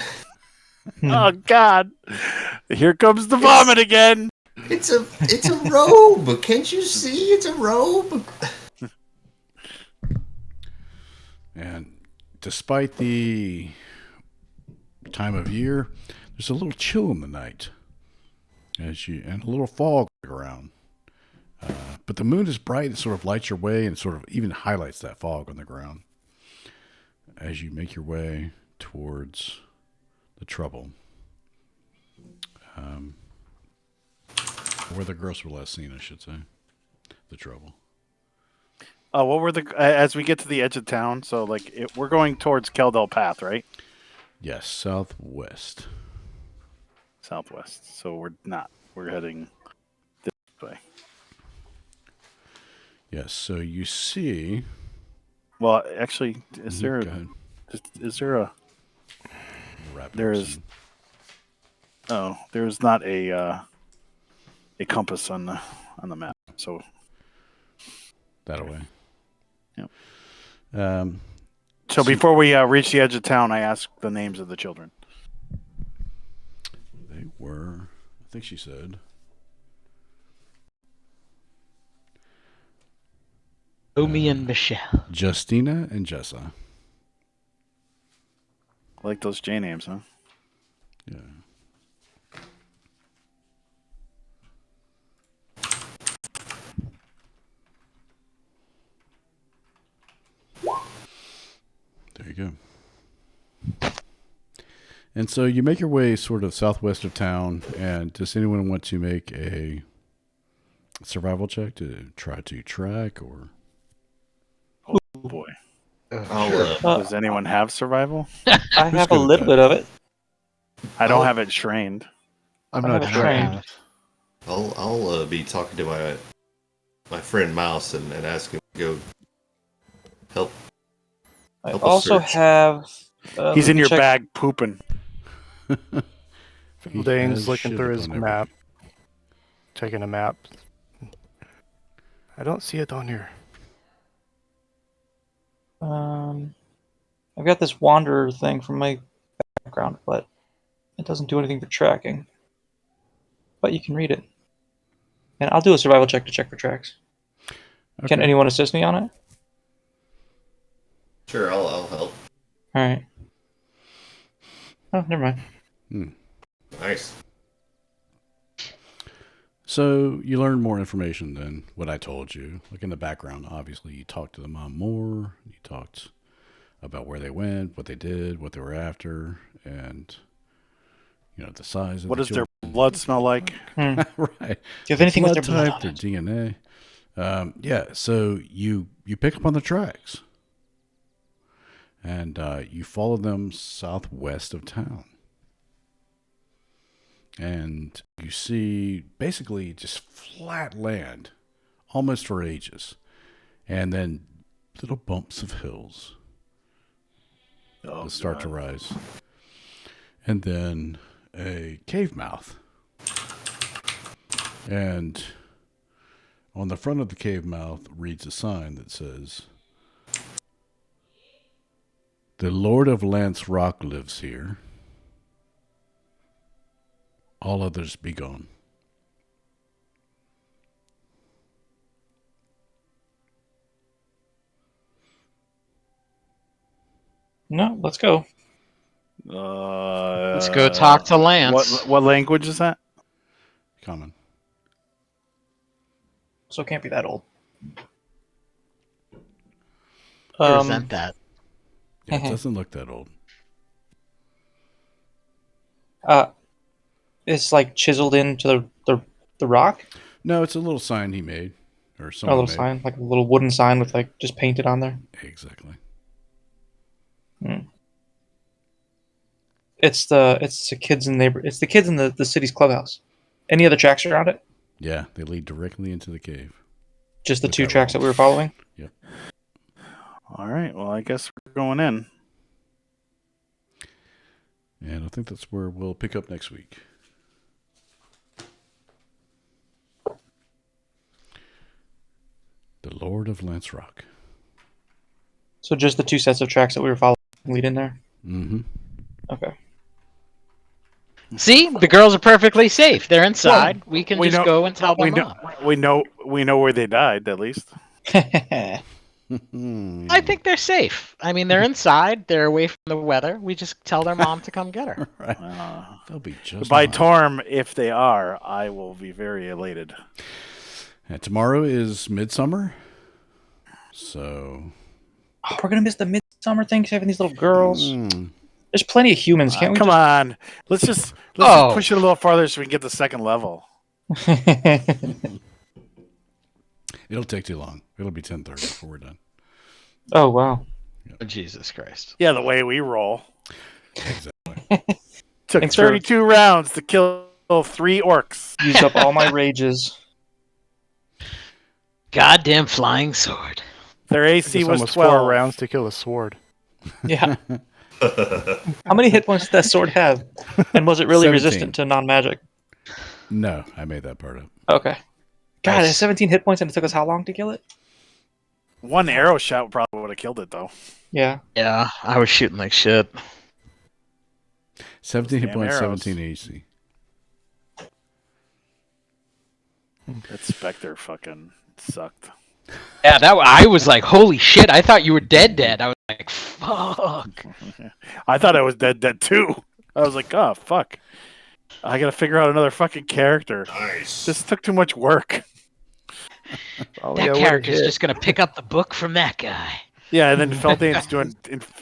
Oh God! Here comes the vomit again. It's a robe. Can't you see? It's a robe. And despite the time of year, there's a little chill in the night, and a little fog around. But the moon is bright; it sort of lights your way, and sort of even highlights that fog on the ground as you make your way towards the trouble. Where the girls were last seen, I should say. The trouble. What were as we get to the edge of town? So, we're going towards Keldell Path, right? Yes, southwest. Southwest. So we're not. We're heading this way. Yes. So you see. Well, actually, is there a? There's not a compass on the map. So that way. Yep. So before we reach the edge of town, I asked the names of the children. They were, I think she said, Omi and Michelle. Justina and Jessa. I like those J names, huh? Yeah. There you go. And so you make your way sort of southwest of town, and does anyone want to make a survival check to try to track or... Oh, boy. Does anyone have survival? I have a little bit of it. I don't have it trained. I'm not trained. I'll be talking to my friend Mouse and ask him to go help. I also have. He's in your bag pooping. Dane's looking through his map, checking a map. I don't see it on here. I've got this wanderer thing from my background, but it doesn't do anything for tracking. But you can read it. And I'll do a survival check to check for tracks. Okay. Can anyone assist me on it? Sure, I'll help. Alright. Oh, never mind. Nice. So you learn more information than what I told you. Like in the background, obviously, you talked to the mom more. You talked about where they went, what they did, what they were after, and the size of what the does their blood smell like? Right. Do you have anything with their blood type, their DNA? Yeah. So you pick up on the tracks, and you follow them southwest of town. And you see basically just flat land, almost for ages. And then little bumps of hills start to rise. And then a cave mouth. And on the front of the cave mouth reads a sign that says, "The Lord of Lance Rock lives here. All others be gone." No, let's go. Let's go talk to Lance. What language is that? Common. So it can't be that old. Present that. Yeah, it doesn't look that old. It's like chiseled into the rock. No, it's a little sign he made, or A someone little made. sign, like a little wooden sign with like just painted on there. Exactly. It's the kids in It's the kids in the city's clubhouse. Any other tracks around it? Yeah, they lead directly into the cave. Just the With two that tracks roll. that we were following. Yep. All right. Well, I guess we're going in. And I think that's where we'll pick up next week. The Lord of Lance Rock. So just the two sets of tracks that we were following lead in there. Mm-hmm. Okay. See, the girls are perfectly safe. They're inside. We can just go and tell them up. We know where they died at least. I think they're safe. I mean, they're inside. They're away from the weather. We just tell their mom to come get her. Right. They'll be just By fine. Torm, if they are, I will be very elated. And tomorrow is Midsummer. So. Oh, we're gonna miss the midsummer thing, having these little girls. There's plenty of humans. Can't we? Come on. Let's just push it a little farther so we can get the second level. It'll take too long. It'll be 10:30 before we're done. Oh wow. Yep. Oh, Jesus Christ. Yeah, the way we roll. Exactly. Took Thanks 32 rounds to kill 3 orcs. Used up all my rages. Goddamn flying sword. Their AC was almost 12 4 rounds to kill a sword. Yeah. How many hit points did that sword have? And was it really 17. resistant to non-magic? No, I made that part up. Okay. God, it has 17 hit points and it took us how long to kill it? One arrow shot probably would have killed it, though. Yeah. Yeah, I was shooting like shit. 17 hit Damn points, arrows. 17 AC. That Spectre fucking sucked. Yeah, I was like, holy shit! I thought you were dead. I was like, fuck. I thought I was dead too. I was like, oh, fuck. I gotta figure out another fucking character. Nice. This took too much work. That character's just gonna pick up the book from that guy. Yeah, and then Feldane's doing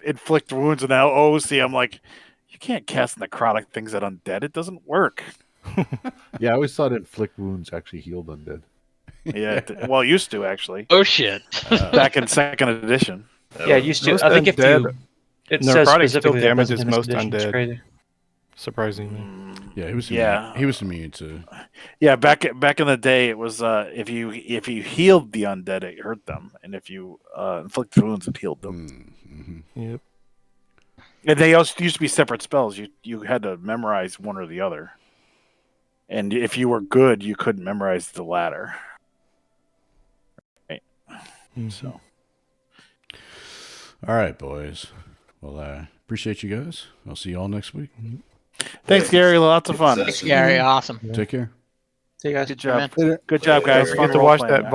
inflict wounds, and now OC, I'm like, you can't cast necrotic things at undead. It doesn't work. Yeah, I always thought inflict wounds actually healed undead. Yeah, well, it used to, actually. Oh shit. Back in 2nd edition. Yeah, it used to. Most I think if undead- you... It Necrotic says still specifically that it damages doesn't in this most edition. It's undead. crazy. Surprisingly. Yeah, he was Yeah. immune. He was immune to. Yeah, back in the day, it was if you healed the undead, it hurt them, and if you inflicted wounds, it healed them. Mm-hmm. Yep. And they also used to be separate spells. You had to memorize one or the other, and if you were good, you couldn't memorize the latter. Right. So, All right, boys. Well, I appreciate you guys. I'll see you all next week. thanks, Gary. Lots of fun. Thanks, Gary. Awesome. Take care. See you guys. Good job. Amen. Good job, guys. Don't Fun forget to watch role-playing. that